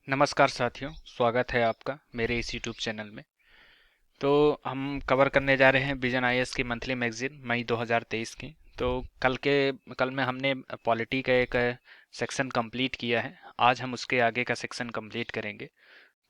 नमस्कार साथियों, स्वागत है आपका मेरे इस यूट्यूब चैनल में। तो हम कवर करने जा रहे हैं विजन आईएएस की मंथली मैगजीन मई 2023 की। तो कल में हमने पॉलिटी का एक सेक्शन कंप्लीट किया है। आज हम उसके आगे का सेक्शन कंप्लीट करेंगे।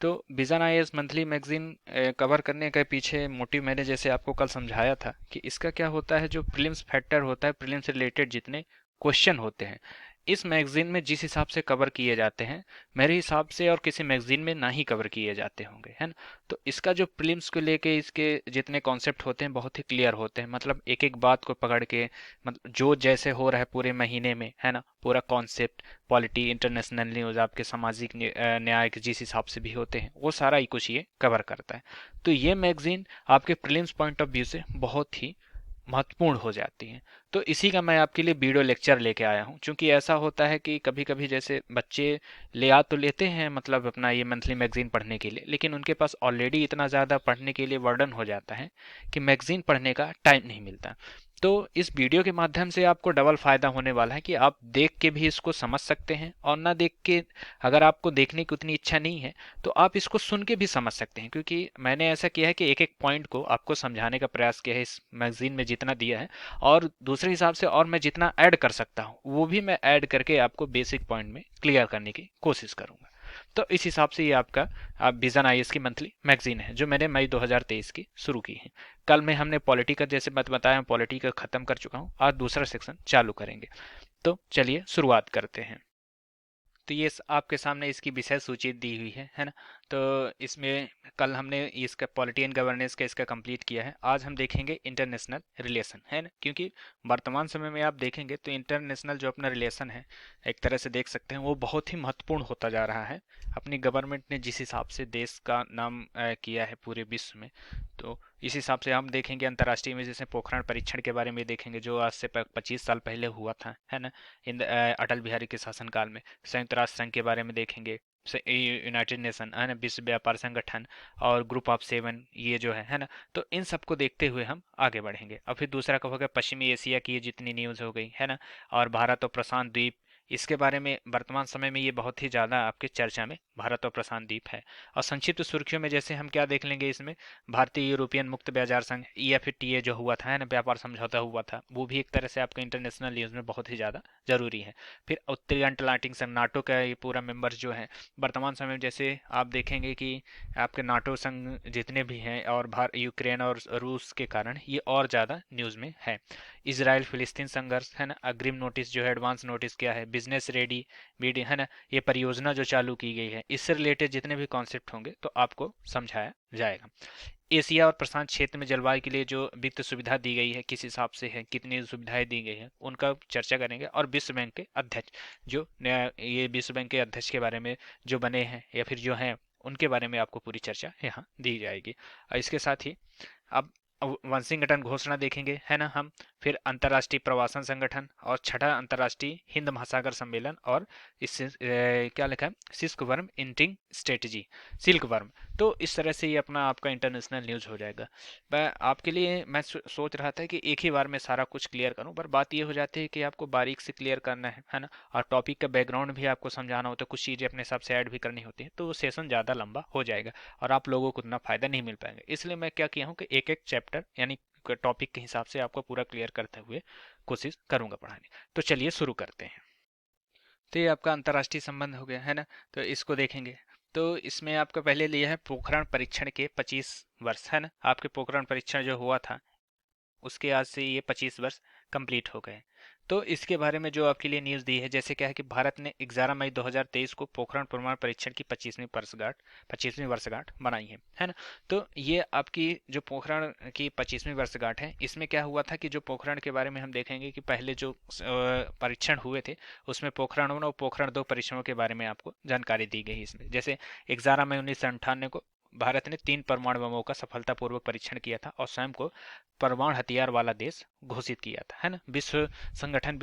तो vision IAS monthly magazine cover करने के पीछे मोटिव मैंने जैसे आपको कल समझाया था कि इसका क्या होता है, जो प्रीलिम्स फैक्टर होता है, प्रीलिम्स से रिलेटेड जितने क्वेश्चन होते हैं इस मैगजीन में जिस हिसाब से कवर किए जाते हैं, मेरे हिसाब से और किसी मैगजीन में ना ही कवर किए जाते होंगे, है ना। तो इसका जो प्रीलिम्स को लेके इसके जितने कॉन्सेप्ट होते हैं बहुत ही क्लियर होते हैं, मतलब एक एक बात को पकड़ के, मतलब जो जैसे हो रहा है पूरे महीने में, है ना, पूरा कॉन्सेप्ट, पॉलिटी, इंटरनेशनल न्यूज़, आपके सामाजिक न्याय के जिस हिसाब से भी होते हैं वो सारा ही कुछ ये कवर करता है। तो ये मैगजीन आपके प्रीलिम्स पॉइंट ऑफ व्यू से बहुत ही महत्वपूर्ण हो जाती हैं। तो इसी का मैं आपके लिए वीडियो लेक्चर लेके आया हूँ, क्योंकि ऐसा होता है कि कभी कभी जैसे बच्चे ले आ तो लेते हैं मतलब अपना ये मंथली मैगजीन पढ़ने के लिए, लेकिन उनके पास ऑलरेडी इतना ज़्यादा पढ़ने के लिए बर्डन हो जाता है कि मैगजीन पढ़ने का टाइम नहीं मिलता। तो इस वीडियो के माध्यम से आपको डबल फायदा होने वाला है कि आप देख के भी इसको समझ सकते हैं, और ना देख के, अगर आपको देखने की उतनी इच्छा नहीं है तो आप इसको सुन के भी समझ सकते हैं, क्योंकि मैंने ऐसा किया है कि एक एक पॉइंट को आपको समझाने का प्रयास किया है इस मैगजीन में जितना दिया है, और दूसरे हिसाब से और मैं जितना ऐड कर सकता हूँ वो भी मैं ऐड करके आपको बेसिक पॉइंट में क्लियर करने की कोशिश करूंगा। तो इस हिसाब से ये आपका आप विजन आईएएस की मंथली मैगजीन है जो मैंने मई 2023 की शुरू की है। कल में हमने पॉलिटी का, जैसे मैं बताया, पॉलिटी का खत्म कर चुका हूँ, आज दूसरा सेक्शन चालू करेंगे। तो चलिए शुरुआत करते हैं। तो ये आपके सामने इसकी विषय सूची दी हुई है ना। तो इसमें कल हमने इसका पॉलिटी एंड गवर्नेंस का इसका कंप्लीट किया है। आज हम देखेंगे इंटरनेशनल रिलेशन, है ना, क्योंकि वर्तमान समय में आप देखेंगे तो इंटरनेशनल जो अपना रिलेशन है, एक तरह से देख सकते हैं, वो बहुत ही महत्वपूर्ण होता जा रहा है। अपनी गवर्नमेंट ने जिस हिसाब से देश का नाम किया है पूरे विश्व में, तो इस हिसाब से हम देखेंगे अंतर्राष्ट्रीय में, जैसे पोखरण परीक्षण के बारे में देखेंगे जो आज से 25 साल पहले हुआ था, है ना, अटल बिहारी के शासनकाल में। संयुक्त राष्ट्र संघ के बारे में देखेंगे, यूनाइटेड नेशन, है ना, विश्व व्यापार संगठन, और ग्रुप ऑफ सेवन, ये जो है ना। तो इन सबको देखते हुए हम आगे बढ़ेंगे। और फिर दूसरा का होगा पश्चिमी एशिया की जितनी न्यूज़ हो गई, है ना, और भारत और प्रशांत द्वीप, इसके बारे में वर्तमान समय में ये बहुत ही ज़्यादा आपके चर्चा में भारत और प्रशांत द्वीप है। और संक्षिप्त सुर्खियों में जैसे हम क्या देख लेंगे इसमें, भारतीय यूरोपियन मुक्त बाजार संघ, EFTA जो हुआ था, है ना, व्यापार समझौता हुआ था, वो भी एक तरह से आपका इंटरनेशनल न्यूज़ में बहुत ही ज़्यादा जरूरी है। फिर उत्तरी अटलांटिक संघ, नाटो का ये पूरा मेंबर्स जो है वर्तमान समय में, जैसे आप देखेंगे कि आपके नाटो संघ जितने भी हैं, और यूक्रेन और रूस के कारण ये और ज़्यादा न्यूज़ में है। इसराइल फिलिस्तीन संघर्ष, है ना, अग्रिम नोटिस जो है, एडवांस नोटिस क्या है, बिजनेस रेडी मीडिया, है ना, ये परियोजना जो चालू की गई है, इससे रिलेटेड जितने भी कॉन्सेप्ट होंगे तो आपको समझाया जाएगा। एशिया और प्रशांत क्षेत्र में जलवायु के लिए जो वित्त सुविधा दी गई है, किस हिसाब से है, कितनी सुविधाएं दी गई है, उनका चर्चा करेंगे। और विश्व बैंक के अध्यक्ष, जो ये विश्व बैंक के अध्यक्ष के बारे में जो बने हैं या फिर जो हैं, उनके बारे में आपको पूरी चर्चा यहाँ दी जाएगी। और इसके साथ ही अब वाशिंगटन घोषणा देखेंगे, है ना हम। फिर अंतर्राष्ट्रीय प्रवासन संगठन, और छठा अंतर्राष्ट्रीय हिंद महासागर सम्मेलन, और इससे क्या लिखा है, silk worm इंटिंग strategy, silk worm. तो इस तरह से ये अपना आपका इंटरनेशनल न्यूज़ हो जाएगा। मैं आपके लिए मैं सोच रहा था कि एक ही बार में सारा कुछ क्लियर करूं, पर बात ये हो जाती है कि आपको बारीक से क्लियर करना है ना, और टॉपिक का बैकग्राउंड भी आपको समझाना होता है, कुछ चीज़ें अपने हिसाब से ऐड भी करनी होती है, तो सेशन ज़्यादा लंबा हो जाएगा और आप लोगों को उतना फायदा नहीं मिल पाएंगे। इसलिए मैं क्या किया हूँ कि एक एक चैप्टर यानी टॉपिक के हिसाब से आपको पूरा क्लियर करते हुए कोशिश करूंगा पढ़ाने। तो चलिए शुरू करते हैं। तो ये आपका अंतर्राष्ट्रीय संबंध हो गया, है ना। तो इसको देखेंगे। तो इसमें आपका पहले लिया है पोखरण परीक्षण के 25 वर्ष, है ना। आपके पोखरण परीक्षण जो हुआ था उसके आज से ये 25 वर्ष कंप्लीट हो गए। तो इसके बारे में जो आपके लिए न्यूज़ दी है, जैसे क्या है कि भारत ने 11 मई 2023 को पोखरण परमाणु परीक्षण की 25वीं वर्षगांठ मनाई है ना। तो ये आपकी जो पोखरण की 25वीं वर्षगांठ है, इसमें क्या हुआ था कि जो पोखरण के बारे में हम देखेंगे कि पहले जो परीक्षण हुए थे उसमें पोखरण 1 और पोखरण 2 परीक्षणों के बारे में आपको जानकारी दी गई इसमें। जैसे 11 मई 1998 को भारत ने 3 परमाणु बमों का सफलतापूर्वक परीक्षण किया था और स्वयं को परमाणु हथियार वाला देश घोषित किया था, है ना। विश्व संगठन,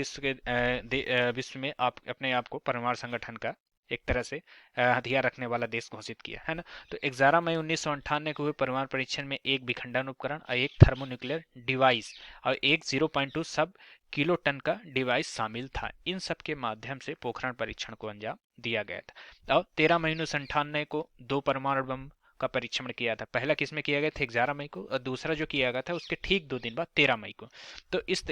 विश्व में आप अपने आप को परमाणु संगठन का एक तरह से हथियार रखने वाला देश घोषित किया, है ना। तो 11 मई 1998 को हुए परमाणु परीक्षण में एक विखंडन उपकरण और एक थर्मोन्यूक्लियर डिवाइस और एक 0.2 सब किलो टन का डिवाइस शामिल था। इन सब के माध्यम से पोखरण परीक्षण को अंजाम दिया गया था। और 13 मई 1998 को 2 परमाणु बम का परीक्षण किया था। पहला किसमें किया गया था 11 मई को, और दूसरा जो किया गया था उसके ठीक 2 दिन बाद 13 मई को। तो इस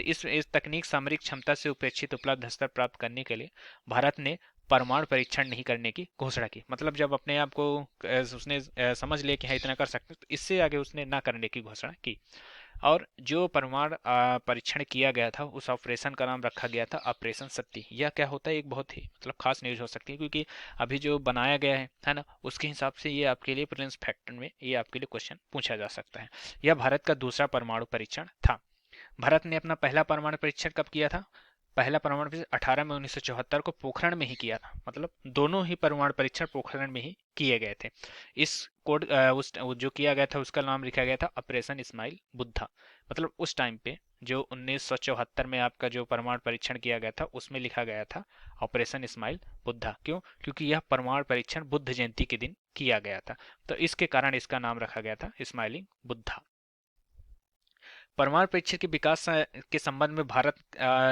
तकनीक सामरिक क्षमता से उपेक्षित उपलब्ध स्तर प्राप्त करने के लिए भारत ने परमाणु परीक्षण नहीं करने की घोषणा की। मतलब जब अपने आप को उसने समझ लिया कि हाँ इतना कर सकते, तो इससे आगे उसने ना करने की घोषणा की। और जो परमाणु परीक्षण किया गया था उस ऑपरेशन का नाम रखा गया था ऑपरेशन शक्ति। यह क्या होता है, एक बहुत ही मतलब खास न्यूज हो सकती है, क्योंकि अभी जो बनाया गया है ना, उसके हिसाब से ये आपके लिए प्रिलिम्स फैक्टर में ये आपके लिए क्वेश्चन पूछा जा सकता है। यह भारत का दूसरा परमाणु परीक्षण था। भारत ने अपना पहला परमाणु परीक्षण कब किया था? पहला परमाणु परीक्षण 18 में 1974 को पोखरण में ही किया था। मतलब दोनों ही परमाणु परीक्षण पोखरण में ही किए गए थे। इस कोड उस जो किया गया था उसका नाम लिखा गया था ऑपरेशन इस्माइल बुद्धा। मतलब उस टाइम पे जो 1974 में आपका जो परमाणु परीक्षण किया गया था उसमें लिखा गया था ऑपरेशन इस्माइल बुद्धा। क्यों? क्योंकि यह परमाणु परीक्षण बुद्ध जयंती के दिन किया गया था, तो इसके कारण इसका नाम रखा गया था इस्माइलिंग बुद्धा। परमाणु परीक्षण के विकास के संबंध में भारत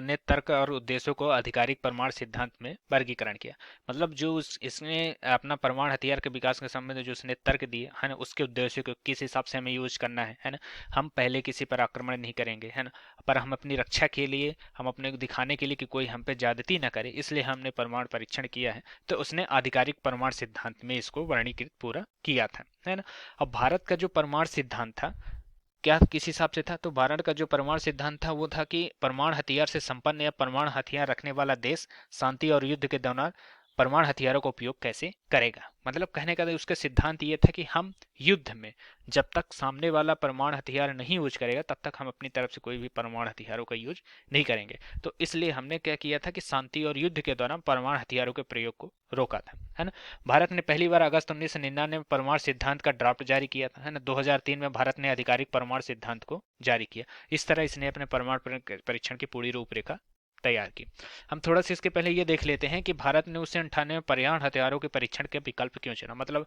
ने तर्क और उद्देश्यों को आधिकारिक परमाणु सिद्धांत में वर्गीकरण किया। मतलब जो इसने अपना परमाणु हथियार के विकास के संबंध में जो उसने तर्क दिए है ना, उसके उद्देश्यों को किस हिसाब से हमें यूज करना है ना। हम पहले किसी पर आक्रमण नहीं करेंगे, है ना, पर हम अपनी रक्षा के लिए, हम अपने को दिखाने के लिए कि कोई हम पे ज्यादती ना करे, इसलिए हमने परमाणु परीक्षण किया है। तो उसने आधिकारिक परमाणु सिद्धांत में इसको वर्णीकृत पूरा किया था, है ना। अब भारत का जो परमाणु सिद्धांत था क्या किस हिसाब से था, तो भारत का जो परमाणु सिद्धांत था वो था कि परमाणु हथियार से संपन्न या परमाणु हथियार रखने वाला देश शांति और युद्ध के दौरान परमाणु हथियारों का उपयोग कैसे करेगा। मतलब कहने का उसका सिद्धांत ये था कि हम युद्ध में जब तक सामने वाला परमाणु हथियार नहीं यूज करेगा तब तक हम अपनी तरफ से कोई भी परमाणु हथियारों का यूज नहीं करेंगे। तो इसलिए हमने क्या किया था कि शांति और युद्ध के दौरान परमाणु हथियारों के प्रयोग को रोका था, है ना। भारत ने पहली बार अगस्त 1999 में परमाणु सिद्धांत का ड्राफ्ट जारी किया था, है ना। 2003 में भारत ने आधिकारिक परमाणु सिद्धांत को जारी किया। इस तरह इसने अपने परमाणु परीक्षण की पूरी रूपरेखा तैयार की। हम थोड़ा सा इसके पहले ये देख लेते हैं कि भारत ने 1998 में परमाणु हथियारों के परीक्षण के विकल्प क्यों चुना। मतलब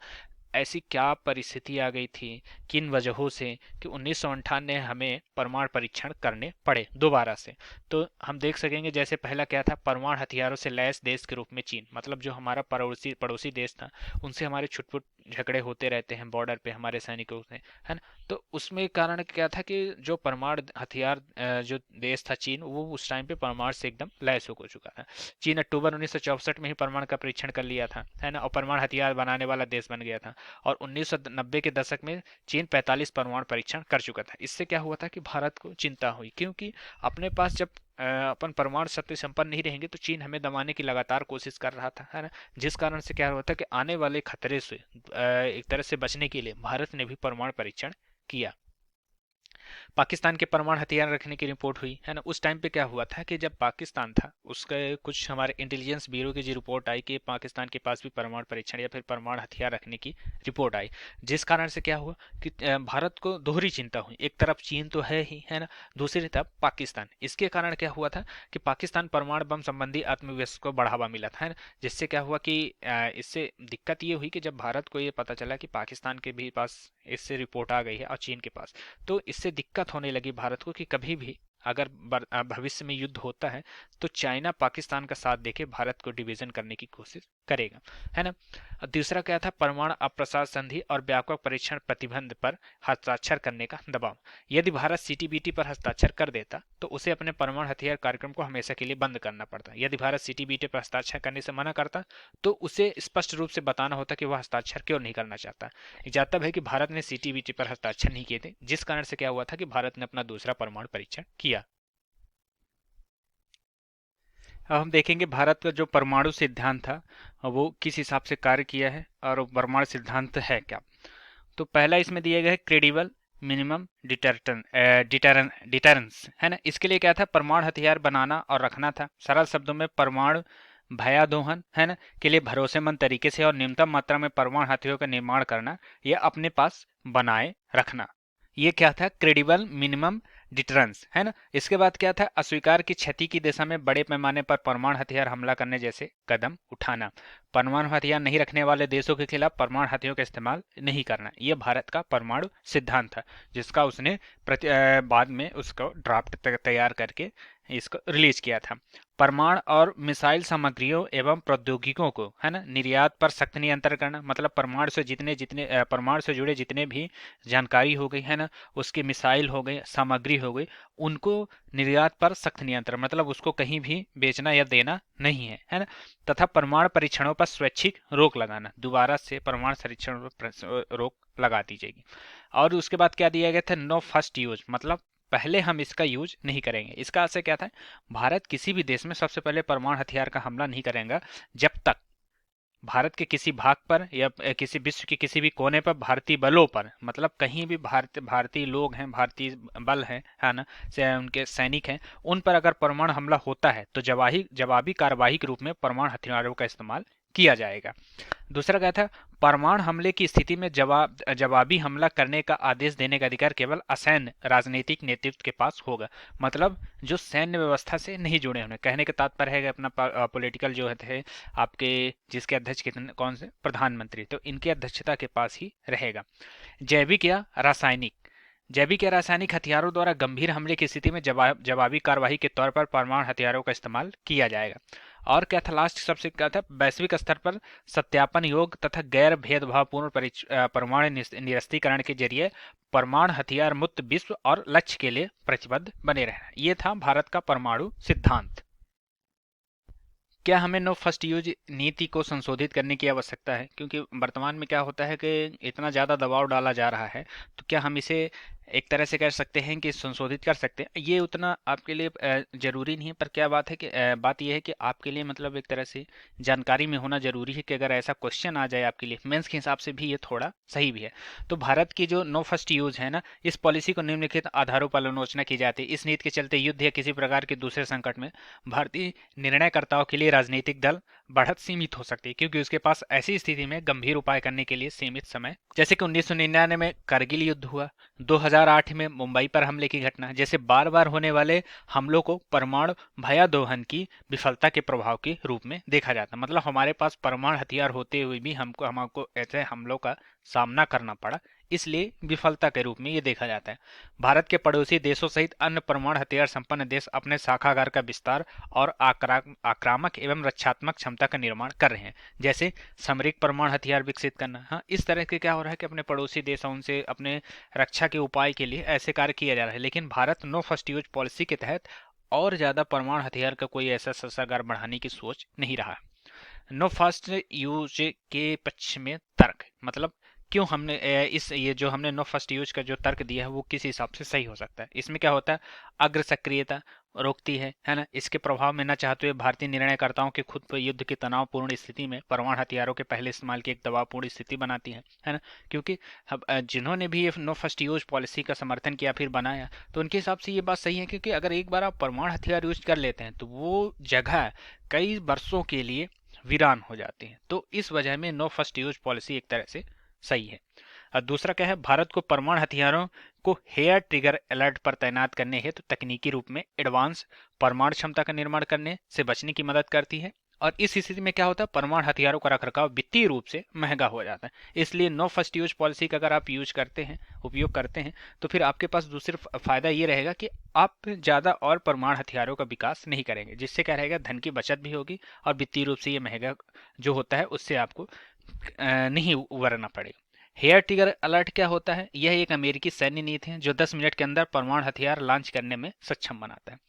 ऐसी क्या परिस्थिति आ गई थी, किन वजहों से कि 1998 हमें परमाणु परीक्षण करने पड़े दोबारा से। तो हम देख सकेंगे जैसे पहला क्या था, परमाणु हथियारों से लैस देश के रूप में चीन। मतलब जो हमारा पड़ोसी पड़ोसी देश था उनसे हमारे छुटपुट झगड़े होते रहते हैं बॉर्डर पे हमारे सैनिकों से, है ना। तो उसमें कारण क्या था कि जो परमाणु हथियार जो देश था चीन, वो उस टाइम पे परमाणु से एकदम लैस हो चुका था। चीन अक्टूबर 1964 में ही परमाणु का परीक्षण कर लिया था, है ना, और परमाणु हथियार बनाने वाला देश बन गया था। और 1990 के दशक में चीन 45 परमाणु परीक्षण कर चुका था। इससे क्या हुआ था कि भारत को चिंता हुई, क्योंकि अपने पास जब अपन परमाणु शक्ति संपन्न नहीं रहेंगे तो चीन हमें दबाने की लगातार कोशिश कर रहा था, है ना। जिस कारण से क्या हुआ था कि आने वाले खतरे से एक तरह से बचने के लिए भारत ने भी परमाणु परीक्षण किया। पाकिस्तान के परमाणु हथियार रखने की रिपोर्ट हुई, है ना। उस टाइम पे क्या हुआ था कि जब पाकिस्तान था उसके कुछ हमारे इंटेलिजेंस ब्यूरो की जो रिपोर्ट आई कि पाकिस्तान के पास भी परमाणु परीक्षण या फिर परमाणु हथियार रखने की रिपोर्ट आई। जिस कारण से क्या हुआ कि भारत को दोहरी चिंता हुई। एक तरफ चीन तो है ही, है ना, दूसरी तरफ पाकिस्तान। इसके कारण क्या हुआ था कि पाकिस्तान परमाणु बम संबंधी आत्मविश्वास को बढ़ावा मिला था, है ना। जिससे क्या हुआ कि इससे दिक्कत ये हुई कि जब भारत को ये पता चला कि पाकिस्तान के भी पास इससे रिपोर्ट आ गई है और चीन के पास, तो इससे दिक्कत होने लगी भारत को कि कभी भी अगर भविष्य में युद्ध होता है तो चाइना पाकिस्तान का साथ देके भारत को डिवीजन करने की कोशिश करेगा, है ना। दूसरा क्या था, परमाणु अप्रसार संधि और व्यापक परीक्षण प्रतिबंध पर हस्ताक्षर करने का दबाव। यदि भारत सीटीबीटी पर हस्ताक्षर कर देता तो उसे अपने परमाणु हथियार कार्यक्रम को हमेशा के लिए बंद करना पड़ता। यदि भारत सीटीबीटी पर हस्ताक्षर करने से मना करता तो उसे स्पष्ट रूप से बताना होता कि वह हस्ताक्षर क्यों नहीं करना चाहता। ज्ञातव्य है कि भारत ने सीटीबीटी पर हस्ताक्षर नहीं किए थे, जिस कारण से क्या हुआ था कि भारत ने अपना दूसरा परमाणु परीक्षण किया। अब हम देखेंगे भारत का जो परमाणु सिद्धांत था वो किस हिसाब से कार्य किया है और परमाणु सिद्धांत है क्या। तो पहला इसमें दिया गया है क्रेडिबल मिनिमम डिटरेंस, है ना। इसके लिए क्या था, परमाणु हथियार बनाना और रखना था। सरल शब्दों में परमाणु भयादोहन, है ना, के लिए भरोसेमंद तरीके से और न्यूनतम मात्रा में परमाणु हथियारों का निर्माण करना या अपने पास बनाए रखना। ये क्या था, क्रेडिबल मिनिमम डिटरेंस, है ना। इसके बाद क्या था, अस्वीकार की क्षति की दिशा में बड़े पैमाने पर परमाणु हथियार हमला करने जैसे कदम उठाना। परमाणु हथियार नहीं रखने वाले देशों के खिलाफ परमाणु हथियारों का इस्तेमाल नहीं करना, यह भारत का परमाणु सिद्धांत था, जिसका उसने बाद में उसको ड्राफ्ट तैयार करके इसको रिलीज किया था। परमाणु और मिसाइल सामग्रियों एवं प्रौद्योगिकियों को, है ना, निर्यात पर सख्त नियंत्रण करना, मतलब परमाणु से जितने जितने परमाणु से जुड़े जितने भी जानकारी हो गई, है ना, उसकी मिसाइल हो गई, सामग्री हो गई, उनको निर्यात पर सख्त नियंत्रण, मतलब उसको कहीं भी बेचना या देना नहीं है ना। तथा परमाणु परीक्षणों पर स्वैच्छिक रोक लगाना, दोबारा से परमाणु परीक्षण पर रोक लगा दी जाएगी। और उसके बाद क्या दिया गया था, नो फर्स्ट यूज, मतलब पहले हम इसका यूज नहीं करेंगे। इसका असर क्या था, भारत किसी भी देश में सबसे पहले परमाणु हथियार का हमला नहीं करेगा जब तक भारत के किसी भाग पर या किसी विश्व के किसी भी कोने पर भारतीय बलों पर, मतलब कहीं भी भारतीय लोग हैं, भारतीय बल हैं, है ना, से उनके सैनिक हैं, उन पर अगर परमाणु हमला होता है तो जवाबी कार्यवाही के रूप में परमाणु हथियारों का इस्तेमाल किया जाएगा। दूसरा क्या था, परमाणु हमले की स्थिति में जवाबी हमला करने का आदेश देने का अधिकार केवल असैन्य राजनीतिक नेतृत्व के पास होगा, मतलब जो सैन्य व्यवस्था से नहीं जुड़े होने, कहने का तात्पर्य है कि अपना पॉलिटिकल जो है आपके, जिसके अध्यक्ष कितने कौन से प्रधानमंत्री, तो इनकी अध्यक्षता के पास ही रहेगा। जैविक या रासायनिक, जैविक या रासायनिक हथियारों द्वारा गंभीर हमले की स्थिति में जवाबी कार्यवाही के तौर पर परमाणु हथियारों का इस्तेमाल किया जाएगा। और क्या था, लास्ट सबसे क्या था, वैश्विक स्तर पर सत्यापन योग तथा गैर भेदभावपूर्ण परमाणु निरस्त्रीकरण के जरिए परमाणु हथियार मुक्त विश्व और लक्ष्य के लिए प्रतिबद्ध बने रहना, ये था भारत का परमाणु सिद्धांत। क्या हमें नो फर्स्ट यूज नीति को संशोधित करने की आवश्यकता है, क्योंकि वर्तमान में क्या होता है कि इतना ज़्यादा दबाव डाला जा रहा है, तो क्या हम इसे एक तरह से कह सकते हैं कि संशोधित कर सकते हैं। ये उतना आपके लिए ज़रूरी नहीं है, पर क्या बात है कि बात यह है कि आपके लिए मतलब एक तरह से जानकारी में होना ज़रूरी है कि अगर ऐसा क्वेश्चन आ जाए आपके लिए मेंस के हिसाब से भी ये थोड़ा सही भी है। तो भारत की जो नो फर्स्ट यूज है ना, इस पॉलिसी को निम्नलिखित आधारों पर आलोचना की जाती है। इस नीति के चलते युद्ध या किसी प्रकार के दूसरे संकट में भारतीय निर्णयकर्ताओं के लिए राजनीतिक दल बढ़त सीमित हो सकती है, क्योंकि उसके पास ऐसी स्थिति में गंभीर उपाय करने के लिए सीमित समय, जैसे कि 1999 में करगिल युद्ध हुआ, 2008 में मुंबई पर हमले की घटना, जैसे बार बार होने वाले हमलों को परमाणु भयादोहन की विफलता के प्रभाव के रूप में देखा जाता है। मतलब हमारे पास परमाणु हथियार होते हुए भी हमको ऐसे हमलों का सामना करना पड़ा, इसलिए विफलता के रूप में ये देखा जाता है। भारत के पड़ोसी देशों सहित अन्य परमाणु हथियार संपन्न देश अपने शाखागार का विस्तार और आक्रामक एवं रक्षात्मक क्षमता का निर्माण कर रहे हैं, जैसे सामरिक परमाणु हथियार विकसित करना। हाँ, इस तरह के क्या हो रहा है कि अपने पड़ोसी देशों से अपने रक्षा के उपाय के लिए ऐसे कार्य किया जा रहा है। लेकिन Bharat no first use policy के तहत और ज्यादा परमाणु हथियार का कोई ऐसा शस्त्रागार बढ़ाने की सोच नहीं रहा। नो फर्स्ट यूज के पक्ष में तर्क, मतलब क्यों हमने ये जो हमने नो फर्स्ट यूज का जो तर्क दिया है वो किस हिसाब से सही हो सकता है। इसमें क्या होता है, अग्र सक्रियता रोकती है ना, इसके प्रभाव में न चाहते हुए भारतीय निर्णयकर्ताओं के खुद पर युद्ध की तनावपूर्ण स्थिति में परमाणु हथियारों के पहले इस्तेमाल की एक दबावपूर्ण स्थिति बनाती है ना, क्योंकि जिन्होंने भी ये नो फर्स्ट यूज पॉलिसी का समर्थन किया फिर बनाया, तो उनके हिसाब से ये बात सही है, क्योंकि अगर एक बार आप परमाणु हथियार यूज कर लेते हैं तो वो जगह कई वर्षों के लिए वीरान हो जाती है। तो इस वजह में नो फर्स्ट यूज पॉलिसी एक तरह से सही है। और दूसरा क्या है, भारत को परमाणु हथियारों को हेयर ट्रिगर अलर्ट पर तैनात करने हेतु तकनीकी रूप में एडवांस परमाणु क्षमता का निर्माण करने से बचने की मदद करती है। और इस स्थिति में क्या होता है, परमाणु हथियारों का रखरखाव वित्तीय रूप से महंगा हो जाता है। इसलिए नो फर्स्ट यूज पॉलिसी का अगर आप उपयोग करते हैं तो फिर आपके पास दूसरा फायदा ये रहेगा कि आप ज़्यादा और परमाणु हथियारों का विकास नहीं करेंगे, जिससे क्या रहेगा, धन की बचत भी होगी और वित्तीय रूप से ये महंगा जो होता है उससे आपको नहीं उबरना पड़ेगा। हेयर ट्रिगर अलर्ट क्या होता है, यह एक अमेरिकी सैन्य नीति है जो 10 मिनट के अंदर परमाणु हथियार लॉन्च करने में सक्षम बनाता है।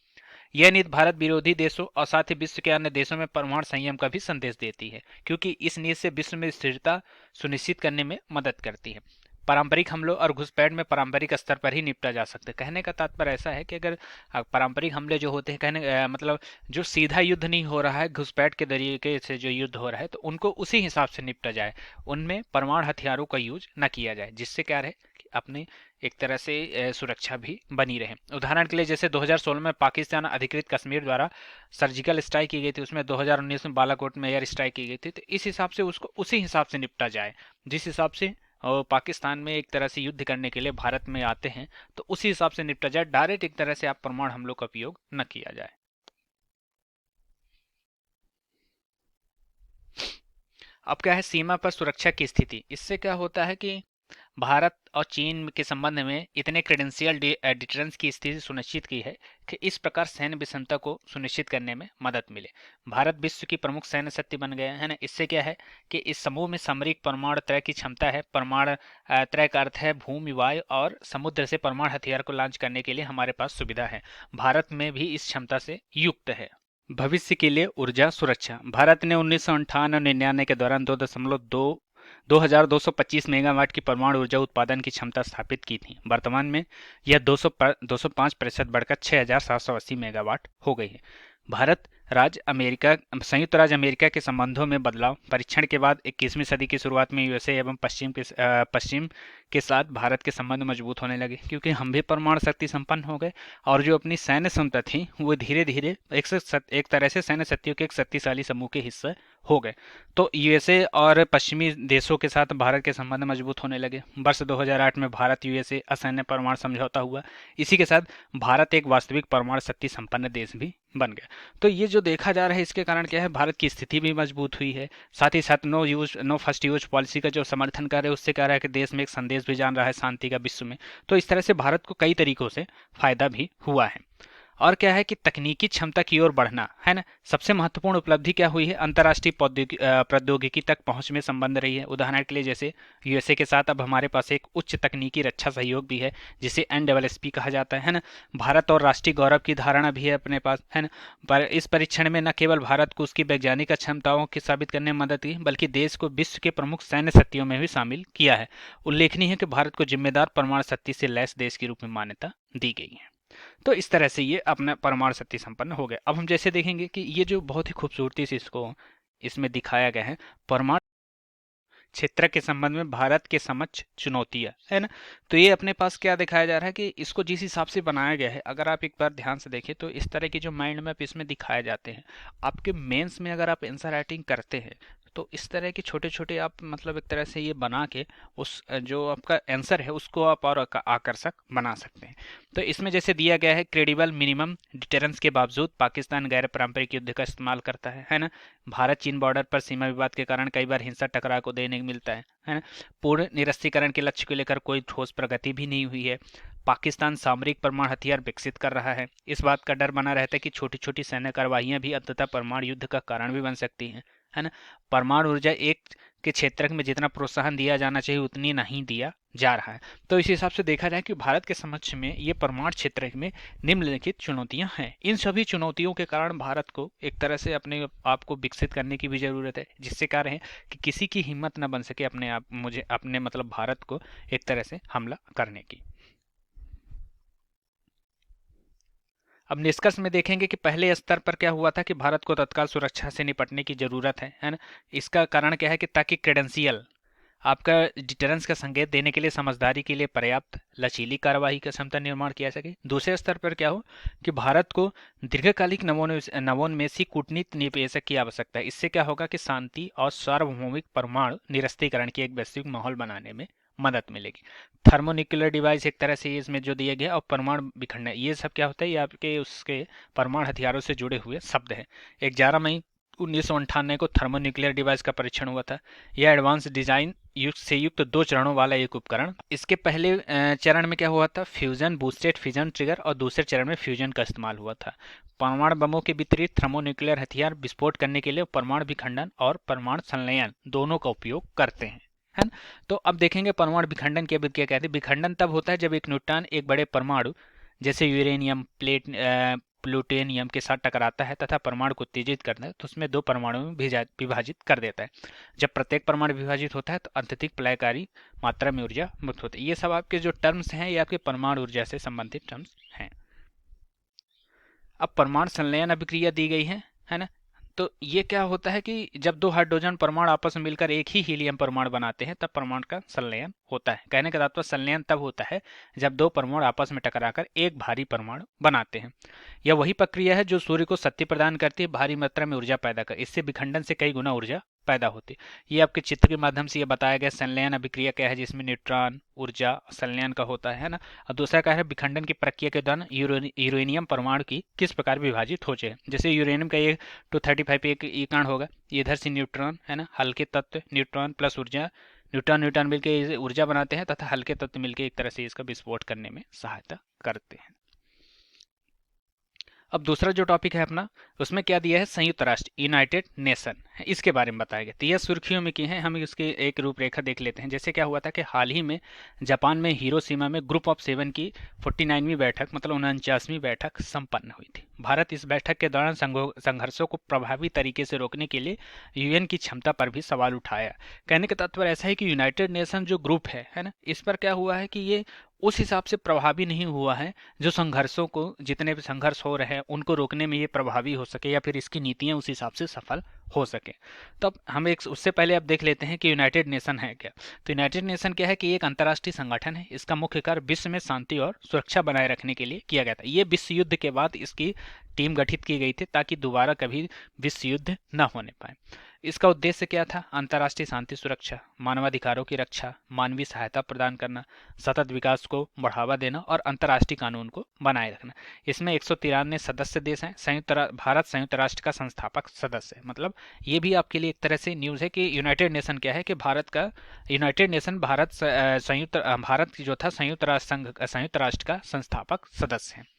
यह नीति भारत विरोधी देशों और साथ ही विश्व के अन्य देशों में परमाणु संयम का भी संदेश देती है, क्योंकि इस नीति से विश्व में स्थिरता सुनिश्चित करने में मदद करती है। पारंपरिक हमलों और घुसपैठ में पारंपरिक स्तर पर ही निपटा जा सकता है। कहने का तात्पर्य ऐसा है कि अगर पारंपरिक हमले जो होते हैं, मतलब जो सीधा युद्ध नहीं हो रहा है, घुसपैठ के तरीके से जो युद्ध हो रहा है, तो उनको उसी हिसाब से निपटा जाए, उनमें परमाणु हथियारों का यूज न किया जाए, जिससे क्या रहे कि अपने एक तरह से सुरक्षा भी बनी रहे। उदाहरण के लिए जैसे 2016 में पाकिस्तान अधिकृत कश्मीर द्वारा सर्जिकल स्ट्राइक की गई थी, उसमें 2019 में बालाकोट में एयर स्ट्राइक की गई थी, तो इस हिसाब से उसको उसी हिसाब से निपटा जाए जिस हिसाब से और पाकिस्तान में एक तरह से युद्ध करने के लिए भारत में आते हैं, तो उसी हिसाब से निपटा जाए, डायरेक्ट एक तरह से आप परमाणु हमलों का उपयोग न किया जाए। अब क्या है सीमा पर सुरक्षा की स्थिति, इससे क्या होता है कि भारत और चीन के संबंध में इतने क्रेडेंशियल डिटरेंस की स्थिति सुनिश्चित की है कि इस प्रकार सैन्य विषमता को सुनिश्चित करने में मदद मिले। भारत विश्व की प्रमुख सैन्य शक्ति बन गया है ना। इससे क्या है कि इस समूह में सामरिक परमाणु त्रय की क्षमता है। परमाणु त्रय का अर्थ है भूमि, वायु और समुद्र से परमाणु हथियार को लॉन्च करने के लिए हमारे पास सुविधा है। भारत में भी इस क्षमता से युक्त है। भविष्य के लिए ऊर्जा सुरक्षा, भारत ने 1998 और 99 के दौरान 2225 मेगावाट की परमाणु ऊर्जा उत्पादन की क्षमता स्थापित की थी। वर्तमान में यह 205% बढ़कर 6780 मेगावाट हो गई है। भारत राज्य अमेरिका संयुक्त राज्य अमेरिका के संबंधों में बदलाव, परीक्षण के बाद 21वीं सदी की शुरुआत में यूएसए एवं पश्चिम के साथ भारत के संबंध मजबूत होने लगे, क्योंकि हम भी परमाणु शक्ति संपन्न हो गए और जो अपनी सैन्य क्षमता थी वो धीरे धीरे एक तरह से सैन्य शक्तियों के एक शक्तिशाली समूह के हिस्से हो गए। तो यूएसए और पश्चिमी देशों के साथ भारत के संबंध मजबूत होने लगे। वर्ष 2008 में भारत यूएसए असैन्य परमाणु समझौता हुआ। इसी के साथ भारत एक वास्तविक परमाणु शक्ति संपन्न देश भी बन गया। तो ये जो देखा जा रहा है इसके कारण क्या है, भारत की स्थिति भी मजबूत हुई है। साथ ही साथ नो फर्स्ट यूज पॉलिसी का जो समर्थन कर रहे हैं उससे कह रहा है कि देश में एक संदेश भी जान रहा है शांति का विश्व में। तो इस तरह से भारत को कई तरीकों से फायदा भी हुआ है। और क्या है कि तकनीकी क्षमता की ओर बढ़ना है ना। सबसे महत्वपूर्ण उपलब्धि क्या हुई है, अंतर्राष्ट्रीय प्रौद्योगिकी तक पहुंच में संबंध रही है। उदाहरण के लिए जैसे यूएसए के साथ अब हमारे पास एक उच्च तकनीकी रक्षा सहयोग भी है जिसे NSSP कहा जाता है ना। भारत और राष्ट्रीय गौरव की धारणा भी है अपने पास, है ना। पर इस परीक्षण में न केवल भारत को उसकी वैज्ञानिक क्षमताओं की साबित करने में मदद की, बल्कि देश को विश्व के प्रमुख सैन्य शक्तियों में भी शामिल किया है। उल्लेखनीय है कि भारत को जिम्मेदार परमाणु शक्ति से लैस देश के रूप में मान्यता दी गई है। तो इस तरह से ये अपना परमाणु शक्ति संपन्न हो गए। अब हम जैसे देखेंगे कि ये जो बहुत ही खूबसूरती से इसको इसमें दिखाया गया है, परमाणु क्षेत्र के संबंध में भारत के समक्ष चुनौतियां, है ना। तो ये अपने पास क्या दिखाया जा रहा है कि इसको जिस हिसाब से बनाया गया है, अगर आप एक बार ध्यान से देखें तो इस तरह के जो माइंड मैप इसमें दिखाए जाते हैं। आपके मेंस में अगर आप आंसर राइटिंग करते हैं तो इस तरह के छोटे छोटे आप मतलब एक तरह से ये बना के उस जो आपका आंसर है उसको आप और आकर्षक बना सकते हैं। तो इसमें जैसे दिया गया है, क्रेडिबल मिनिमम डिटरेंस के बावजूद पाकिस्तान गैर पारंपरिक युद्ध का इस्तेमाल करता है ना। भारत चीन बॉर्डर पर सीमा विवाद के कारण कई बार हिंसा टकराव को देने को मिलता है ना। पूर्ण निरस्त्रीकरण के लक्ष्य को लेकर कोई ठोस प्रगति भी नहीं हुई है। पाकिस्तान सामरिक परमाणु हथियार विकसित कर रहा है। इस बात का डर बना रहता है कि छोटी छोटी सैन्य कार्रवाइयां भी अंततः परमाणु युद्ध का कारण भी बन सकती हैं, है ना। परमाणु ऊर्जा एक के क्षेत्र में जितना प्रोत्साहन दिया जाना चाहिए उतनी नहीं दिया जा रहा है। तो इस हिसाब से देखा जाए कि भारत के समक्ष में ये परमाणु क्षेत्र में निम्नलिखित चुनौतियां हैं। इन सभी चुनौतियों के कारण भारत को एक तरह से अपने आप को विकसित करने की भी जरूरत है, जिससे कारण है कि किसी की हिम्मत न बन सके अपने मतलब भारत को एक तरह से हमला करने की। अब निष्कर्ष में देखेंगे कि पहले स्तर पर क्या हुआ था कि भारत को तत्काल सुरक्षा से निपटने की जरूरत है ना। इसका कारण क्या है कि ताकि क्रेडेंशियल आपका डिटरेंस का संकेत देने के लिए समझदारी के लिए पर्याप्त लचीली कार्रवाई का क्षमता निर्माण किया सके। दूसरे स्तर पर क्या हो कि भारत को दीर्घकालिक नवोन्मेषी कूटनीति निवेशक की आवश्यकता है। इससे क्या होगा कि शांति और सार्वभौमिक परमाणु निरस्त्रीकरण की एक वैश्विक माहौल बनाने में मदद मिलेगी। थर्मोन्यूक्लियर डिवाइस एक तरह से इसमें जो दिया गया और परमाणु विखंडन, ये सब क्या होता है, ये आपके उसके परमाणु हथियारों से जुड़े हुए शब्द हैं। 11 मई 1998 को थर्मोन्यूक्लियर डिवाइस का परीक्षण हुआ था। यह एडवांस डिजाइन युक्त 2 चरणों वाला एक उपकरण। इसके पहले चरण में क्या हुआ था, फ्यूजन बूस्टेड फिजन ट्रिगर, और दूसरे चरण में फ्यूजन का इस्तेमाल हुआ था। परमाणु बमों के विपरीत थर्मोन्यूक्लियर हथियार विस्फोट करने के लिए परमाणु विखंडन और परमाणु संलयन दोनों का उपयोग करते हैं, है ना। तो अब देखेंगे परमाणु विखंडन क्या कहते हैं। विखंडन तब होता है जब एक न्यूट्रॉन एक बड़े परमाणु जैसे यूरेनियम प्लूटोनियम के साथ टकराता है तथा परमाणु को उत्तेजित करता है, तो उसमें 2 परमाणु में विभाजित कर देता है। जब प्रत्येक परमाणु विभाजित होता है तो अत्यधिक प्रलयकारी मात्रा में ऊर्जा मुक्त होती है। ये सब आपके जो टर्म्स हैं ये आपके परमाणु ऊर्जा से संबंधित टर्म्स हैं। अब परमाणु संलयन अभिक्रिया दी गई है ना। तो ये क्या होता है कि जब 2 हाइड्रोजन परमाणु आपस में मिलकर एक ही हीलियम परमाणु बनाते हैं तब परमाणु का संलयन होता है। कहने का तात्पर्य संलयन तब होता है जब 2 परमाणु आपस में टकराकर एक भारी परमाणु बनाते हैं। यह वही प्रक्रिया है जो सूर्य को शक्ति प्रदान करती है, भारी मात्रा में ऊर्जा पैदा कर। इससे विखंडन से कई गुना ऊर्जा पैदा होती है। ये आपके चित्र के माध्यम से ये बताया गया संलयन अभिक्रिया क्या है, जिसमें न्यूट्रॉन ऊर्जा संलयन का होता है ना। और दूसरा क्या है, विखंडन की प्रक्रिया के दौरान यूरेनियम परमाणु की किस प्रकार विभाजित हो जाए। जैसे यूरेनियम का ये 235 एक इकान होगा, इधर से न्यूट्रॉन है ना, हल्के तत्व न्यूट्रॉन प्लस ऊर्जा, न्यूट्रॉन न्यूट्रॉन मिलकर इसे ऊर्जा बनाते हैं तथा हल्के तत्व मिलकर एक तरह से इसका विस्फोट करने में सहायता करते हैं। अब दूसरा जो टॉपिक है अपना, उसमें क्या दिया है, संयुक्त राष्ट्र यूनाइटेड नेशन, इसके बारे में बताया गया। तो यह सुर्खियों में की है, हम इसकी एक रूपरेखा देख लेते हैं। जैसे क्या हुआ था कि हाल ही में जापान में हिरोशिमा में ग्रुप ऑफ 7 की 49वीं बैठक मतलब 49वीं बैठक संपन्न हुई थी। भारत इस बैठक के दौरान संघर्षों को प्रभावी तरीके से रोकने के लिए यूएन की क्षमता पर भी सवाल उठाया। कहने का तात्पर्य ऐसा है कि यूनाइटेड नेशन जो ग्रुप है ना, इस पर क्या हुआ है कि ये उस हिसाब से प्रभावी नहीं हुआ है जो संघर्षों को, जितने भी संघर्ष हो रहे हैं उनको रोकने में ये प्रभावी हो सके या फिर इसकी नीतियां उस हिसाब से सफल हो सके। तो अब हम एक उससे पहले अब देख लेते हैं कि यूनाइटेड नेशन है क्या। तो यूनाइटेड नेशन क्या है कि एक अंतर्राष्ट्रीय संगठन है। इसका मुख्य कार्य विश्व में शांति और सुरक्षा बनाए रखने के लिए किया गया था। ये विश्व युद्ध के बाद इसकी टीम गठित की गई थी ताकि दोबारा कभी विश्व युद्ध न होने पाए। इसका उद्देश्य क्या था, अंतर्राष्ट्रीय शांति सुरक्षा, मानवाधिकारों की रक्षा, मानवीय सहायता प्रदान करना, सतत विकास को बढ़ावा देना और अंतर्राष्ट्रीय कानून को बनाए रखना। इसमें 193 सदस्य देश हैं। भारत संयुक्त राष्ट्र का संस्थापक सदस्य है। मतलब ये भी आपके लिए एक तरह से न्यूज़ है कि यूनाइटेड नेशन क्या है कि भारत का, यूनाइटेड नेशन भारत जो था संयुक्त राष्ट्र का संस्थापक सदस्य है।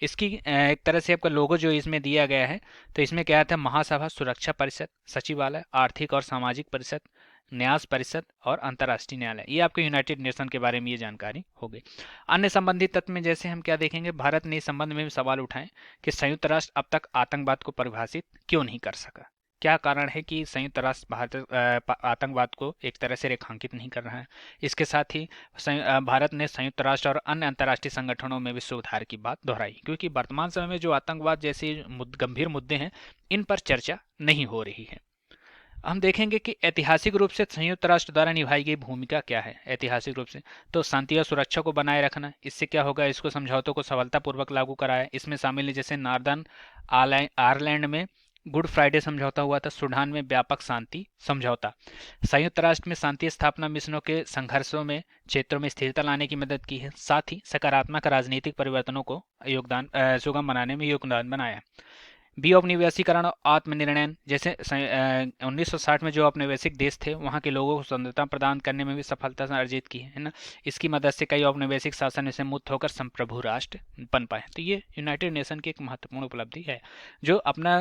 इसकी एक तरह से आपका लोगो जो इसमें दिया गया है, तो इसमें क्या था, महासभा, सुरक्षा परिषद, सचिवालय, आर्थिक और सामाजिक परिषद, न्यास परिषद और अंतर्राष्ट्रीय न्यायालय। ये आपको यूनाइटेड नेशन के बारे में ये जानकारी हो गई। अन्य संबंधित तत्व में जैसे हम क्या देखेंगे, भारत ने इस संबंध में भी सवाल उठाए कि संयुक्त राष्ट्र अब तक आतंकवाद को परिभाषित क्यों नहीं कर सका। क्या कारण है कि संयुक्त राष्ट्र आतंकवाद को एक तरह से रेखांकित नहीं कर रहा है। इसके साथ ही भारत ने संयुक्त राष्ट्र और अन्य अंतर्राष्ट्रीय संगठनों में भी सुधार की बात दोहराई, क्योंकि वर्तमान समय में जो आतंकवाद जैसे गंभीर मुद्दे हैं इन पर चर्चा नहीं हो रही है। हम देखेंगे कि ऐतिहासिक रूप से संयुक्त राष्ट्र द्वारा निभाई गई भूमिका क्या है। ऐतिहासिक रूप से तो शांति और सुरक्षा को बनाए रखना। इससे क्या होगा, इसको समझौतों को सफलतापूर्वक लागू कराया। इसमें शामिल है जैसे नॉर्दर्न आयरलैंड में गुड फ्राइडे समझौता हुआ था, सूडान में व्यापक शांति समझौता। संयुक्त राष्ट्र में शांति स्थापना मिशनों के संघर्षों में क्षेत्रों में स्थिरता लाने की मदद की है। साथ ही सकारात्मक राजनीतिक परिवर्तनों को सुगम बनाने में योगदान बनाया। बी औपनिवेशीकरण और आत्मनिर्णय, जैसे 1960 में जो औपनिवेशिक देश थे वहाँ के लोगों को स्वतंत्रता प्रदान करने में भी सफलता अर्जित की है ना। इसकी मदद से कई औपनिवेशिक शासन से मुक्त होकर संप्रभु राष्ट्र बन पाए। तो ये यूनाइटेड नेशन की एक महत्वपूर्ण उपलब्धि है। जो अपना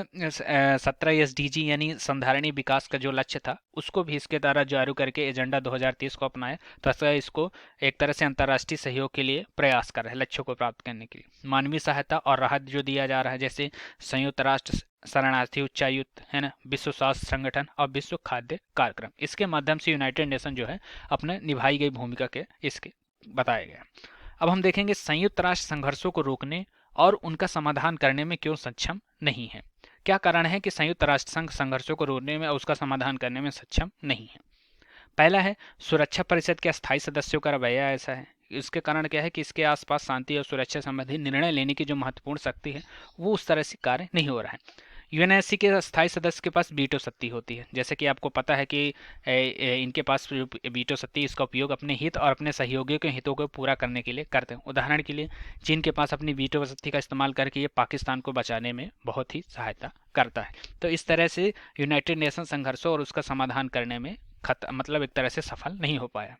17 SDG यानी संधारणीय विकास का जो लक्ष्य था उसको भी इसके द्वारा जारी करके एजेंडा 2030 को अपनाया, तो इसको एक तरह से अंतर्राष्ट्रीय सहयोग के लिए प्रयास कर रहे हैं लक्ष्यों को प्राप्त करने के लिए। मानवीय सहायता और राहत जो दिया जा रहा है, जैसे संयुक्त राष्ट्र शरणार्थी उच्चायुक्त है ना, विश्व स्वास्थ्य संगठन और विश्व खाद्य कार्यक्रम, इसके माध्यम से यूनाइटेड नेशन जो है अपने निभाई गई भूमिका के इसके बताया गया। अब हम देखेंगे संयुक्त राष्ट्र संघर्षों को रोकने और उनका समाधान करने में क्यों सक्षम नहीं है। क्या कारण है कि संयुक्त राष्ट्र संघ संघर्षों को रोकने में और उसका समाधान करने में सक्षम नहीं है। पहला है सुरक्षा परिषद के अस्थायी सदस्यों का रवैया ऐसा है। इसके कारण क्या है कि इसके आसपास शांति और सुरक्षा संबंधी निर्णय लेने की जो महत्वपूर्ण शक्ति है वो उस तरह से कार्य नहीं हो रहा है। यूएनएससी के स्थायी सदस्य के पास वीटो शक्ति होती है। जैसे कि आपको पता है कि इनके पास वीटो शक्ति, इसका उपयोग अपने हित और अपने सहयोगियों के हितों को पूरा करने के लिए करते हैं। उदाहरण के लिए चीन के पास अपनी वीटो शक्ति का इस्तेमाल करके ये पाकिस्तान को बचाने में बहुत ही सहायता करता है। तो इस तरह से यूनाइटेड नेशन संघर्षों और उसका समाधान करने में मतलब एक तरह से सफल नहीं हो पाया।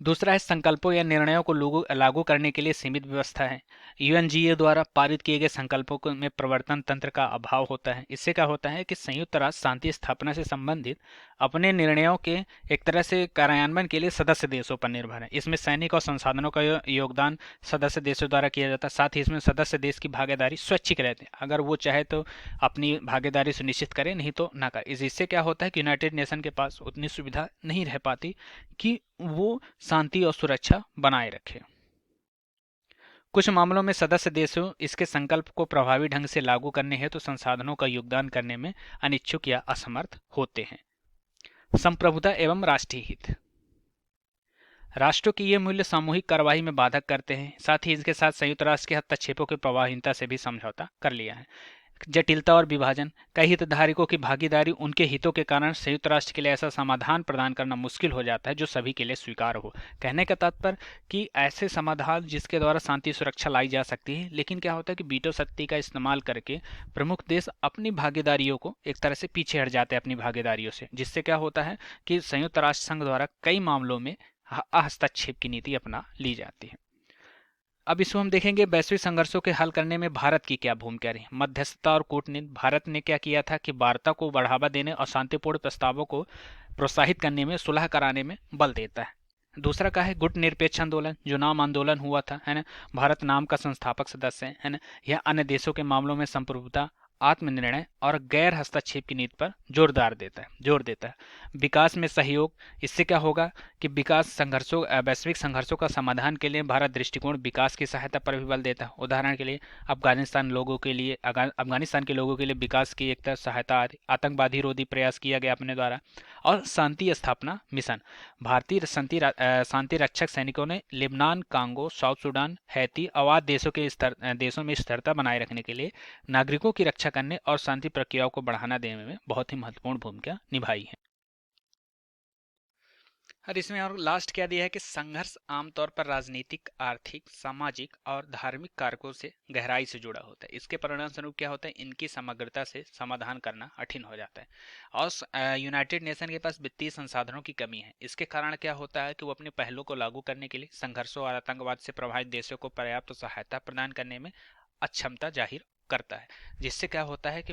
दूसरा है संकल्पों या निर्णयों को लागू करने के लिए सीमित व्यवस्था है। यूएनजीए द्वारा पारित किए गए संकल्पों में प्रवर्तन तंत्र का अभाव होता है। इससे क्या होता है कि संयुक्त राष्ट्र शांति स्थापना से संबंधित अपने निर्णयों के एक तरह से कार्यान्वयन के लिए सदस्य देशों पर निर्भर है। इसमें सैनिक और संसाधनों का योगदान सदस्य देशों द्वारा किया जाता है। साथ ही इसमें सदस्य देश की भागीदारी स्वैच्छिक रहती है। अगर वो चाहे तो अपनी भागीदारी सुनिश्चित करे, नहीं तो ना करे। इससे क्या होता है कि यूनाइटेड नेशन के पास उतनी सुविधा नहीं रह पाती कि वो शांति और सुरक्षा बनाए रखे। कुछ मामलों में सदस्य देशों इसके संकल्प को प्रभावी ढंग से लागू करने हेतु संसाधनों का योगदान करने में अनिच्छुक या असमर्थ होते हैं। संप्रभुता एवं राष्ट्रीय हित, राष्ट्रों की ये मूल्य सामूहिक कार्रवाई में बाधक करते हैं। साथ ही इसके साथ संयुक्त राष्ट्र के हस्तक्षेपों की प्रभावहीनता से भी समझौता कर लिया है। जटिलता और विभाजन, कई हितधारकों की भागीदारी, उनके हितों के कारण संयुक्त राष्ट्र के लिए ऐसा समाधान प्रदान करना मुश्किल हो जाता है जो सभी के लिए स्वीकार्य हो। कहने का तात्पर्य कि ऐसे समाधान जिसके द्वारा शांति सुरक्षा लाई जा सकती है, लेकिन क्या होता है कि वीटो शक्ति का इस्तेमाल करके प्रमुख देश अपनी भागीदारियों को एक तरह से पीछे हट जाते हैं अपनी भागीदारियों से, जिससे क्या होता है कि संयुक्त राष्ट्र संघ द्वारा कई मामलों में हस्तक्षेप की नीति अपना ली जाती है। अब इसको हम देखेंगे वैश्विक संघर्षों के हल करने में भारत की क्या भूमिका रही। मध्यस्थता और कूटनीति, भारत ने क्या किया था कि वार्ता को बढ़ावा देने और शांतिपूर्ण प्रस्तावों को प्रोत्साहित करने में, सुलह कराने में बल देता है। दूसरा क्या है, गुट निरपेक्ष आंदोलन, जो नाम आंदोलन हुआ था, है ना। भारत नाम का संस्थापक सदस्य है ना। यह अन्य देशों के मामलों में संप्रभुता, आत्मनिर्णय और गैर हस्तक्षेप की नीति पर जोर देता है। विकास में सहयोग, इससे क्या होगा कि विकास संघर्षों वैश्विक संघर्षों का समाधान के लिए भारत दृष्टिकोण विकास की सहायता पर भी बल देता है। उदाहरण के लिए अफगानिस्तान के लोगों के लिए विकास की एक तरह सहायता आदि, आतंकवादी रोधी प्रयास किया गया अपने द्वारा, और शांति स्थापना मिशन, भारतीय शांति रक्षक सैनिकों ने Lebanon, Congo, South Sudan, Haiti आवाद देशों में स्थिरता बनाए रखने के लिए नागरिकों की रक्षा करने और शांति प्रक्रियाओं को बढ़ाना देने में बहुत ही महत्वपूर्ण भूमिका निभाई है। और इसमें और लास्ट क्या दिया है कि संघर्ष आमतौर पर राजनीतिक, आर्थिक, सामाजिक और धार्मिक कारकों से गहराई से जुड़ा होता है। इसके परिणाम स्वरूप क्या होता है, इनकी समग्रता से समाधान करना कठिन हो जाता है। और यूनाइटेड नेशन के पास वित्तीय संसाधनों की कमी है। इसके कारण क्या होता है कि वो अपने पहलों को लागू करने के लिए संघर्षों और आतंकवाद से प्रभावित देशों को पर्याप्त सहायता प्रदान करने में अक्षमता जाहिर करता है, जिससे क्या होता है कि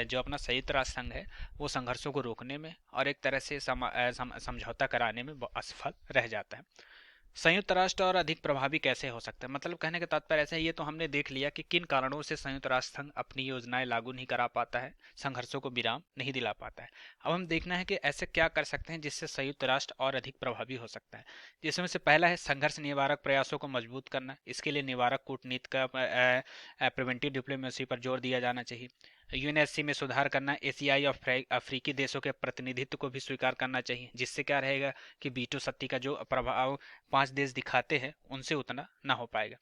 जो अपना संयुक्त राष्ट्र संघ है वो संघर्षों को रोकने में और एक तरह से समझौता कराने में असफल रह जाता है। संयुक्त राष्ट्र और अधिक प्रभावी कैसे हो सकता है, मतलब कहने का तात्पर्य ऐसा है, ये तो हमने देख लिया कि किन कारणों से संयुक्त राष्ट्र संघ अपनी योजनाएं लागू नहीं करा पाता है, संघर्षों को विराम नहीं दिला पाता है। अब हम देखना है कि ऐसे क्या कर सकते हैं जिससे संयुक्त राष्ट्र और अधिक प्रभावी हो सकता है। जिसमें से पहला है संघर्ष निवारक प्रयासों को मजबूत करना। इसके लिए निवारक कूटनीति का, प्रिवेंटिव डिप्लोमेसी पर जोर दिया जाना चाहिए। यूएनएससी में सुधार करना, एशियाई और अफ्रीकी देशों के प्रतिनिधित्व को भी स्वीकार करना चाहिए, जिससे क्या रहेगा कि वीटो शक्ति का जो प्रभाव 5 देश दिखाते हैं उनसे उतना ना हो पाएगा।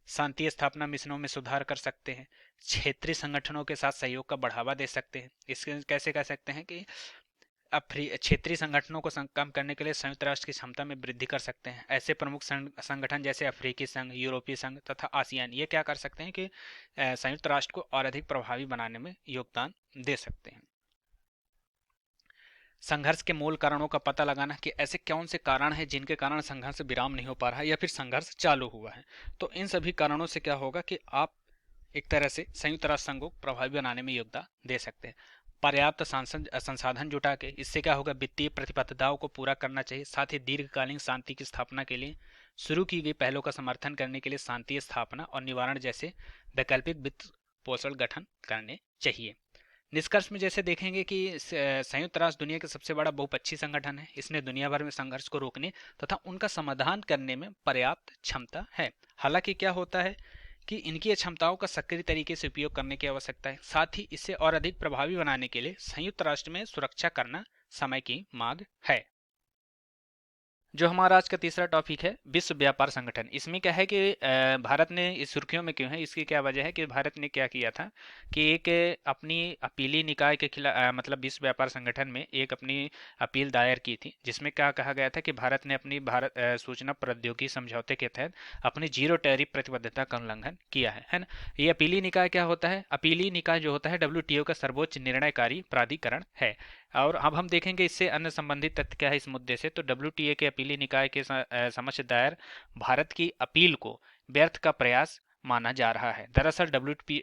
शांति स्थापना मिशनों में सुधार कर सकते हैं। क्षेत्रीय संगठनों के साथ सहयोग का बढ़ावा दे सकते हैं। इसके कैसे कह सकते हैं कि क्षेत्रीय संगठनों को कम करने के लिए संयुक्त राष्ट्र की क्षमता में वृद्धि कर सकते हैं। ऐसे प्रमुख संगठन जैसे अफ्रीकी संघ, यूरोपीय संघ तथा आसियान, ये क्या कर सकते हैं कि संयुक्त राष्ट्र को और अधिक प्रभावी बनाने में योगदान दे सकते हैं। संघर्ष के मूल कारणों का पता लगाना कि ऐसे कौन से कारण हैं जिनके कारण संघर्ष विराम नहीं हो पा रहा है या फिर संघर्ष चालू हुआ है। तो इन सभी कारणों से क्या होगा कि आप एक तरह से संयुक्त राष्ट्र संघ को प्रभावी बनाने में योगदान दे सकते हैं। पर्याप्त संसाधन जुटा के, इससे क्या होगा, वित्तीय प्रतिबद्धताओं को पूरा करना चाहिए। साथ ही दीर्घकालीन शांति की स्थापना के लिए शुरू की गई पहलों का समर्थन करने के लिए शांति स्थापना और निवारण जैसे वैकल्पिक वित्त पोषण गठन करने चाहिए। निष्कर्ष में जैसे देखेंगे कि संयुक्त राष्ट्र दुनिया का सबसे बड़ा बहुपक्षीय संगठन है। इसने दुनिया भर में संघर्ष को रोकने तथा उनका समाधान करने में पर्याप्त क्षमता है। हालांकि क्या होता है कि इनकी क्षमताओं का सक्रिय तरीके से उपयोग करने की आवश्यकता है। साथ ही इसे और अधिक प्रभावी बनाने के लिए संयुक्त राष्ट्र में सुरक्षा करना समय की मांग है। जो हमारा आज का तीसरा टॉपिक है, विश्व व्यापार संगठन। इसमें क्या है कि भारत ने इस सुर्खियों में क्यों है, इसकी क्या वजह है कि भारत ने क्या किया था कि एक अपनी अपीली निकाय के खिलाफ, मतलब विश्व व्यापार संगठन में एक अपनी अपील दायर की थी, जिसमें क्या कहा गया था कि भारत ने अपनी सूचना प्रौद्योगिकी समझौते के तहत अपनी जीरो टैरिफ प्रतिबद्धता का उल्लंघन किया है ना। ये अपीली निकाय क्या होता है, अपीली निकाय जो होता है WTO का सर्वोच्च निर्णयकारी प्राधिकरण है। और अब हम देखेंगे इससे अन्य संबंधित तथ्य क्या है इस मुद्दे से। तो WTA के अपीली निकाय के समक्ष दायर भारत की अपील को व्यर्थ का प्रयास माना जा रहा है। दरअसल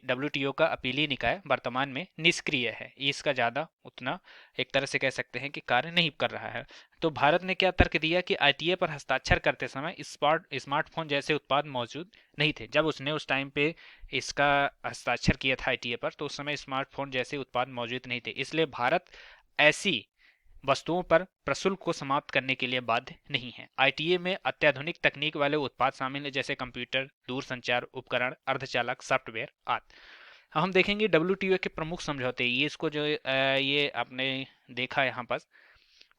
WTO का अपीली निकाय वर्तमान में निष्क्रिय है, इसका ज़्यादा उतना एक तरह से कह सकते हैं कि कार्य नहीं कर रहा है। तो भारत ने क्या तर्क दिया कि ITA पर हस्ताक्षर करते समय स्मार्टफोन जैसे उत्पाद मौजूद नहीं थे। जब उसने उस टाइम पे इसका हस्ताक्षर किया था ITA पर, तो उस समय स्मार्टफोन जैसे उत्पाद मौजूद नहीं थे, इसलिए भारत ऐसी वस्तुओं पर प्रशुल्क को समाप्त करने के लिए बाध्य नहीं है। ITA में अत्याधुनिक तकनीक वाले उत्पाद शामिल हैं, जैसे कंप्यूटर, दूरसंचार उपकरण, अर्धचालक सॉफ्टवेयर आदि। हम देखेंगे WTO के प्रमुख समझौते, ये इसको जो ये आपने देखा यहाँ पर।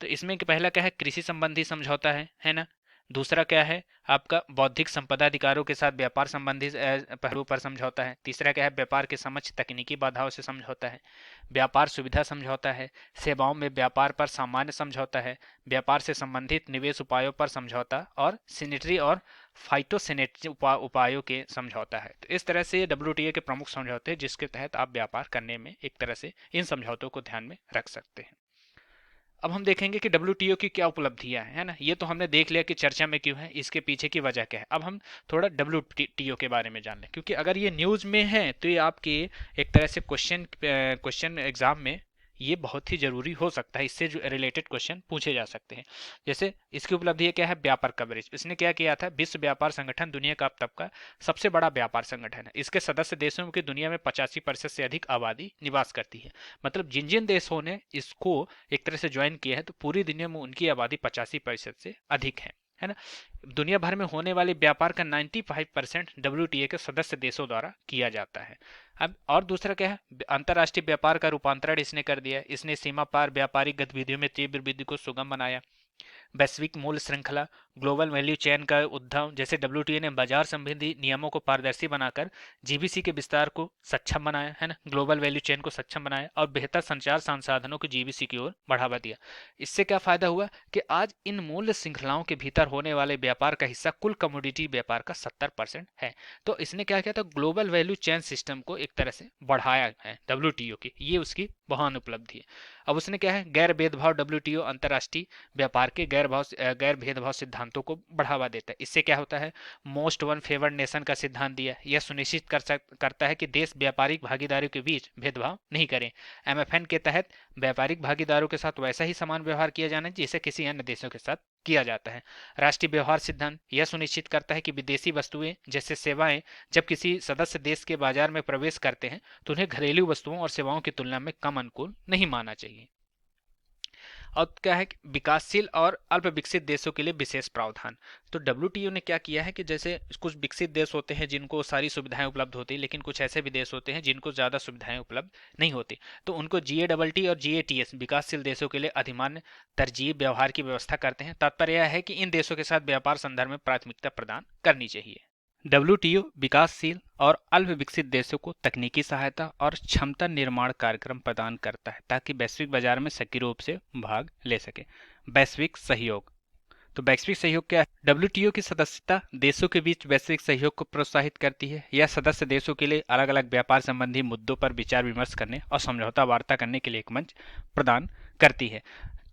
तो इसमें पहला क्या है, कृषि संबंधी समझौता है ना। दूसरा क्या है आपका बौद्धिक संपदा अधिकारों के साथ व्यापार संबंधी पहलू पर समझौता है। तीसरा क्या है व्यापार के समक्ष तकनीकी बाधाओं से समझौता है। व्यापार सुविधा समझौता है। सेवाओं में व्यापार पर सामान्य समझौता है। व्यापार से संबंधित निवेश उपायों पर समझौता और सैनिटरी और फाइटोसैनिटरी उपायों के समझौता है। तो इस तरह से ये डब्ल्यूटीओ के प्रमुख समझौते हैं जिसके तहत आप व्यापार करने में एक तरह से इन समझौतों को ध्यान में रख सकते हैं। अब हम देखेंगे कि डब्ल्यूटीओ की क्या उपलब्धियां हैं, है ना। ये तो हमने देख लिया कि चर्चा में क्यों है, इसके पीछे की वजह क्या है। अब हम थोड़ा डब्ल्यूटीओ के बारे में जान लें, क्योंकि अगर ये न्यूज़ में है तो ये आपके एक तरह से क्वेश्चन एग्जाम में ये बहुत ही जरूरी हो सकता है। इससे जो रिलेटेड क्वेश्चन पूछे जा सकते हैं। जैसे इसकी उपलब्धि क्या है, व्यापार कवरेज। इसने क्या किया था, विश्व व्यापार संगठन दुनिया का अब तक का सबसे बड़ा व्यापार संगठन है। इसके सदस्य देशों की दुनिया में 85% से अधिक आबादी निवास करती है। मतलब जिन जिन देशों ने इसको एक तरह से ज्वाइन किया है तो पूरी दुनिया में उनकी आबादी 85% से अधिक है ना। दुनिया भर में होने वाले व्यापार का 95% डब्ल्यूटीए के सदस्य देशों द्वारा किया जाता है। अब और दूसरा क्या है, अंतर्राष्ट्रीय व्यापार का रूपांतरण इसने कर दिया। इसने सीमा पार व्यापारिक गतिविधियों में तीव्र वृद्धि को सुगम बनाया। वैश्विक मूल्य श्रृंखला ग्लोबल वैल्यू चेन का उद्भव, जैसे डब्ल्यूटीए ने बाजार संबंधी नियमों को पारदर्शी बनाकर जीबीसी के विस्तार को सक्षम बनाया, है ना, ग्लोबल वैल्यू चेन को सक्षम बनाया और बेहतर संचार संसाधनों को जीबीसी की ओर बढ़ावा दिया। इससे क्या फायदा हुआ कि आज इन मूल्य श्रृंखलाओं के भीतर होने वाले व्यापार का हिस्सा कुल कमोडिटी व्यापार का 70% है। तो इसने क्या किया था, ग्लोबल वैल्यू चेन सिस्टम को एक तरह से बढ़ाया है डब्ल्यूटीओ की, ये उसकी महान उपलब्धि है। अब उसने क्या है, गैर भेदभाव डब्ल्यूटीओ अंतर्राष्ट्रीय व्यापार के गैर भेदभाव सिद्धांतों को बढ़ावा देता है। इससे क्या होता है, मोस्ट वन फेवर्ड नेशन का सिद्धांत दिया। यह सुनिश्चित करता है कि देश व्यापारिक भागीदारों के बीच भेदभाव नहीं करें। एमएफएन के तहत व्यापारिक भागीदारों के साथ वैसा ही समान व्यवहार किया जाना जैसे किसी अन्य देशों के साथ किया जाता है। राष्ट्रीय व्यवहार सिद्धांत यह सुनिश्चित करता है कि विदेशी वस्तुएं जैसे सेवाएं जब किसी सदस्य देश के बाजार में प्रवेश करते हैं तो उन्हें घरेलू वस्तुओं और सेवाओं की तुलना में कम अनुकूल नहीं माना चाहिए। और क्या है, विकासशील और अल्प विकसित देशों के लिए विशेष प्रावधान। तो डब्ल्यूटीओ ने क्या किया है कि जैसे कुछ विकसित देश होते हैं जिनको सारी सुविधाएं उपलब्ध होती है, लेकिन कुछ ऐसे भी देश होते हैं जिनको ज़्यादा सुविधाएं उपलब्ध नहीं होती, तो उनको जीएडबलटी और जीएटीएस विकासशील देशों के लिए अधिमान्य तरजीह व्यवहार की व्यवस्था करते हैं। तात्पर्य यह है कि इन देशों के साथ व्यापार संदर्भ में प्राथमिकता प्रदान करनी चाहिए। डब्ल्यूटीओ विकासशील और अल्प विकसित देशों को तकनीकी सहायता और क्षमता निर्माण कार्यक्रम प्रदान करता है ताकि वैश्विक बाजार में सक्रिय रूप से भाग ले सके। वैश्विक सहयोग। तो वैश्विक सहयोग क्या है, डब्ल्यूटीओ की सदस्यता देशों के बीच वैश्विक सहयोग को प्रोत्साहित करती है। यह सदस्य देशों के लिए अलग अलग व्यापार संबंधी मुद्दों पर विचार विमर्श करने और समझौता वार्ता करने के लिए एक मंच प्रदान करती है।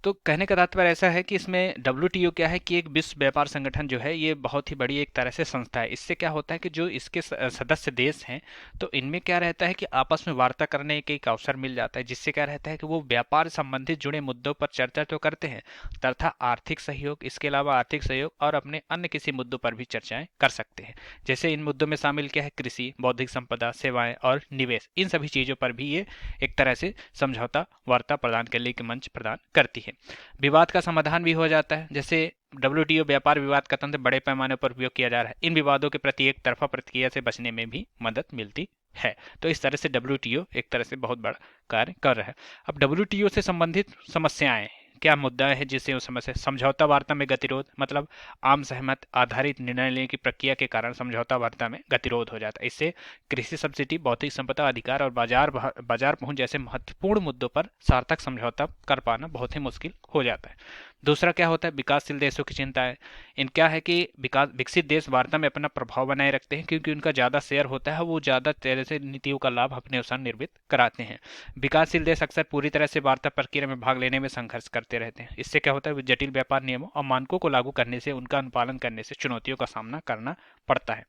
तो कहने का तात्पर्य ऐसा है कि इसमें डब्ल्यूटीओ क्या है कि एक विश्व व्यापार संगठन जो है ये बहुत ही बड़ी एक तरह से संस्था है। इससे क्या होता है कि जो इसके सदस्य देश हैं तो इनमें क्या रहता है कि आपस में वार्ता करने के एक अवसर मिल जाता है, जिससे क्या रहता है कि वो व्यापार संबंधित जुड़े मुद्दों पर चर्चा तो करते हैं तथा आर्थिक सहयोग, इसके अलावा आर्थिक सहयोग और अपने अन्य किसी मुद्दों पर भी चर्चाएं कर सकते हैं। जैसे इन मुद्दों में शामिल क्या है, कृषि, बौद्धिक संपदा, सेवाएं और निवेश। इन सभी चीज़ों पर भी ये एक तरह से समझौता वार्ता प्रदान करने के मंच प्रदान करती है। विवाद का समाधान भी हो जाता है। जैसे डब्ल्यूटीओ व्यापार विवाद का तंत्र बड़े पैमाने पर उपयोग किया जा रहा है। इन विवादों के प्रति एक तरफा प्रतिक्रिया से बचने में भी मदद मिलती है। तो इस तरह से डब्ल्यूटीओ एक तरह से बहुत बड़ा कार्य कर रहा है। अब डब्ल्यूटीओ से संबंधित समस्याएं, क्या मुद्दा है जिससे वो समस्या, समझौता वार्ता में गतिरोध, मतलब आम सहमत आधारित निर्णय लेने की प्रक्रिया के कारण समझौता वार्ता में गतिरोध हो जाता है। इससे कृषि सब्सिडी, बौद्धिक संपदा अधिकार और बाजार पहुंच जैसे महत्वपूर्ण मुद्दों पर सार्थक समझौता कर पाना बहुत ही मुश्किल हो जाता है। दूसरा क्या होता है, विकासशील देशों की चिंताएं। इन क्या है कि विकसित देश वार्ता में अपना प्रभाव बनाए रखते हैं क्योंकि उनका ज़्यादा शेयर होता है, वो ज़्यादा तरह से नीतियों का लाभ अपने अनुसार निर्मित कराते हैं। विकासशील देश अक्सर पूरी तरह से वार्ता प्रक्रिया में भाग लेने में संघर्ष करते रहते हैं। इससे क्या होता है, जटिल व्यापार नियमों और मानकों को लागू करने से, उनका अनुपालन करने से चुनौतियों का सामना करना पड़ता है।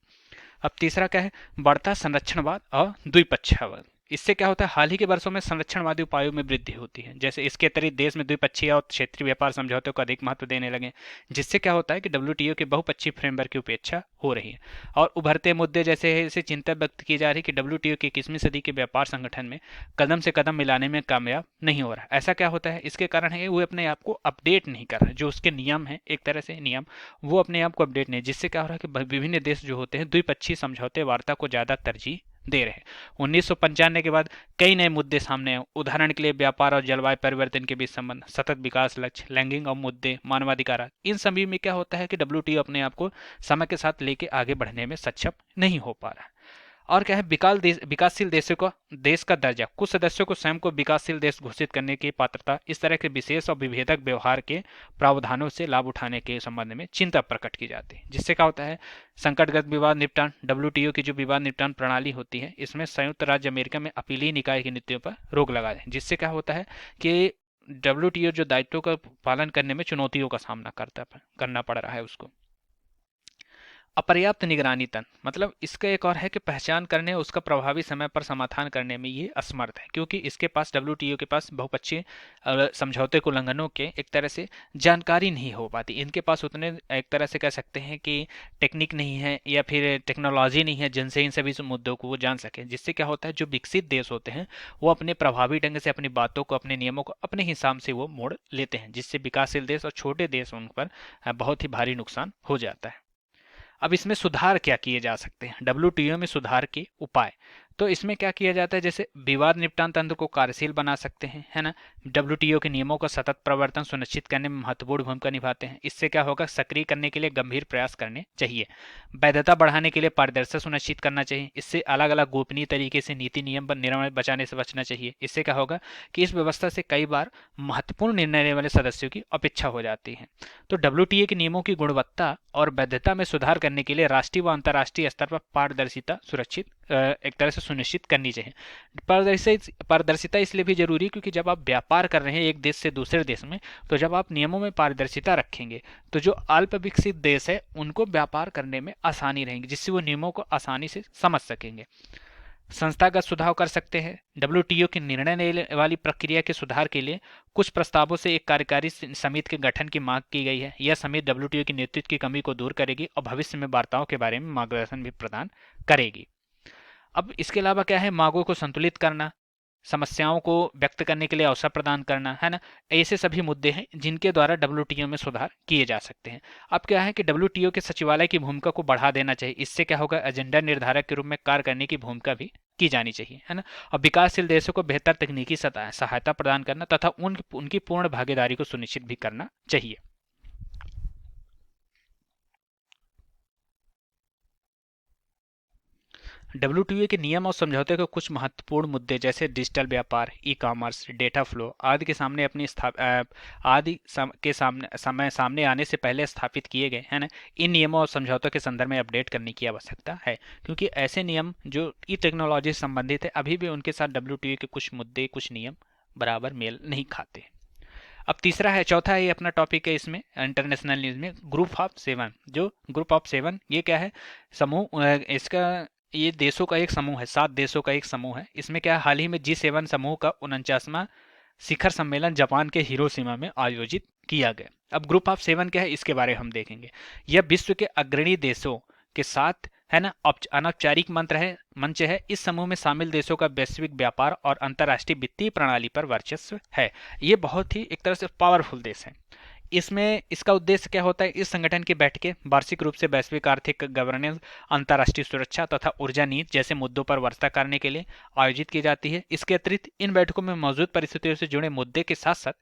अब तीसरा क्या है, बढ़ता संरक्षणवाद और द्विपक्षीयवाद। इससे क्या होता है, हाल ही के वर्षों में संरक्षणवादी उपायों में वृद्धि होती है। जैसे इसके अतिरिक्त देश में द्विपक्षीय और क्षेत्रीय व्यापार समझौतों को अधिक महत्व देने लगे, जिससे क्या होता है कि डब्ल्यूटीओ के बहुपक्षीय फ्रेमवर्क की उपेक्षा हो रही है। और उभरते मुद्दे जैसे है, इसे चिंता व्यक्त की जा रही है कि डब्ल्यूटीओ के 21वीं सदी के व्यापार संगठन में कदम से कदम मिलाने में कामयाब नहीं हो रहा। ऐसा क्या होता है, इसके कारण है वो अपने आप को अपडेट नहीं कर रहा है। जो उसके नियम है, एक तरह से नियम, वो अपने आप को अपडेट नहीं, जिससे क्या हो रहा है कि विभिन्न देश जो होते हैं द्विपक्षीय समझौते वार्ता को ज़्यादा तरजीह दे रहे हैं। 1995 के बाद कई नए मुद्दे सामने आए, उदाहरण के लिए व्यापार और जलवायु परिवर्तन के बीच संबंध, सतत विकास लक्ष्य, लैंगिक मुद्दे, मानवाधिकार। इन सभी में क्या होता है कि डब्ल्यूटीओ अपने आप को समय के साथ लेके आगे बढ़ने में सक्षम नहीं हो पा रहा है। और क्या है, विकासशील देशों का देश का दर्जा, कुछ सदस्यों को स्वयं को विकासशील देश घोषित करने की पात्रता, इस तरह के विशेष और विभेदक व्यवहार के प्रावधानों से लाभ उठाने के संबंध में चिंता प्रकट की जाती है। जिससे क्या होता है, संकटगत विवाद निपटान, डब्ल्यूटीओ की जो विवाद निपटान प्रणाली होती है, इसमें संयुक्त राज्य अमेरिका में अपीलीय निकाय की नीतियों पर रोक लगा दें, जिससे क्या होता है कि डब्ल्यूटीओ जो दायित्वों का पालन करने में चुनौतियों का सामना करना पड़ रहा है उसको। अपर्याप्त निगरानी तंत्र, मतलब इसका एक और है कि पहचान करने और उसका प्रभावी समय पर समाधान करने में ये असमर्थ है, क्योंकि इसके पास डब्ल्यूटीओ के पास बहुपक्षीय समझौते के उल्लंघनों के एक तरह से जानकारी नहीं हो पाती। इनके पास उतने एक तरह से कह सकते हैं कि टेक्निक नहीं है या फिर टेक्नोलॉजी नहीं है जिनसे इन सभी मुद्दों को वो जान सके। जिससे क्या होता है, जो विकसित देश होते हैं वो अपने प्रभावी ढंग से अपनी बातों को, अपने नियमों को अपने हिसाब से वो मोड़ लेते हैं, जिससे विकासशील देश और छोटे देश उन पर बहुत ही भारी नुकसान हो जाता है। अब इसमें सुधार क्या किए जा सकते हैं, डब्ल्यूटीओ में सुधार के उपाय। तो इसमें क्या किया जाता है, जैसे विवाद निपटान तंत्र को कार्यशील बना सकते हैं, है ना। डब्ल्यूटीओ के नियमों का सतत प्रवर्तन सुनिश्चित करने में महत्वपूर्ण भूमिका निभाते हैं। इससे क्या होगा, सक्रिय करने के लिए गंभीर प्रयास करने चाहिए। वैधता बढ़ाने के लिए पारदर्शिता सुनिश्चित करना चाहिए। इससे अलग अलग गोपनीय तरीके से नीति नियम पर निर्णय बचाने से बचना चाहिए। इससे क्या होगा कि इस व्यवस्था से कई बार महत्वपूर्ण निर्णय लेने वाले सदस्यों की अपेक्षा हो जाती है। तो डब्ल्यूटीओ के नियमों की गुणवत्ता और वैधता में सुधार करने के लिए राष्ट्रीय व अंतर्राष्ट्रीय स्तर पर पारदर्शिता एक तरह से सुनिश्चित करनी चाहिए। पारदर्शिता इसलिए भी जरूरी है क्योंकि जब आप व्यापार कर रहे हैं एक देश से दूसरे देश में, तो जब आप नियमों में पारदर्शिता रखेंगे तो जो अल्प विकसित देश है उनको व्यापार करने में आसानी रहेगी, जिससे वो नियमों को आसानी से समझ सकेंगे। संस्थागत सुधार कर सकते हैं। डब्ल्यूटीओ की निर्णय लेने वाली प्रक्रिया के सुधार के लिए कुछ प्रस्तावों से एक कार्यकारी समिति के गठन की मांग की गई है। यह समिति डब्ल्यूटीओ की नेतृत्व की कमी को दूर करेगी और भविष्य में वार्ताओं के बारे में मार्गदर्शन भी प्रदान करेगी। अब इसके अलावा क्या है, मांगों को संतुलित करना, समस्याओं को व्यक्त करने के लिए अवसर प्रदान करना, है ना। ऐसे सभी मुद्दे हैं जिनके द्वारा डब्ल्यूटीओ में सुधार किए जा सकते हैं। अब क्या है कि डब्ल्यूटीओ के सचिवालय की भूमिका को बढ़ा देना चाहिए। इससे क्या होगा, एजेंडा निर्धारक के रूप में कार्य करने की भूमिका भी की जानी चाहिए, है ना। और विकासशील देशों को बेहतर तकनीकी सहायता प्रदान करना तथा उनकी पूर्ण भागीदारी को सुनिश्चित भी करना चाहिए। डब्ल्यूटीओ के नियम और समझौते के कुछ महत्वपूर्ण मुद्दे जैसे डिजिटल व्यापार, ई कॉमर्स, डेटा फ्लो आदि के सामने सामने आने से पहले स्थापित किए गए हैं ना। इन नियमों और समझौतों के संदर्भ में अपडेट करने की आवश्यकता है, क्योंकि ऐसे नियम जो ई टेक्नोलॉजी से संबंधित है अभी भी उनके साथ डब्ल्यूटीओ के कुछ मुद्दे, कुछ नियम बराबर मेल नहीं खाते। अब चौथा है, ये अपना टॉपिक है इसमें इंटरनेशनल न्यूज में, ग्रुप ऑफ सेवन। जो ग्रुप ऑफ सेवन ये क्या है, समूह, इसका ये देशों का एक समूह है, 7 देशों का एक समूह है। इसमें क्या है, हाल ही में G7 समूह का 49वां शिखर सम्मेलन जापान के हिरोशिमा में आयोजित किया गया। अब ग्रुप ऑफ 7 क्या है, इसके बारे में हम देखेंगे। यह विश्व के अग्रणी देशों के साथ, है ना, अनौपचारिक मंच है। इस समूह में शामिल देशों का वैश्विक व्यापार और अंतर्राष्ट्रीय वित्तीय प्रणाली पर वर्चस्व है। ये बहुत ही एक तरह से पावरफुल देश है। इसमें इसका उद्देश्य क्या होता है, इस संगठन की बैठकें वार्षिक रूप से वैश्विक आर्थिक गवर्नेंस, अंतर्राष्ट्रीय सुरक्षा तथा ऊर्जा नीति जैसे मुद्दों पर वार्ता करने के लिए आयोजित की जाती है। इसके अतिरिक्त इन बैठकों में मौजूद परिस्थितियों से जुड़े मुद्दे के साथ साथ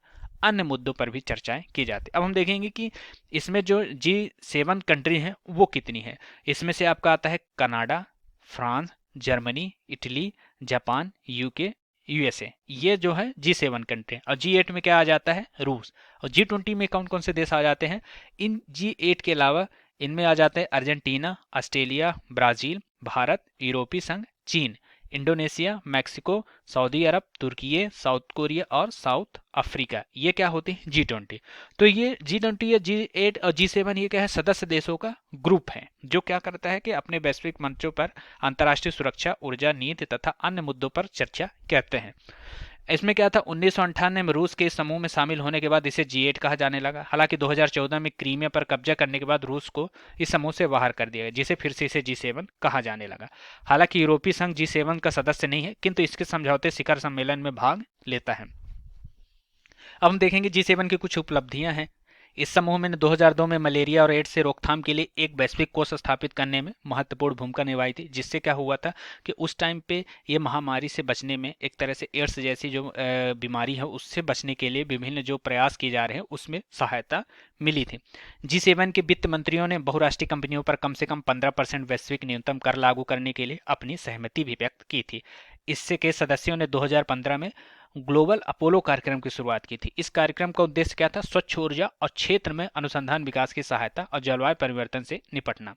अन्य मुद्दों पर भी चर्चाएं की जाती है। अब हम देखेंगे कि इसमें जो G7 कंट्री हैं वो कितनी है। इसमें से आपका आता है Canada, France, Germany, Italy, Japan, UK, USA, ये जो है G7 कंट्री। और G8 में क्या आ जाता है, रूस। और G20 में कौन कौन से देश आ जाते हैं, इन G8 के अलावा इनमें आ जाते हैं अर्जेंटीना, ऑस्ट्रेलिया, ब्राजील, भारत, यूरोपीय संघ, चीन, इंडोनेशिया, मैक्सिको, सऊदी अरब, तुर्की, साउथ कोरिया और साउथ अफ्रीका। ये क्या होते हैं, G20। तो ये G20 या G8 और G7 ये क्या है, सदस्य देशों का ग्रुप है जो क्या करता है कि अपने वैश्विक मंचों पर अंतर्राष्ट्रीय सुरक्षा, ऊर्जा नीति तथा अन्य मुद्दों पर चर्चा करते हैं। इसमें क्या था, 1998 में रूस के इस समूह में शामिल होने के बाद इसे G8 कहा जाने लगा। हालांकि 2014 में क्रीमिया पर कब्जा करने के बाद रूस को इस समूह से बाहर कर दिया गया, जिसे फिर से इसे G7 कहा जाने लगा। हालांकि यूरोपीय संघ G7 का सदस्य नहीं है, किंतु इसके समझौते शिखर सम्मेलन में भाग लेता है। अब हम देखेंगे G7 की कुछ उपलब्धियां हैं। इस समूह में 2002 में मलेरिया और एड्स से रोकथाम के लिए एक वैश्विक कोष स्थापित करने में महत्वपूर्ण भूमिका निभाई थी, जिससे क्या हुआ था कि उस टाइम पे ये महामारी से बचने में, एक तरह से एड्स जैसी जो बीमारी है उससे बचने के लिए विभिन्न जो प्रयास किए जा रहे हैं उसमें सहायता मिली थी। G7 के वित्त मंत्रियों ने बहुराष्ट्रीय कंपनियों पर कम से कम 15% वैश्विक न्यूनतम कर लागू करने के लिए अपनी सहमति भी व्यक्त की थी। इससे के सदस्यों ने 2015 में ग्लोबल अपोलो कार्यक्रम की शुरुआत की थी। इस कार्यक्रम का उद्देश्य क्या था? स्वच्छ ऊर्जा और क्षेत्र में अनुसंधान विकास की सहायता और जलवायु परिवर्तन से निपटना।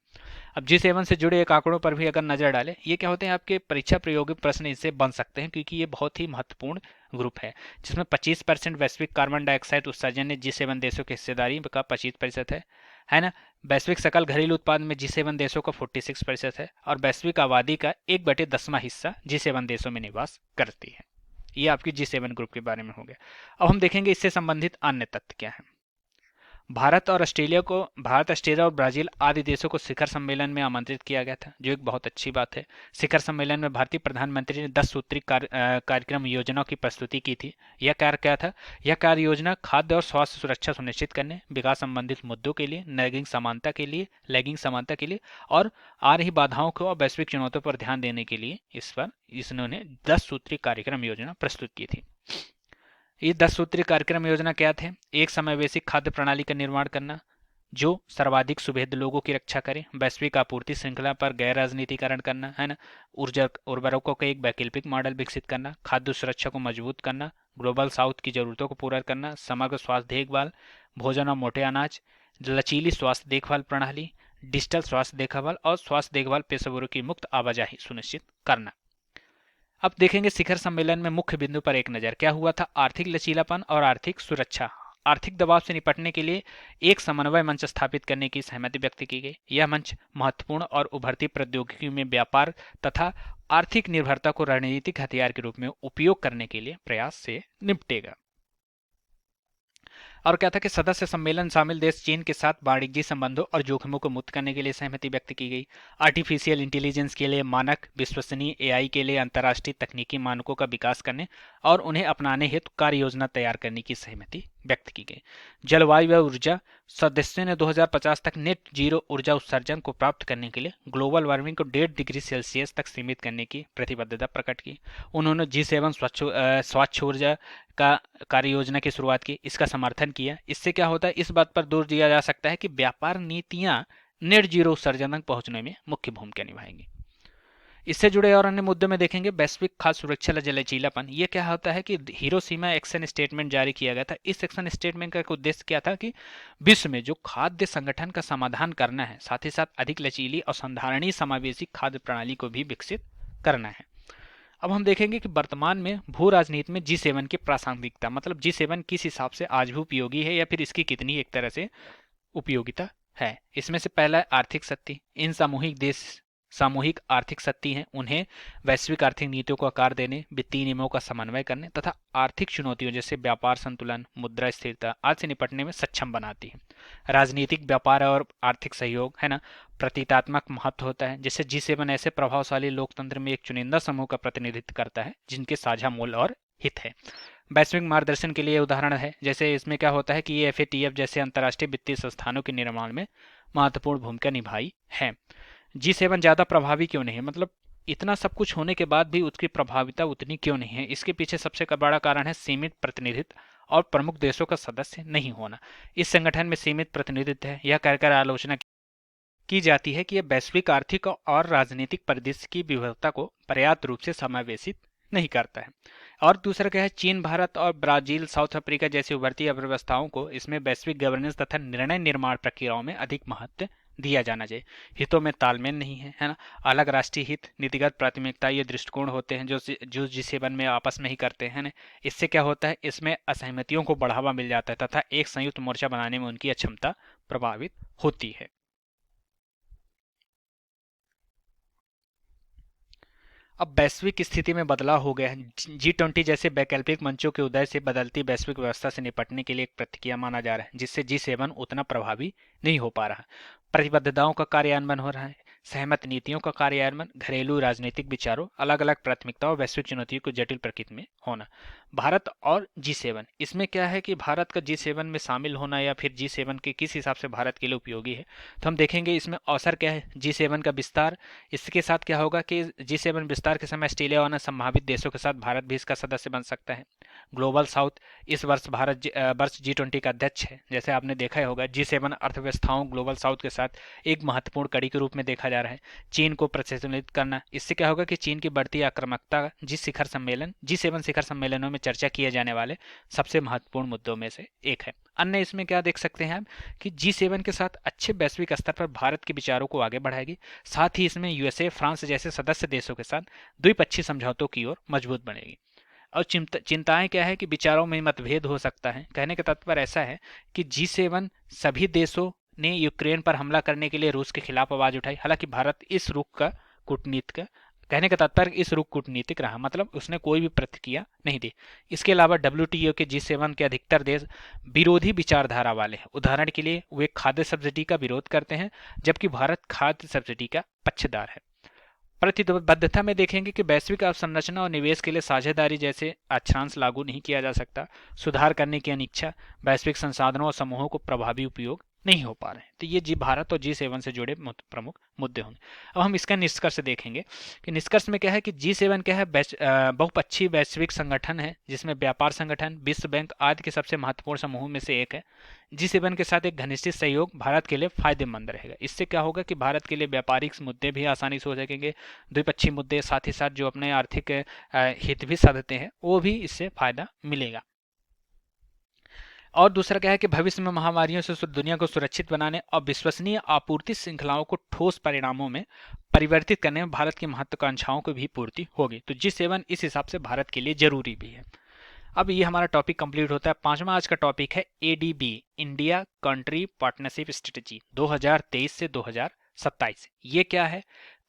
अब G7 से जुड़े एक आंकड़ों पर भी अगर नजर डालें, ये क्या होते हैं, आपके परीक्षा प्रायोगिक प्रश्न इससे बन सकते हैं, क्योंकि ये बहुत ही महत्वपूर्ण ग्रुप है, जिसमें 25% वैश्विक कार्बन डाइऑक्साइड उत्सर्जन ने G7 देशों की हिस्सेदारी का 25% है ना। वैश्विक सकल घरेलू उत्पाद में G7 देशों का 46% है, और वैश्विक आबादी का 1/10वां हिस्सा G7 देशों में निवास करती है। ये आपकी G7 ग्रुप के बारे में हो गया। अब हम देखेंगे इससे संबंधित अन्य तथ्य क्या है। भारत, ऑस्ट्रेलिया और ब्राजील आदि देशों को शिखर सम्मेलन में आमंत्रित किया गया था, जो एक बहुत अच्छी बात है। शिखर सम्मेलन में भारतीय प्रधानमंत्री ने 10 सूत्री कार्यक्रम योजना की प्रस्तुति की थी। यह कार्य क्या था? यह कार्य योजना खाद्य और स्वास्थ्य सुरक्षा सुनिश्चित करने, विकास संबंधित मुद्दों के लिए, लैंगिक समानता के लिए और आ रही बाधाओं को और वैश्विक चुनौतियों पर ध्यान देने के लिए इन्होंने 10 सूत्री कार्यक्रम योजना प्रस्तुत की थी। ये 10 सूत्री कार्यक्रम योजना क्या थे? एक समावेशी खाद्य प्रणाली का निर्माण करना, जो सर्वाधिक सुभेद लोगों की रक्षा करे, वैश्विक आपूर्ति श्रृंखला पर गैर राजनीतिकरण करना, है ना, ऊर्जा उर्वरकों का एक वैकल्पिक मॉडल विकसित करना, खाद्य सुरक्षा को मजबूत करना, ग्लोबल साउथ की जरूरतों को पूरा करना, समग्र स्वास्थ्य देखभाल, भोजन और मोटे अनाज, लचीली स्वास्थ्य देखभाल प्रणाली, डिजिटल स्वास्थ्य देखभाल और स्वास्थ्य देखभाल पेशेवरों की मुक्त आवाजाही सुनिश्चित करना। अब देखेंगे शिखर सम्मेलन में मुख्य बिंदु पर एक नज़र। क्या हुआ था? आर्थिक लचीलापन और आर्थिक सुरक्षा। आर्थिक दबाव से निपटने के लिए एक समन्वय मंच स्थापित करने की सहमति व्यक्त की गई। यह मंच महत्वपूर्ण और उभरती प्रौद्योगिकी में व्यापार तथा आर्थिक निर्भरता को रणनीतिक हथियार के रूप में उपयोग करने के लिए प्रयास से निपटेगा। और क्या था कि सदस्य सम्मेलन शामिल देश चीन के साथ वाणिज्यिक संबंधों और जोखिमों को मुक्त करने के लिए सहमति व्यक्त की गई। आर्टिफिशियल इंटेलिजेंस के लिए मानक, विश्वसनीय एआई के लिए अंतर्राष्ट्रीय तकनीकी मानकों का विकास करने और उन्हें अपनाने हेतु कार्य योजना तैयार करने की सहमति व्यक्त की गई। जलवायु व ऊर्जा। सदस्यों ने 2050 तक नेट जीरो ऊर्जा उत्सर्जन को प्राप्त करने के लिए ग्लोबल वार्मिंग को 1.5 डिग्री सेल्सियस तक सीमित करने की प्रतिबद्धता प्रकट की। उन्होंने G7 स्वच्छ ऊर्जा का कार्य योजना की शुरुआत की, इसका समर्थन किया। इससे क्या होता है? इस बात पर जोर दिया जा सकता है कि व्यापार नीतियां नेट जीरो उत्सर्जन तक पहुंचने में मुख्य भूमिका निभाएंगी। इससे जुड़े और अन्य मुद्दों में देखेंगे वैश्विक खाद्य सुरक्षा लचीलापन। ये क्या होता है कि हिरोशिमा एक्शन स्टेटमेंट जारी किया गया था। इस एक्शन स्टेटमेंट का उद्देश्य क्या था कि विश्व में जो खाद्य संगठन का समाधान करना है, साथ ही साथ अधिक लचीली और संधारणीय समावेशी खाद्य प्रणाली को भी विकसित करना है। अब हम देखेंगे कि वर्तमान में भू राजनीति में G7 की प्रासंगिकता, मतलब G7 किस हिसाब से आज भी उपयोगी है या फिर इसकी कितनी एक तरह से उपयोगिता है। इसमें से पहला है आर्थिक शक्ति। इन सामूहिक आर्थिक शक्ति हैं, उन्हें वैश्विक आर्थिक नीतियों को आकार देने, वित्तीय नियमों का समन्वय करने तथा आर्थिक चुनौतियों जैसे व्यापार संतुलन, मुद्रा स्थिरता आदि से निपटने में सक्षम बनाती है। राजनीतिक, व्यापार और आर्थिक सहयोग, है ना, प्रतीकात्मक महत्व होता है। जैसे G7 ऐसे प्रभावशाली लोकतंत्र में एक चुनिंदा समूह का प्रतिनिधित्व करता है जिनके साझा मूल्य और हित है। वैश्विक मार्गदर्शन के लिए उदाहरण है, जैसे इसमें क्या होता है कि ये FATF जैसे अंतर्राष्ट्रीय वित्तीय संस्थानों के निर्माण में महत्वपूर्ण भूमिका निभाई है। G7 ज़्यादा प्रभावी क्यों नहीं है? मतलब इतना सब कुछ होने के बाद भी उसकी प्रभाविता उतनी क्यों नहीं है? इसके पीछे सबसे बड़ा कारण है सीमित प्रतिनिधित्व और प्रमुख देशों का सदस्य नहीं होना। इस संगठन में सीमित प्रतिनिधित्व है। यह कहकर आलोचना की जाती है कि यह वैश्विक आर्थिक और राजनीतिक परिदृश्य की विविधता को पर्याप्त रूप से समावेशित नहीं करता है। और दूसरा क्या है? चीन, भारत और ब्राजील, साउथ अफ्रीका जैसी उभरती अर्थव्यवस्थाओं को इसमें वैश्विक गवर्नेंस तथा निर्णय निर्माण प्रक्रियाओं में अधिक महत्व दिया जाना चाहिए। हितों में तालमेल नहीं है ना, अलग राष्ट्रीय हित, नीतिगत प्राथमिकता, ये दृष्टिकोण होते हैं जो G7 में आपस में ही करते हैं ना। इससे क्या होता है? इसमें असहमतियों को बढ़ावा मिल जाता है तथा एक संयुक्त मोर्चा बनाने में उनकी अक्षमता प्रभावित होती है। अब वैश्विक स्थिति में बदलाव हो गया है। G20 जैसे वैकल्पिक मंचों के उदय से बदलती वैश्विक व्यवस्था से निपटने के लिए एक प्रतिक्रिया माना जा रहा है, जिससे G7 उतना प्रभावी नहीं हो पा रहा। प्रतिबद्धताओं का कार्यान्वयन हो रहा है। सहमत नीतियों का कार्यान्वयन, घरेलू राजनीतिक विचारों, अलग अलग प्राथमिकताओं, वैश्विक चुनौतियों को जटिल प्रकृति में होना। भारत और G7, इसमें क्या है कि भारत का G7 में शामिल होना या फिर G7 के किस हिसाब से भारत के लिए उपयोगी है, तो हम देखेंगे इसमें अवसर क्या है। G7 का विस्तार, इसके साथ क्या होगा कि G7 विस्तार के समय ऑस्ट्रेलिया और अन्य संभावित देशों के साथ भारत भी इसका सदस्य बन सकता है। ग्लोबल साउथ, इस वर्ष भारत वर्ष G20 का अध्यक्ष है। जैसे आपने देखा ही होगा, G7 अर्थव्यवस्थाओं ग्लोबल साउथ के साथ एक महत्वपूर्ण कड़ी के रूप में देखा जा रहा है। चीन को प्रचलित करना, इससे क्या होगा कि चीन की बढ़ती आक्रामकता G7 शिखर सम्मेलनों में चर्चा किए जाने वाले सबसे महत्वपूर्ण मुद्दों में से एक है। अन्य इसमें क्या देख सकते हैं हम कि G7 के साथ अच्छे वैश्विक स्तर पर भारत के विचारों को आगे बढ़ाएगी। साथ ही इसमें यूएसए, फ्रांस जैसे सदस्य देशों के साथ द्विपक्षीय समझौतों की ओर मजबूत बनेगी। और चिंताएं क्या है कि विचारों में मतभेद हो सकता है। कहने का तात्पर्य ऐसा है कि G7 सभी देशों ने यूक्रेन पर हमला करने के लिए रूस के खिलाफ आवाज उठाई। हालांकि भारत इस रुख का कूटनीतिक कहने का तात्पर्य इस रुख कूटनीतिक रहा, मतलब उसने कोई भी प्रतिक्रिया नहीं दी। इसके अलावा WTO के G7 के अधिकतर देश विरोधी विचारधारा वाले हैं। उदाहरण के लिए वे खाद्य सब्सिडी का विरोध करते हैं, जबकि भारत खाद्य सब्सिडी का पक्षधर है। प्रतिबद्धता में देखेंगे कि वैश्विक अवसंरचना और निवेश के लिए साझेदारी जैसे अक्षांश लागू नहीं किया जा सकता। सुधार करने की अनिच्छा, वैश्विक संसाधनों और समूहों को प्रभावी उपयोग नहीं हो पा रहे हैं। तो ये भारत और G7 से जुड़े प्रमुख मुद्दे होंगे। अब हम इसका निष्कर्ष देखेंगे कि निष्कर्ष में क्या है कि G7 क्या है, बहुपक्षीय वैश्विक संगठन है जिसमें व्यापार संगठन, विश्व बैंक आदि के सबसे महत्वपूर्ण समूहों में से एक है। G7 के साथ एक घनिष्ठ सहयोग भारत के लिए फायदेमंद रहेगा। इससे क्या होगा कि भारत के लिए व्यापारिक मुद्दे भी आसानी से हो सकेंगे, द्विपक्षीय मुद्दे, साथ ही साथ जो अपने आर्थिक हित भी साधते हैं वो भी इससे फायदा मिलेगा। और दूसरा क्या है कि भविष्य में महामारियों से दुनिया को सुरक्षित बनाने और विश्वसनीय आपूर्ति श्रृंखलाओं को ठोस परिणामों में परिवर्तित करने में भारत की महत्वाकांक्षाओं की भी पूर्ति होगी। तो G7 इस हिसाब से भारत के लिए जरूरी भी है। अब ये हमारा टॉपिक कंप्लीट होता है। पांचवा आज का टॉपिक है ADB, India country partnership strategy 2023 से 2027। ये क्या है,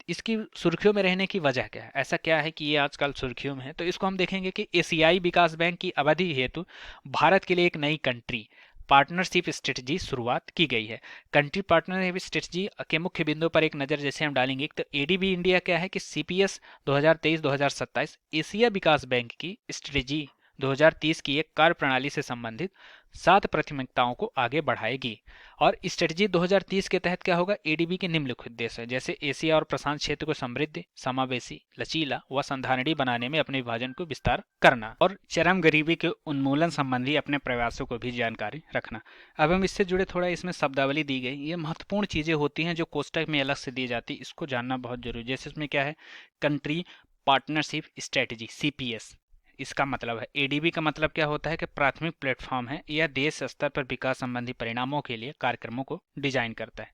इसकी सुर्खियों में रहने की वजह क्या है, ऐसा क्या है कि ये आजकल सुर्खियों में है। तो इसको हम देखेंगे कि एशियाई विकास बैंक की अवधि हेतु भारत के लिए एक नई कंट्री पार्टनरशिप स्ट्रेटजी शुरुआत की गई है। कंट्री पार्टनरशिप स्ट्रेटजी के मुख्य बिंदु पर एक नज़र जैसे हम डालेंगे तो ADB इंडिया क्या है कि CPS 2023-2027 एशिया विकास बैंक की स्ट्रेटजी 2030 की एक कार्य प्रणाली से संबंधित 7 प्राथमिकताओं को आगे बढ़ाएगी। और स्ट्रेटजी 2030 के तहत क्या होगा, ADB के निम्नलिखित उद्देश्य है, जैसे एशिया और प्रशांत क्षेत्र को समृद्ध, समावेशी, लचीला व संधारणीय बनाने में अपने विभाजन को विस्तार करना और चरम गरीबी के उन्मूलन संबंधी अपने प्रयासों को भी जानकारी रखना। अब हम इससे जुड़े थोड़ा इसमें शब्दावली दी गई, ये महत्वपूर्ण चीजें होती हैं जो कोष्टक में अलग से दी जाती, इसको जानना बहुत जरूरी। जैसे इसमें क्या है, कंट्री पार्टनरशिप स्ट्रेटजी CPS, इसका मतलब है ADB का मतलब क्या होता है कि प्राथमिक प्लेटफॉर्म है, यह देश स्तर पर विकास संबंधी परिणामों के लिए कार्यक्रमों को डिजाइन करता है।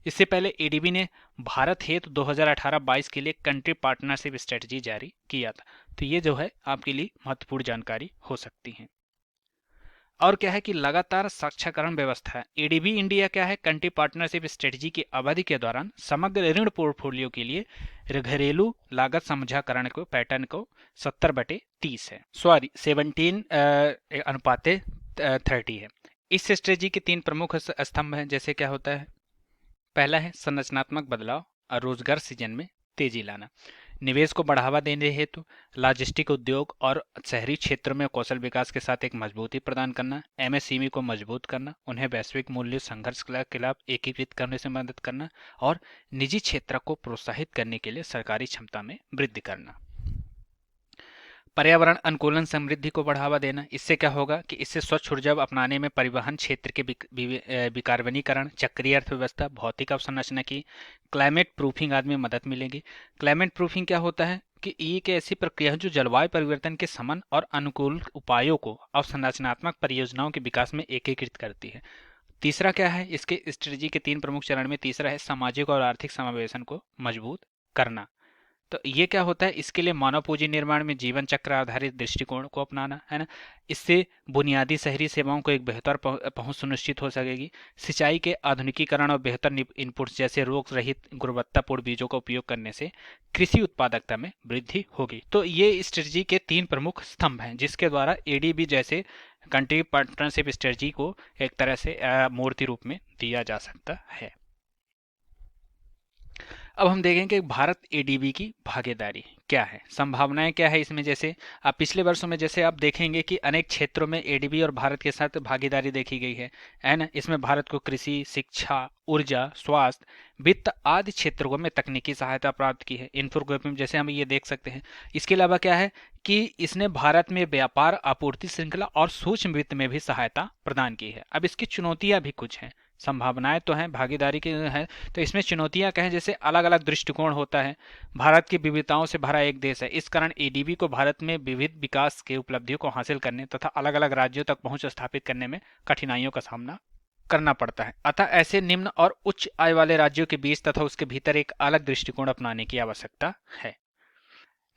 इससे पहले ADB ने भारत हेतु 2018-22 के लिए कंट्री पार्टनरशिप स्ट्रेटजी जारी किया था। तो ये जो है आपके लिए महत्वपूर्ण जानकारी हो सकती है। और क्या है कि लगातार साक्षाकरण व्यवस्था है। ADB इंडिया क्या है, कंट्री पार्टनरशिप स्ट्रेटजी की अवधि के दौरान समग्र ऋण पोर्टफोलियो के लिए घरेलू लागत समझाकरण को पैटर्न को 70/30 है, सॉरी 17:30 है। इस स्ट्रेटजी के 3 प्रमुख स्तंभ हैं। जैसे क्या होता है, पहला है संरचनात्मक बदलाव और रोजगार सृजन में तेजी लाना, निवेश को बढ़ावा देने हेतु लॉजिस्टिक उद्योग और शहरी क्षेत्रों में कौशल विकास के साथ एक मजबूती प्रदान करना, MSME को मजबूत करना, उन्हें वैश्विक मूल्य संघर्ष के खिलाफ एकीकृत करने से मदद करना और निजी क्षेत्र को प्रोत्साहित करने के लिए सरकारी क्षमता में वृद्धि करना। पर्यावरण अनुकूलन समृद्धि को बढ़ावा देना, इससे क्या होगा कि इससे स्वच्छ ऊर्जा अपनाने में परिवहन क्षेत्र के विकार्बनीकरण, चक्रीय अर्थव्यवस्था, भौतिक अवसंरचना की क्लाइमेट प्रूफिंग आदि में मदद मिलेगी। क्लाइमेट प्रूफिंग क्या होता है कि ये एक ऐसी प्रक्रिया है जो जलवायु परिवर्तन के समन और अनुकूल उपायों को अवसंरचनात्मक परियोजनाओं के विकास में एकीकृत करती है। तीसरा क्या है, इसके स्ट्रेटजी के 3 प्रमुख चरण में तीसरा है सामाजिक और आर्थिक समावेशन को मजबूत करना। तो ये क्या होता है, इसके लिए मानव पूंजी निर्माण में जीवन चक्र आधारित दृष्टिकोण को अपनाना है ना। इससे बुनियादी शहरी सेवाओं को एक बेहतर पहुंच सुनिश्चित हो सकेगी। सिंचाई के आधुनिकीकरण और बेहतर इनपुट्स जैसे रोग रहित गुणवत्तापूर्ण बीजों का उपयोग करने से कृषि उत्पादकता में वृद्धि होगी। तो ये स्ट्रेटजी के 3 प्रमुख स्तंभ हैं जिसके द्वारा ADB जैसे कंट्री पार्टनरशिप स्ट्रेटजी को एक तरह से मूर्ति रूप में दिया जा सकता है। अब हम देखेंगे कि भारत एडीबी की भागीदारी क्या है, संभावनाएं क्या है इसमें। जैसे आप पिछले वर्षों में जैसे आप देखेंगे कि अनेक क्षेत्रों में एडीबी और भारत के साथ भागीदारी देखी गई है ना। इसमें भारत को कृषि, शिक्षा, ऊर्जा, स्वास्थ्य, वित्त आदि क्षेत्रों में तकनीकी सहायता प्राप्त की है। इन्फोग्राफी में जैसे हम ये देख सकते हैं। इसके अलावा क्या है कि इसने भारत में व्यापार, आपूर्ति श्रृंखला और सूक्ष्म वित्त में भी सहायता प्रदान की है। अब इसकी चुनौतियां भी कुछ हैं, संभावनाएं तो हैं भागीदारी की है, तो इसमें चुनौतियां कहें जैसे अलग अलग दृष्टिकोण होता है। भारत की विविधताओं से भरा एक देश है, इस कारण एडीबी को भारत में विविध विकास के उपलब्धियों को हासिल करने तथा अलग अलग राज्यों तक पहुंच स्थापित करने में कठिनाइयों का सामना करना पड़ता है। अतः ऐसे निम्न और उच्च आय वाले राज्यों के बीच तथा उसके भीतर एक अलग दृष्टिकोण अपनाने की आवश्यकता है।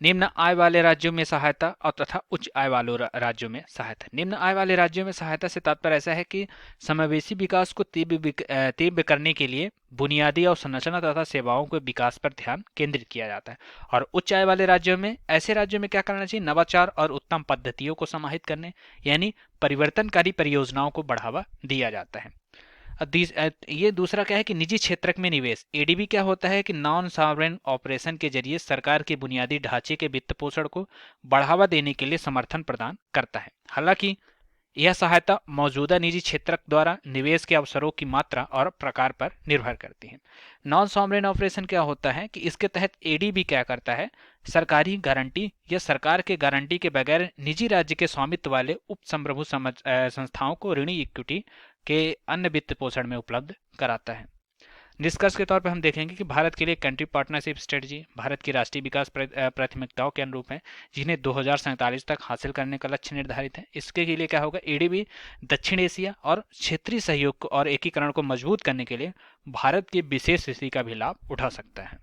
निम्न आय वाले राज्यों में सहायता और तथा उच्च आय वाले राज्यों में सहायता। निम्न आय वाले राज्यों में सहायता से तात्पर्य ऐसा है कि समावेशी विकास को तीव्र करने के लिए बुनियादी और संरचना तथा सेवाओं के विकास पर ध्यान केंद्रित किया जाता है। और उच्च आय वाले राज्यों में, ऐसे राज्यों में क्या करना चाहिए, नवाचार और उत्तम पद्धतियों को समाहित करने यानी परिवर्तनकारी परियोजनाओं को बढ़ावा दिया जाता है। ये दूसरा क्या है कि निजी क्षेत्र में निवेश। एडीबी क्या होता है कि नॉन सॉवरेन ऑपरेशन के जरिए सरकार के बुनियादी ढांचे के वित्त पोषण को बढ़ावा देने के लिए समर्थन प्रदान करता है। हालांकि यह सहायता मौजूदा निजी क्षेत्र द्वारा निवेश के अवसरों की मात्रा और प्रकार पर निर्भर करती है। नॉन सॉवरेन ऑपरेशन क्या होता है कि इसके तहत एडीबी क्या करता है, सरकारी गारंटी या सरकार के गारंटी के बगैर निजी राज्य के स्वामित्व वाले उपसंप्रभु संस्थाओं को ऋणी इक्विटी के अन्य वित्त पोषण में उपलब्ध कराता है। निष्कर्ष के तौर पर हम देखेंगे कि भारत के लिए कंट्री पार्टनरशिप स्ट्रेटजी भारत की राष्ट्रीय विकास प्राथमिकताओं के अनुरूप है, जिन्हें 2047 तक हासिल करने का लक्ष्य निर्धारित है। इसके लिए क्या होगा, एडीबी दक्षिण एशिया और क्षेत्रीय सहयोग और एकीकरण को मजबूत करने के लिए भारत की विशेष स्थिति का भी लाभ उठा सकता है।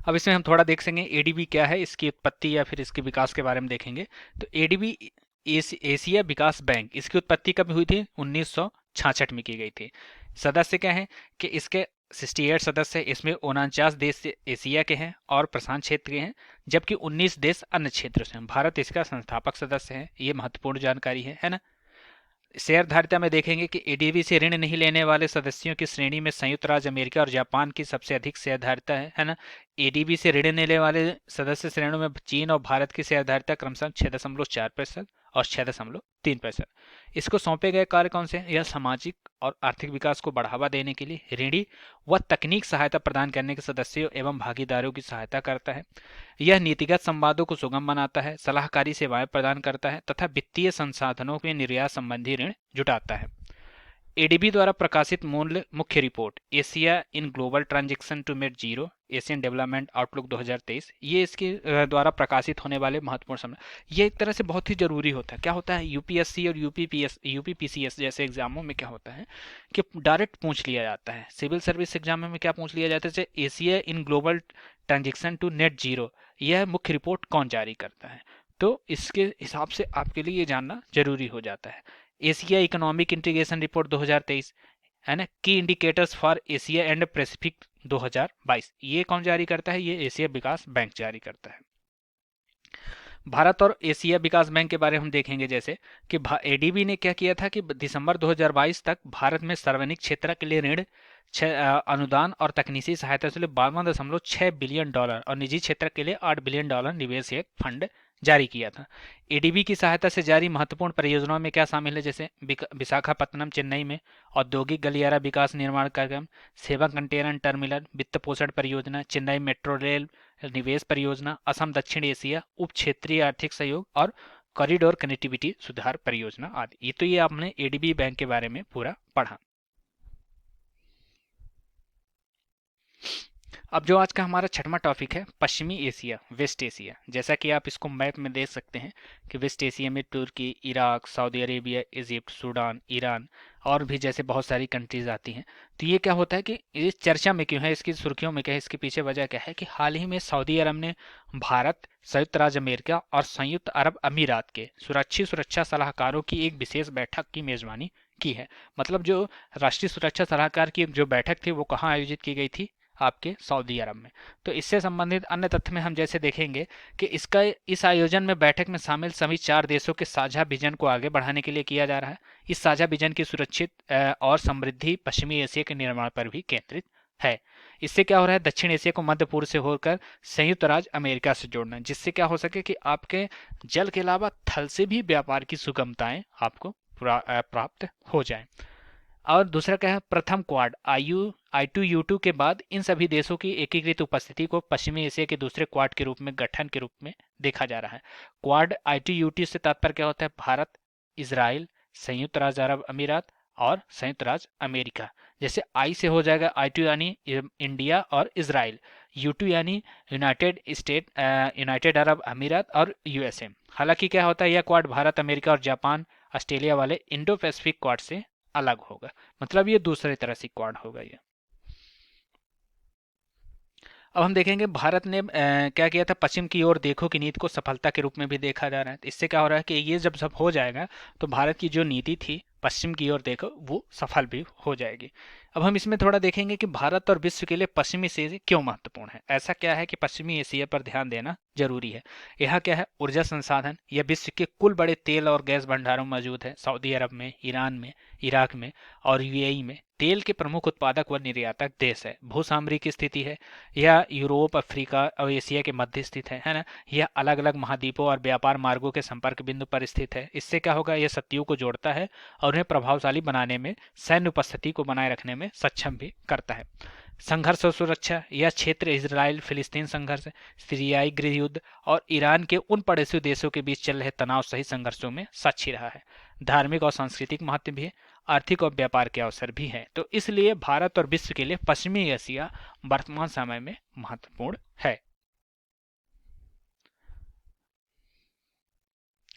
अब इसमें हम थोड़ा देख सकेंगे एडीबी क्या है, इसकी उत्पत्ति या फिर इसके विकास के बारे में देखेंगे। तो एडीबी एशिया विकास बैंक, इसकी उत्पत्ति कब हुई थी, 1966 में की गई थी। सदस्य क्या है कि इसके 68 सदस्य, इसमें 49 देश एशिया के हैं और प्रशांत क्षेत्र के हैं, जबकि 19 देश अन्य क्षेत्रों से हैं। भारत इसका संस्थापक सदस्य है, ये महत्वपूर्ण जानकारी है ना। शेयरधारिता में देखेंगे कि एडीबी से ऋण नहीं लेने वाले सदस्यों की श्रेणी में संयुक्त राज्य अमेरिका और जापान की सबसे अधिक शेयरधारिता है ना। एडीबी से ऋण लेने वाले सदस्य श्रेणियों में चीन और भारत की शेयरधारिता क्रमशः 6.4% और 6.3%। इसको सौंपे गए कार्य कौन से हैं, यह सामाजिक और आर्थिक विकास को बढ़ावा देने के लिए ऋणी व तकनीक सहायता प्रदान करने के सदस्यों एवं भागीदारों की सहायता करता है। यह नीतिगत संवादों को सुगम बनाता है, सलाहकारी सेवाएं प्रदान करता है तथा वित्तीय संसाधनों के निर्यात संबंधी ऋण जुटाता है। एडीबी द्वारा प्रकाशित मूल्य मुख्य report Asia in global transaction to net zero Asian development outlook 2023, ये इसके द्वारा प्रकाशित होने वाले महत्वपूर्ण समय। ये एक तरह से बहुत ही जरूरी होता है। क्या होता है, यूपीएससी और यूपीपीसीएस जैसे एग्जामों में क्या होता है कि डायरेक्ट पूछ लिया जाता है। सिविल सर्विस एग्जाम में क्या पूछ लिया जाता है, जैसे Asia in global transaction to net zero, यह मुख्य रिपोर्ट कौन जारी करता है। तो इसके हिसाब से आपके लिए ये जानना जरूरी हो जाता है। एशिया इकोनॉमिक इंटीग्रेशन रिपोर्ट 2023 है ना। की indicators for Asia and Pacific 2022, ये कौन जारी करता है, ये एशिया विकास बैंक जारी करता है। भारत और एशिया विकास बैंक के बारे में हम देखेंगे जैसे कि एडीबी ने क्या किया था कि दिसंबर 2022 तक भारत में सार्वजनिक क्षेत्र के लिए ऋण अनुदान और तकनीकी सहायता से 52.6 बिलियन डॉलर और निजी क्षेत्र के लिए 8 बिलियन डॉलर निवेश फंड जारी किया था। एडीबी की सहायता से जारी महत्वपूर्ण परियोजनाओं में क्या शामिल है, जैसे विशाखापत्तनम चेन्नई में औद्योगिक गलियारा विकास निर्माण कार्यक्रम, सेवा कंटेनर टर्मिनल वित्त पोषण परियोजना, चेन्नई मेट्रो रेल निवेश परियोजना, असम दक्षिण एशिया उप क्षेत्रीय आर्थिक सहयोग और कॉरिडोर कनेक्टिविटी सुधार परियोजना आदि। ये तो ये आपने एडीबी बैंक के बारे में पूरा पढ़ा। अब जो आज का हमारा छठवां टॉपिक है, पश्चिमी एशिया, वेस्ट एशिया। जैसा कि आप इसको मैप में देख सकते हैं कि वेस्ट एशिया में Turkey, Iraq, Saudi Arabia, Egypt, Sudan, Iran और भी जैसे बहुत सारी कंट्रीज आती हैं। तो ये क्या होता है कि इस चर्चा में क्यों है, इसकी सुर्खियों में क्या है, इसके पीछे वजह क्या है कि हाल ही में सऊदी अरब ने भारत, संयुक्त राज्य अमेरिका और संयुक्त अरब अमीरात के सुरक्षा सलाहकारों की एक विशेष बैठक की मेजबानी की है। मतलब जो राष्ट्रीय सुरक्षा सलाहकार की जो बैठक थी वो कहाँ आयोजित की गई थी, आपके सऊदी अरब में। तो इससे संबंधित अन्य तथ्य में हम जैसे देखेंगे कि इस आयोजन में बैठक में शामिल सभी 4 देशों के साझा विजन को आगे बढ़ाने के लिए किया जा रहा है। इस साझा विजन की सुरक्षित और समृद्धि पश्चिमी एशिया के निर्माण पर भी केंद्रित है। इससे क्या हो रहा है, दक्षिण एशिया को मध्य पूर्व से होकर संयुक्त राज्य अमेरिका से जोड़ना, जिससे क्या हो सके कि आपके जल के अलावा थल से भी व्यापार की सुगमताएं आपको प्राप्त हो जाए। और दूसरा क्या है, प्रथम क्वाड I2U2 के बाद इन सभी देशों की एकीकृत उपस्थिति को पश्चिमी एशिया के दूसरे क्वाड के रूप में गठन के रूप में देखा जा रहा है। क्वाड I2U2 से तात्पर्य क्या होता है, भारत, इजराइल, संयुक्त राज्य अरब अमीरात और संयुक्त राज्य अमेरिका। जैसे आई से हो जाएगा I2 यानी इंडिया और इजराइल, U2 यानी यूनाइटेड अरब अमीरात और यूएसए। हालांकि क्या होता है, यह क्वाड भारत, अमेरिका और जापान, ऑस्ट्रेलिया वाले इंडो पैसिफिक क्वाड से अलग होगा। मतलब ये दूसरे तरह से क्वाड होगा ये। अब हम देखेंगे भारत ने क्या किया था, पश्चिम की ओर देखो की नीति को सफलता के रूप में भी देखा जा रहा है। इससे क्या हो रहा है कि ये जब सब हो जाएगा तो भारत की जो नीति थी पश्चिम की ओर देखो वो सफल भी हो जाएगी। अब हम इसमें थोड़ा देखेंगे कि भारत और विश्व के लिए पश्चिमी एशिया क्यों महत्वपूर्ण है। ऐसा क्या है कि पश्चिमी एशिया पर ध्यान देना जरूरी है। यह क्या है, ऊर्जा संसाधन, यह विश्व के कुल बड़े तेल और गैस भंडारों मौजूद है। सऊदी अरब में, ईरान में, इराक में और यूएई में तेल के प्रमुख उत्पादक व निर्यातक देश है। भूसामरिक स्थिति है, यह यूरोप, अफ्रीका और एशिया के मध्य स्थित है ना। यह अलग अलग महाद्वीपों और व्यापार मार्गों के संपर्क बिंदु पर स्थित है। इससे क्या होगा, यह शक्तियों को जोड़ता है और उन्हें प्रभावशाली बनाने में, सैन्य उपस्थिति को बनाए रखने में सक्षम भी करता है। संघर्ष और सुरक्षा, यह क्षेत्र इजराइल फिलिस्तीन संघर्ष, सीरियाई गृह युद्ध और ईरान के उन पड़ोसी देशों के बीच चल रहे तनाव सहित संघर्षों में साक्षी रहा है। धार्मिक और सांस्कृतिक महत्व भी है, आर्थिक और व्यापार के अवसर भी हैं। तो इसलिए भारत और विश्व के लिए पश्चिमी एशिया वर्तमान समय में महत्वपूर्ण है।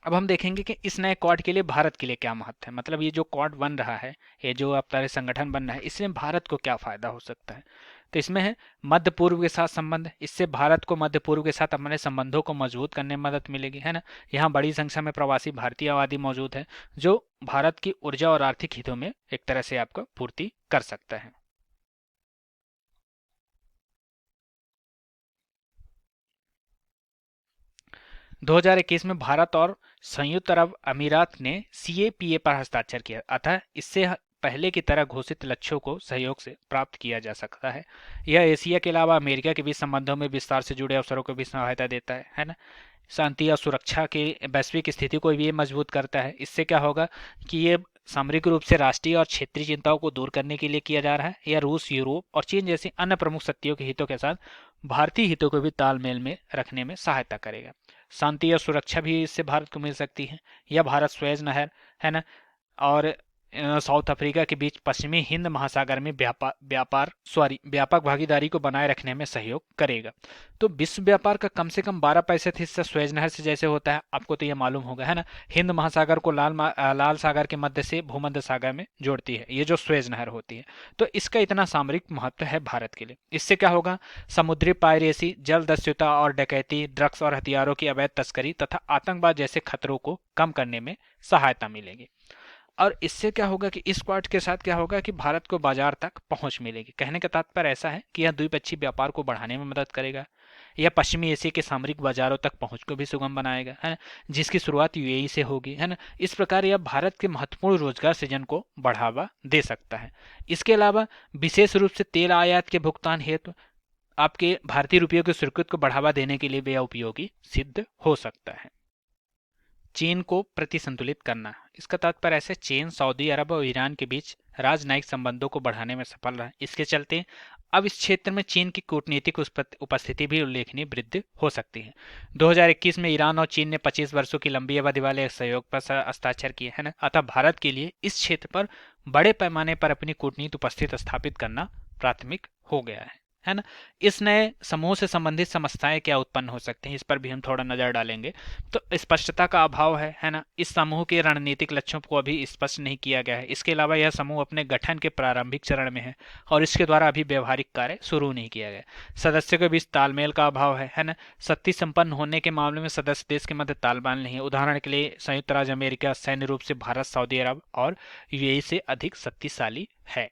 अब हम देखेंगे कि इस नए क्वाड के लिए भारत के लिए क्या महत्व है। मतलब ये जो क्वाड बन रहा है, ये जो अब तरह संगठन बन रहा है, इससे भारत को क्या फायदा हो सकता है। तो इसमें है मध्य पूर्व के साथ संबंध, इससे भारत को मध्य पूर्व के साथ अपने संबंधों को मजबूत करने में मदद मिलेगी, है ना। यहाँ बड़ी संख्या में प्रवासी भारतीय आबादी मौजूद है जो भारत की ऊर्जा और आर्थिक हितों में एक तरह से आपको पूर्ति कर सकता है। 2021 में भारत और संयुक्त अरब अमीरात ने CAPA पर हस्ताक्षर किया, अतः इससे पहले की तरह घोषित लक्ष्यों को सहयोग से प्राप्त किया जा सकता है। यह एशिया के अलावा अमेरिका के बीच संबंधों में विस्तार से जुड़े अवसरों को भी सहायता देता है ना। शांति और सुरक्षा की वैश्विक स्थिति को भी ये मजबूत करता है। इससे क्या होगा कि ये सामरिक रूप से राष्ट्रीय और क्षेत्रीय चिंताओं को दूर करने के लिए किया जा रहा है। यह रूस, यूरोप और चीन जैसी अन्य प्रमुख शक्तियों के हितों के साथ भारतीय हितों को भी तालमेल में रखने में सहायता करेगा। शांति और सुरक्षा भी इससे भारत को मिल सकती है। यह भारत सुएज नहर, है ना, और साउथ अफ्रीका के बीच पश्चिमी हिंद महासागर में व्यापक भागीदारी को बनाए रखने में सहयोग करेगा। तो विश्व व्यापार का कम से कम 12% हिस्सा सुएज नहर से जैसे होता है, आपको तो ये मालूम होगा, है ना। हिंद महासागर को लाल सागर के मध्य से भूमध्य सागर में जोड़ती है ये जो सुएज नहर होती है। तो इसका इतना सामरिक महत्व है भारत के लिए। इससे क्या होगा, समुद्री पायरेसी, जल दस्युता और डकैती, ड्रग्स और हथियारों की अवैध तस्करी तथा आतंकवाद जैसे खतरों को कम करने में सहायता मिलेगी। और इससे क्या होगा कि इस क्वाड के साथ क्या होगा कि भारत को बाजार तक पहुंच मिलेगी। कहने का तात्पर्य ऐसा है कि यह द्विपक्षीय व्यापार को बढ़ाने में मदद करेगा। यह पश्चिमी एशिया के सामरिक बाजारों तक पहुंच को भी सुगम बनाएगा, है ना, जिसकी शुरुआत यूएई से होगी, है ना। इस प्रकार यह भारत के महत्वपूर्ण रोजगार सृजन को बढ़ावा दे सकता है। इसके अलावा विशेष रूप से तेल आयात के भुगतान हेतु आपके भारतीय रुपयों के स्वीकृत को बढ़ावा देने के लिए भी यह उपयोगी सिद्ध हो सकता है। चीन को प्रतिसंतुलित करना, इसका तात्पर्य ऐसे, चीन सऊदी अरब और ईरान के बीच राजनयिक संबंधों को बढ़ाने में सफल रहा। इसके चलते अब इस क्षेत्र में चीन की कूटनीतिक उपस्थिति भी उल्लेखनीय वृद्धि हो सकती है। 2021 में ईरान और चीन ने 25 वर्षों की लंबी अवधि वाले सहयोग पर हस्ताक्षर किए, है ना। अतः भारत के लिए इस क्षेत्र पर बड़े पैमाने पर अपनी कूटनीति उपस्थित स्थापित करना प्राथमिक हो गया है ना। इस नए समूह से संबंधित समस्याएं क्या उत्पन्न हो सकती हैं, इस पर भी हम थोड़ा नजर डालेंगे। तो स्पष्टता का अभाव है ना। इस समूह के रणनीतिक लक्ष्यों को अभी स्पष्ट नहीं किया गया है। इसके अलावा यह समूह अपने गठन के प्रारंभिक चरण में है और इसके द्वारा अभी व्यवहारिक कार्य शुरू नहीं किया गया। सदस्यों के बीच तालमेल का अभाव है ना। शक्ति संपन्न होने के मामले में सदस्य देश के मध्य तालमेल नहीं है। उदाहरण के लिए संयुक्त राज्य अमेरिका सैन्य रूप से भारत, सऊदी अरब और यूएई से अधिक शक्तिशाली है।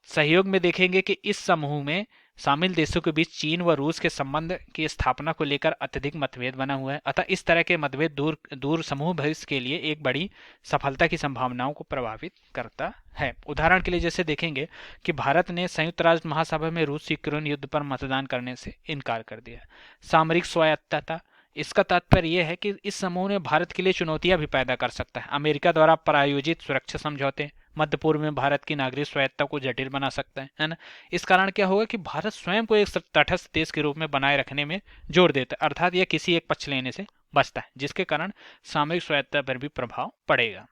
सहयोग में देखेंगे कि इस समूह में शामिल देशों के बीच चीन व रूस के संबंध की स्थापना को लेकर अत्यधिक मतभेद बना हुआ है। अतः इस तरह के मतभेद दूर दूर समूह भविष्य के लिए एक बड़ी सफलता की संभावनाओं को प्रभावित करता है। उदाहरण के लिए जैसे देखेंगे कि भारत ने संयुक्त राष्ट्र महासभा में रूस यूक्रेन युद्ध पर मतदान करने से इनकार कर दिया। सामरिक स्वायत्तता, इसका तात्पर्य यह है कि इस समूह ने भारत के लिए चुनौतियां भी पैदा कर सकता है। अमेरिका द्वारा प्रायोजित सुरक्षा समझौते मध्य पूर्व में भारत की नागरिक स्वायत्तता को जटिल बना सकता है ना। इस कारण क्या होगा कि भारत स्वयं को एक तटस्थ देश के रूप में बनाए रखने में जोर देता है, अर्थात यह किसी एक पक्ष लेने से बचता है, जिसके कारण सामरिक स्वायत्तता पर भी प्रभाव पड़ेगा।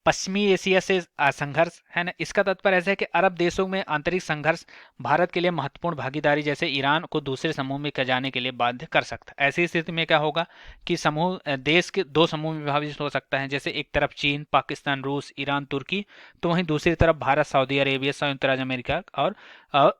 पश्चिमी एशिया से संघर्ष है ना, इसका तात्पर्य ऐसा है कि अरब देशों में आंतरिक संघर्ष भारत के लिए महत्वपूर्ण भागीदारी जैसे ईरान को दूसरे समूह में जाने के लिए बाध्य कर सकता है। ऐसी स्थिति में क्या होगा कि समूह देश के दो समूह में विभाजित हो सकता है, जैसे एक तरफ चीन, पाकिस्तान, रूस, ईरान, तुर्की, तो वहीं दूसरी तरफ भारत, सऊदी अरेबिया, संयुक्त राज्य अमेरिका और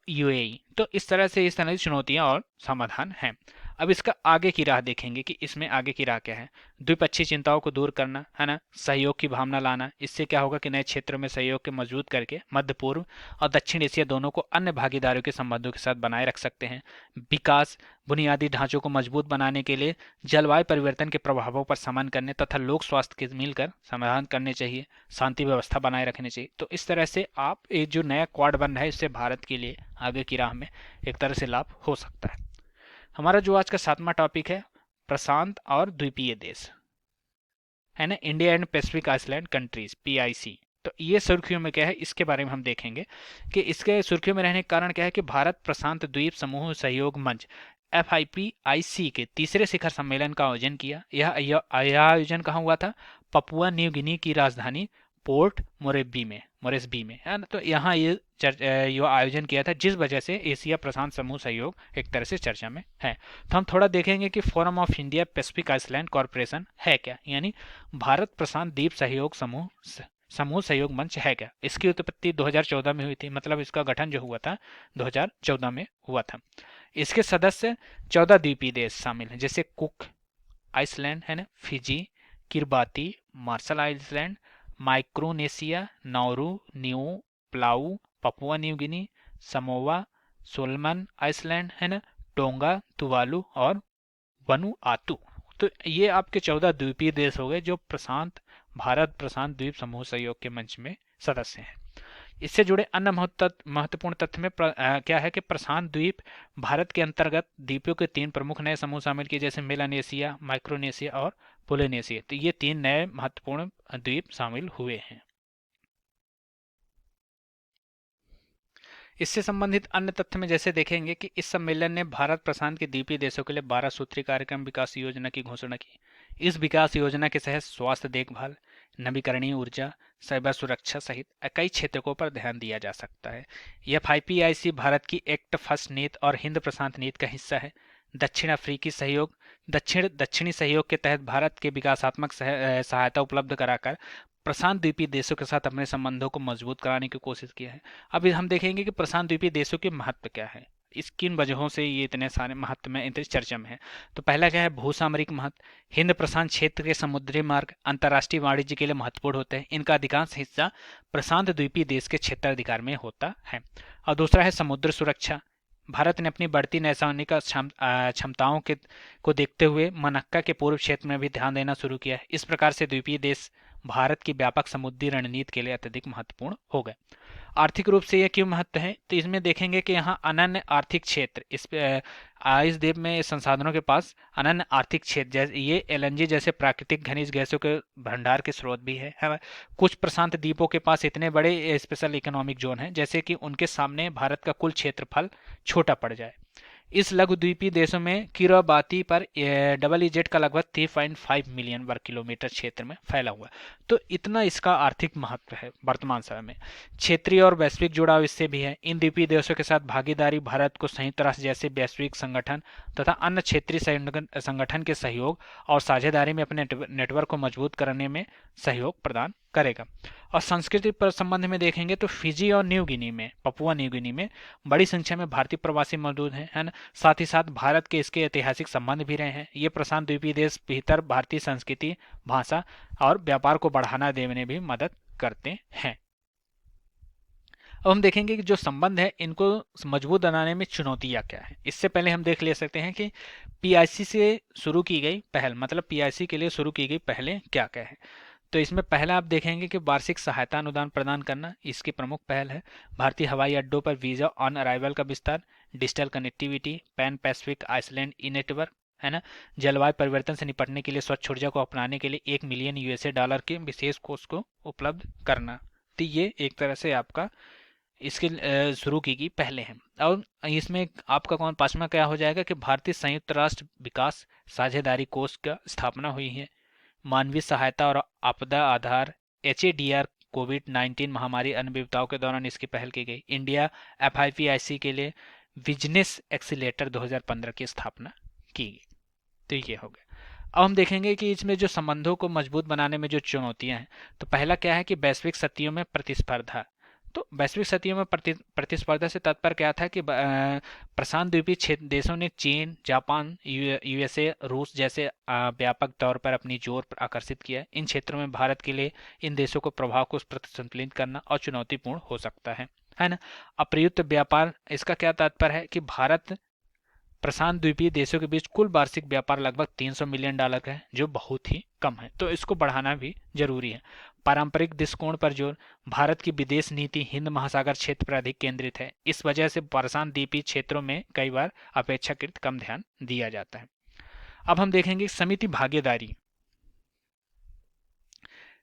यूएई। तो इस तरह की चुनौतियां और समाधान हैं। अब इसका आगे की राह देखेंगे कि इसमें आगे की राह क्या है। द्विपक्षीय चिंताओं को दूर करना है ना, सहयोग की भावना लाना, इससे क्या होगा कि नए क्षेत्रों में सहयोग के मजबूत करके मध्य पूर्व और दक्षिण एशिया दोनों को अन्य भागीदारों के संबंधों के साथ बनाए रख सकते हैं। विकास, बुनियादी ढांचों को मजबूत बनाने के लिए जलवायु परिवर्तन के प्रभावों पर समन करने तथा लोक स्वास्थ्य के मिलकर समाधान करने चाहिए, शांति व्यवस्था बनाए रखनी चाहिए। तो इस तरह से आप एक जो नया क्वाड बन रहा है, इससे भारत के लिए आगे की राह में एक तरह से लाभ हो सकता है। हमारा जो आज का 7वां टॉपिक है, प्रशांत और द्वीपीय देश है ना, India and Pacific island countries, PIC. तो ये सुर्खियों में क्या है, इसके बारे में हम देखेंगे कि इसके सुर्खियों में रहने के कारण क्या है कि भारत प्रशांत द्वीप समूह सहयोग मंच FIPIC के तीसरे शिखर सम्मेलन का आयोजन किया। यह आयोजन कहाँ हुआ था? पपुआ न्यू गिनी की राजधानी पोर्ट मोरेस्बी में है ना। तो यहाँ ये आयोजन किया था, जिस वजह से एशिया प्रशांत समूह सहयोग एक तरह से चर्चा में है। तो हम थोड़ा देखेंगे कि forum of India Pacific island corporation है क्या, यानी भारत प्रशांत द्वीप सहयोग समूह सहयोग मंच है क्या। इसकी उत्पत्ति 2014 में हुई थी, मतलब इसका गठन जो हुआ था 2014 में हुआ था। इसके सदस्य 14 द्वीपीय देश शामिल हैं, जैसे कुक आइसलैंड है ना, Fiji, Kiribati, Marshall Island, Micronesia, Nauru, Niue Palau, Papua New Guinea, Samoa, Solomon Island है ना, टोंगा, तुवालू और वनुआतु। तो ये आपके 14 द्वीपीय देश हो गए जो भारत प्रशांत द्वीप समूह सहयोग के मंच में सदस्य हैं। इससे जुड़े अन्य महत्वपूर्ण तथ्य में क्या है कि प्रशांत द्वीप भारत के अंतर्गत द्वीपों के 3 प्रमुख नए समूह शामिल किए, जैसे मेलानेशिया, माइक्रोनेशिया और पोलिनेशिया। तो ये 3 नए महत्वपूर्ण द्वीप शामिल हुए हैं। इससे संबंधित अन्य तथ्य में जैसे देखेंगे कि इस सम्मेलन ने भारत प्रशांत के द्वीपीय देशों के लिए 12 सूत्री कार्यक्रम विकास योजना की घोषणा की। इस विकास योजना के तहत स्वास्थ्य देखभाल, नवीकरणीय ऊर्जा, साइबर सुरक्षा सहित कई क्षेत्रों पर ध्यान दिया जा सकता है। यह FIPIC भारत की एक्ट फर्स्ट नीति और हिंद प्रशांत नीति का हिस्सा है। दक्षिणी सहयोग के तहत भारत के विकासात्मक सहायता उपलब्ध कराकर प्रशांत द्वीपीय देशों के साथ अपने संबंधों को मजबूत कराने की कोशिश किया है। अब हम देखेंगे कि प्रशांत द्वीपीय देशों के महत्व क्या है, इस किन वजहों से ये इतने सारे महत्व में चर्चा में है। तो पहला क्या है, भूसामरिक महत्व। हिंद प्रशांत क्षेत्र के समुद्री मार्ग अंतर्राष्ट्रीय वाणिज्य के लिए महत्वपूर्ण होते हैं। इनका अधिकांश हिस्सा प्रशांत द्वीपीय देश के क्षेत्राधिकार में होता है। और दूसरा है समुद्र सुरक्षा। भारत ने अपनी बढ़ती नौसैनिक क्षमताओं को देखते हुए मन्नाका के पूर्व क्षेत्र में भी ध्यान देना शुरू किया है। इस प्रकार से द्वीपीय देश भारत की व्यापक समुद्री रणनीति के लिए अत्यधिक महत्वपूर्ण हो गए। आर्थिक रूप से यह क्यों महत्व है, तो इसमें देखेंगे कि यहाँ अनन्य आर्थिक क्षेत्र, इस द्वीप में संसाधनों के पास अनन्य आर्थिक क्षेत्र, जैसे ये LNG जैसे प्राकृतिक खनिज गैसों के भंडार के स्रोत भी है। कुछ प्रशांत द्वीपों के पास इतने बड़े स्पेशल इकोनॉमिक जोन हैं जैसे कि उनके सामने भारत का कुल क्षेत्रफल छोटा पड़ जाए। इस लघु द्वीपीय देशों में किराबाती पर EEZ का लगभग 3.5 मिलियन वर्ग किलोमीटर क्षेत्र में फैला हुआ है। तो इतना इसका आर्थिक महत्व है वर्तमान समय में। क्षेत्रीय और वैश्विक जुड़ाव इससे भी है। इन द्वीपीय देशों के साथ भागीदारी भारत को संयुक्त राष्ट्र जैसे वैश्विक संगठन तथा अन्य क्षेत्रीय संगठन के सहयोग और साझेदारी में अपने नेटवर्क को मजबूत करने में सहयोग प्रदान करेगा। और संस्कृति पर संबंध में देखेंगे तो फिजी और पपुआ न्यू गिनी में बड़ी संख्या में भारतीय प्रवासी मौजूद हैं, है ना। साथ ही साथ भारत के इसके ऐतिहासिक संबंध भी रहे हैं। ये प्रशांत द्वीपीय देश बेहतर भारतीय संस्कृति, भाषा और व्यापार को बढ़ाना देने में भी मदद करते हैं। अब हम देखेंगे कि जो संबंध है इनको मजबूत बनाने में चुनौतियां क्या है। इससे पहले हम देख ले सकते हैं कि पीआईसी से शुरू की गई पहल, मतलब पीआईसी के लिए शुरू की गई पहलें क्या क्या है। तो इसमें पहला आप देखेंगे कि वार्षिक सहायता अनुदान प्रदान करना इसकी प्रमुख पहल है। भारतीय हवाई अड्डों पर वीजा ऑन अराइवल का विस्तार, digital connectivity, pan Pacific Island e network, है ना। जलवायु परिवर्तन से निपटने के लिए स्वच्छ ऊर्जा को अपनाने के लिए 1 मिलियन यूएसए डॉलर के विशेष कोष को उपलब्ध करना। तो ये एक तरह से आपका इसके शुरू की गई पहले हैं। और इसमें आपका कौन पांचवा क्या हो जाएगा कि भारतीय संयुक्त राष्ट्र विकास साझेदारी कोष का स्थापना हुई है। मानवीय सहायता और आपदा आधार HADR कोविड-19 महामारी अन्य विपदाओं के दौरान इसकी पहल की गई। इंडिया FIPIC के लिए बिजनेस एक्सीलेटर 2015 की स्थापना की गई। तो ये हो गया। अब हम देखेंगे कि इसमें जो संबंधों को मजबूत बनाने में जो चुनौतियां हैं, तो पहला क्या है कि वैश्विक स्थितियों में प्रतिस्पर्धा। तो वैश्विक स्थितियों में प्रतिस्पर्धा से तात्पर्य क्या था कि प्रशांत द्वीपीय क्षेत्र देशों ने चीन, जापान, USA, रूस जैसे व्यापक तौर पर अपनी जोर आकर्षित किया है। इन क्षेत्रों में भारत के लिए इन देशों को प्रभाव को संतुलित करना और चुनौतीपूर्ण हो सकता है ना। अप्रयुक्त व्यापार, इसका क्या तात्पर्य है कि भारत प्रशांत द्वीपीय देशों के बीच कुल वार्षिक व्यापार लगभग 300 मिलियन डॉलर का है, जो बहुत ही कम है, तो इसको बढ़ाना भी जरूरी है। पारंपरिक दृष्टिकोण पर जोर, भारत की विदेश नीति हिंद महासागर क्षेत्र पर अधिक केंद्रित है। इस वजह से प्रशांत द्वीपीय क्षेत्रों में कई बार अपेक्षाकृत कम ध्यान दिया जाता है। अब हम देखेंगे समिति भागीदारी।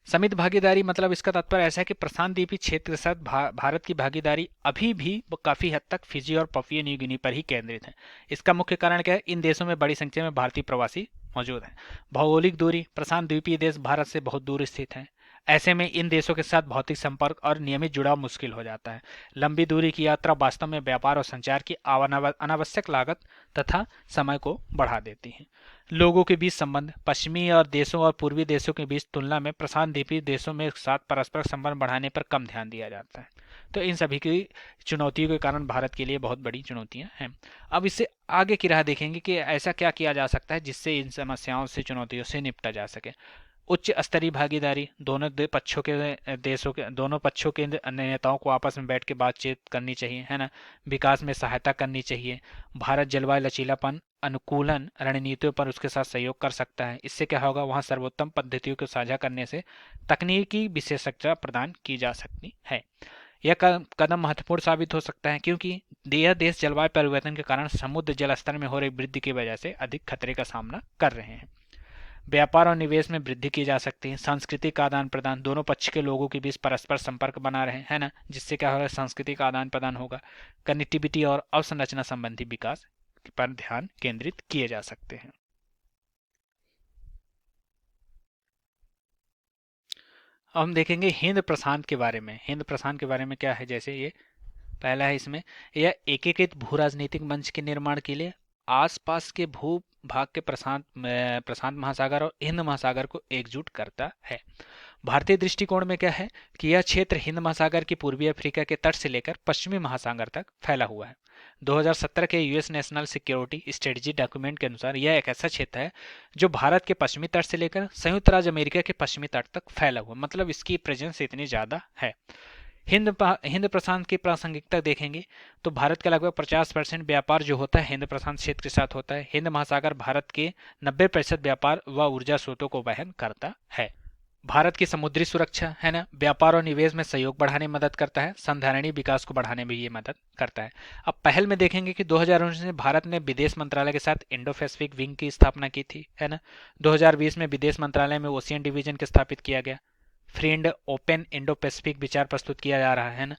समिति भागीदारी मतलब इसका तात्पर्य ऐसा है कि प्रशांत द्वीपीय क्षेत्र के साथ भारत की भागीदारी अभी भी काफी हद तक फिजी और पपुआ न्यू गिनी पर ही केंद्रित है। इसका मुख्य कारण क्या है, इन देशों में बड़ी संख्या में भारतीय प्रवासी मौजूद हैं। भौगोलिक दूरी, प्रशांत द्वीपीय देश भारत से बहुत दूर स्थित है। ऐसे में इन देशों के साथ भौतिक संपर्क और नियमित जुड़ाव मुश्किल हो जाता है। लंबी दूरी की यात्रा वास्तव में व्यापार और संचार की अनावश्यक लागत तथा समय को बढ़ा देती है। लोगों के बीच संबंध, पश्चिमी और देशों और पूर्वी देशों के बीच तुलना में प्रशांत द्वीपीय देशों में साथ परस्पर संबंध बढ़ाने पर कम ध्यान दिया जाता है। तो इन सभी की चुनौतियों के कारण भारत के लिए बहुत बड़ी चुनौतियां हैं। अब इससे आगे की राह देखेंगे कि ऐसा क्या किया जा सकता है जिससे इन समस्याओं से, चुनौतियों से निपटा जा सके। उच्च स्तरीय भागीदारी, दोनों पक्षों के नेताओं को आपस में बैठ के बातचीत करनी चाहिए, है ना। विकास में सहायता करनी चाहिए। भारत जलवायु लचीलापन अनुकूलन रणनीतियों पर उसके साथ सहयोग कर सकता है। इससे क्या होगा, वहाँ सर्वोत्तम पद्धतियों को साझा करने से तकनीकी विशेषज्ञता प्रदान की जा सकती है। यह कदम महत्वपूर्ण साबित हो सकता है क्योंकि यह देश जलवायु परिवर्तन के कारण समुद्र जल स्तर में हो रही वृद्धि की वजह से अधिक खतरे का सामना कर रहे हैं। व्यापार और निवेश में वृद्धि की जा सकती है। सांस्कृतिक आदान प्रदान, दोनों पक्ष के लोगों के बीच परस्पर संपर्क बना रहे, है ना, जिससे क्या होगा, सांस्कृतिक आदान प्रदान होगा। कनेक्टिविटी और अवसंरचना संबंधी विकास पर ध्यान केंद्रित किए जा सकते हैं। अब हम देखेंगे हिंद प्रशांत के बारे में। हिंद प्रशांत के बारे में क्या है, जैसे ये पहला है, इसमें यह एकीकृत भू राजनीतिक मंच के निर्माण के लिए आसपास के भू भाग के प्रशांत महासागर और हिंद महासागर को एकजुट करता है। भारतीय दृष्टिकोण में क्या है कि यह क्षेत्र हिंद महासागर की पूर्वी अफ्रीका के तट से लेकर पश्चिमी महासागर तक फैला हुआ है। 2017 के US national security strategy document के अनुसार यह एक ऐसा क्षेत्र है जो भारत के पश्चिमी तट से लेकर संयुक्त राज्य अमेरिका के पश्चिमी तट तक फैला हुआ, मतलब इसकी प्रेजेंस इतनी ज्यादा है। हिंद प्रशांत की प्रासंगिकता देखेंगे तो भारत का लगभग 50% व्यापार जो होता है हिंद प्रशांत क्षेत्र के साथ होता है। हिंद महासागर भारत के 90% व्यापार व ऊर्जा स्रोतों को वहन करता है। भारत की समुद्री सुरक्षा, है ना, व्यापार और निवेश में सहयोग बढ़ाने में मदद करता है। संधारणीय विकास को बढ़ाने में ये मदद करता है। अब पहल में देखेंगे कि 2019 में भारत ने विदेश मंत्रालय के साथ इंडो पैसिफिक विंग की स्थापना की थी, है ना। 2020 में विदेश मंत्रालय में ओशियन डिवीजन के स्थापित किया गया। Free and open Indo Pacific विचार प्रस्तुत किया जा रहा है ना।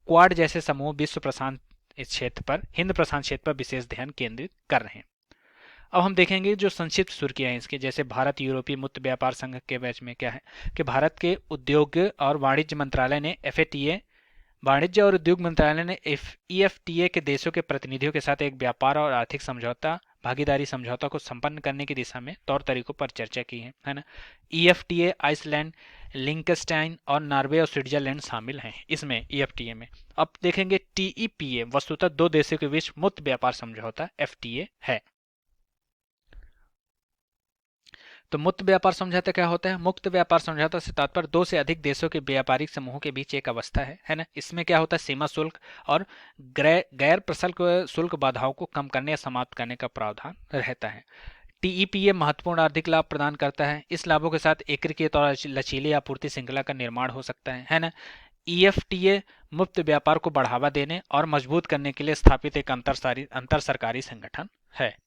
क्वाड जैसे समूह विश्व प्रशांत इस क्षेत्र पर, हिंद प्रशांत क्षेत्र पर विशेष ध्यान केंद्रित कर रहे हैं। अब हम देखेंगे जो संक्षिप्त सुर्खियां हैं इसके, जैसे भारत यूरोपीय मुक्त व्यापार संघ के बैच में क्या है कि भारत के उद्योग और वाणिज्य मंत्रालय ने FATA, वाणिज्य और उद्योग मंत्रालय ने EFTA के देशों के प्रतिनिधियों के साथ एक व्यापार और आर्थिक समझौता, भागीदारी समझौता को संपन्न करने की दिशा में तौर तरीकों पर चर्चा की है ना। EFTA आइसलैंड, लिंकस्टाइन और नॉर्वे और स्विट्जरलैंड शामिल हैं इसमें EFTA में। अब देखेंगे TEPA वस्तुतः दो देशों के बीच मुक्त व्यापार समझौता FTA है। तो मुक्त व्यापार समझौता क्या होता है? मुक्त व्यापार समझौता से तात्पर्य दो से अधिक देशों के व्यापारिक समूहों के बीच एक अवस्था है ना। इसमें क्या होता है? सीमा शुल्क और गैर प्रशुल्क शुल्क बाधाओं को कम करने या समाप्त करने का प्रावधान रहता है। टीईपीए महत्वपूर्ण आर्थिक लाभ प्रदान करता है। इस लाभों के साथ एकीकृत और लचीली आपूर्ति श्रृंखला का निर्माण हो सकता है ना। ईएफटीए मुक्त व्यापार को बढ़ावा देने और मजबूत करने के लिए स्थापित एक अंतर सरकारी संगठन है।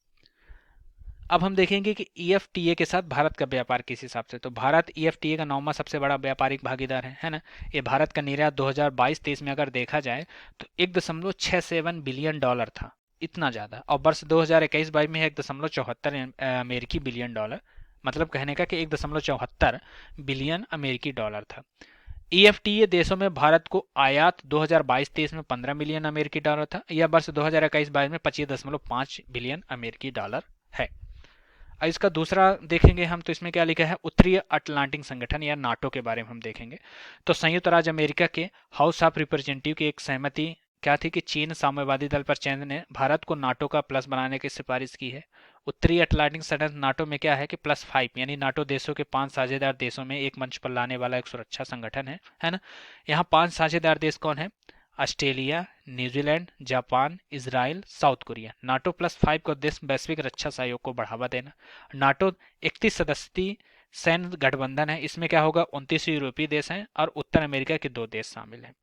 अब हम देखेंगे कि ईएफटीए के साथ भारत का व्यापार किस हिसाब से। तो भारत ईएफटीए का 9वां सबसे बड़ा व्यापारिक भागीदार है ना। ये भारत का निर्यात 2022-23 में अगर देखा जाए तो 1.67 बिलियन डॉलर था, इतना ज़्यादा। और वर्ष 2021-22 में 1.74 अमेरिकी बिलियन डॉलर, मतलब कहने का कि 1.74 बिलियन अमेरिकी डॉलर था। ईएफटीए देशों में भारत को आयात 2022-23 में 15 मिलियन अमेरिकी डॉलर था, यह वर्ष 2021-22 में 25.5 बिलियन अमेरिकी डॉलर है। इसका दूसरा देखेंगे हम तो इसमें क्या लिखा है, उत्तरी अटलांटिक संगठन या नाटो के बारे में हम देखेंगे। तो संयुक्त राज्य अमेरिका के हाउस ऑफ रिप्रेजेंटेटिव की एक सहमति क्या थी कि चीन साम्यवादी दल पर चीन ने भारत को नाटो का प्लस बनाने की सिफारिश की है। उत्तरी अटलांटिक संगठन नाटो में क्या है कि +5 यानी नाटो देशों के 5 साझेदार देशों में एक मंच पर लाने वाला एक सुरक्षा संगठन है ना। यहाँ 5 साझेदार देश कौन है? Australia, New Zealand, Japan, Israel, south Korea. NATO +5 का उद्देश्य वैश्विक रक्षा सहयोग को बढ़ावा देना। नाटो 31 सदस्यीय सैन्य गठबंधन है। इसमें क्या होगा? 29 यूरोपीय देश हैं और उत्तर अमेरिका के 2 देश शामिल हैं।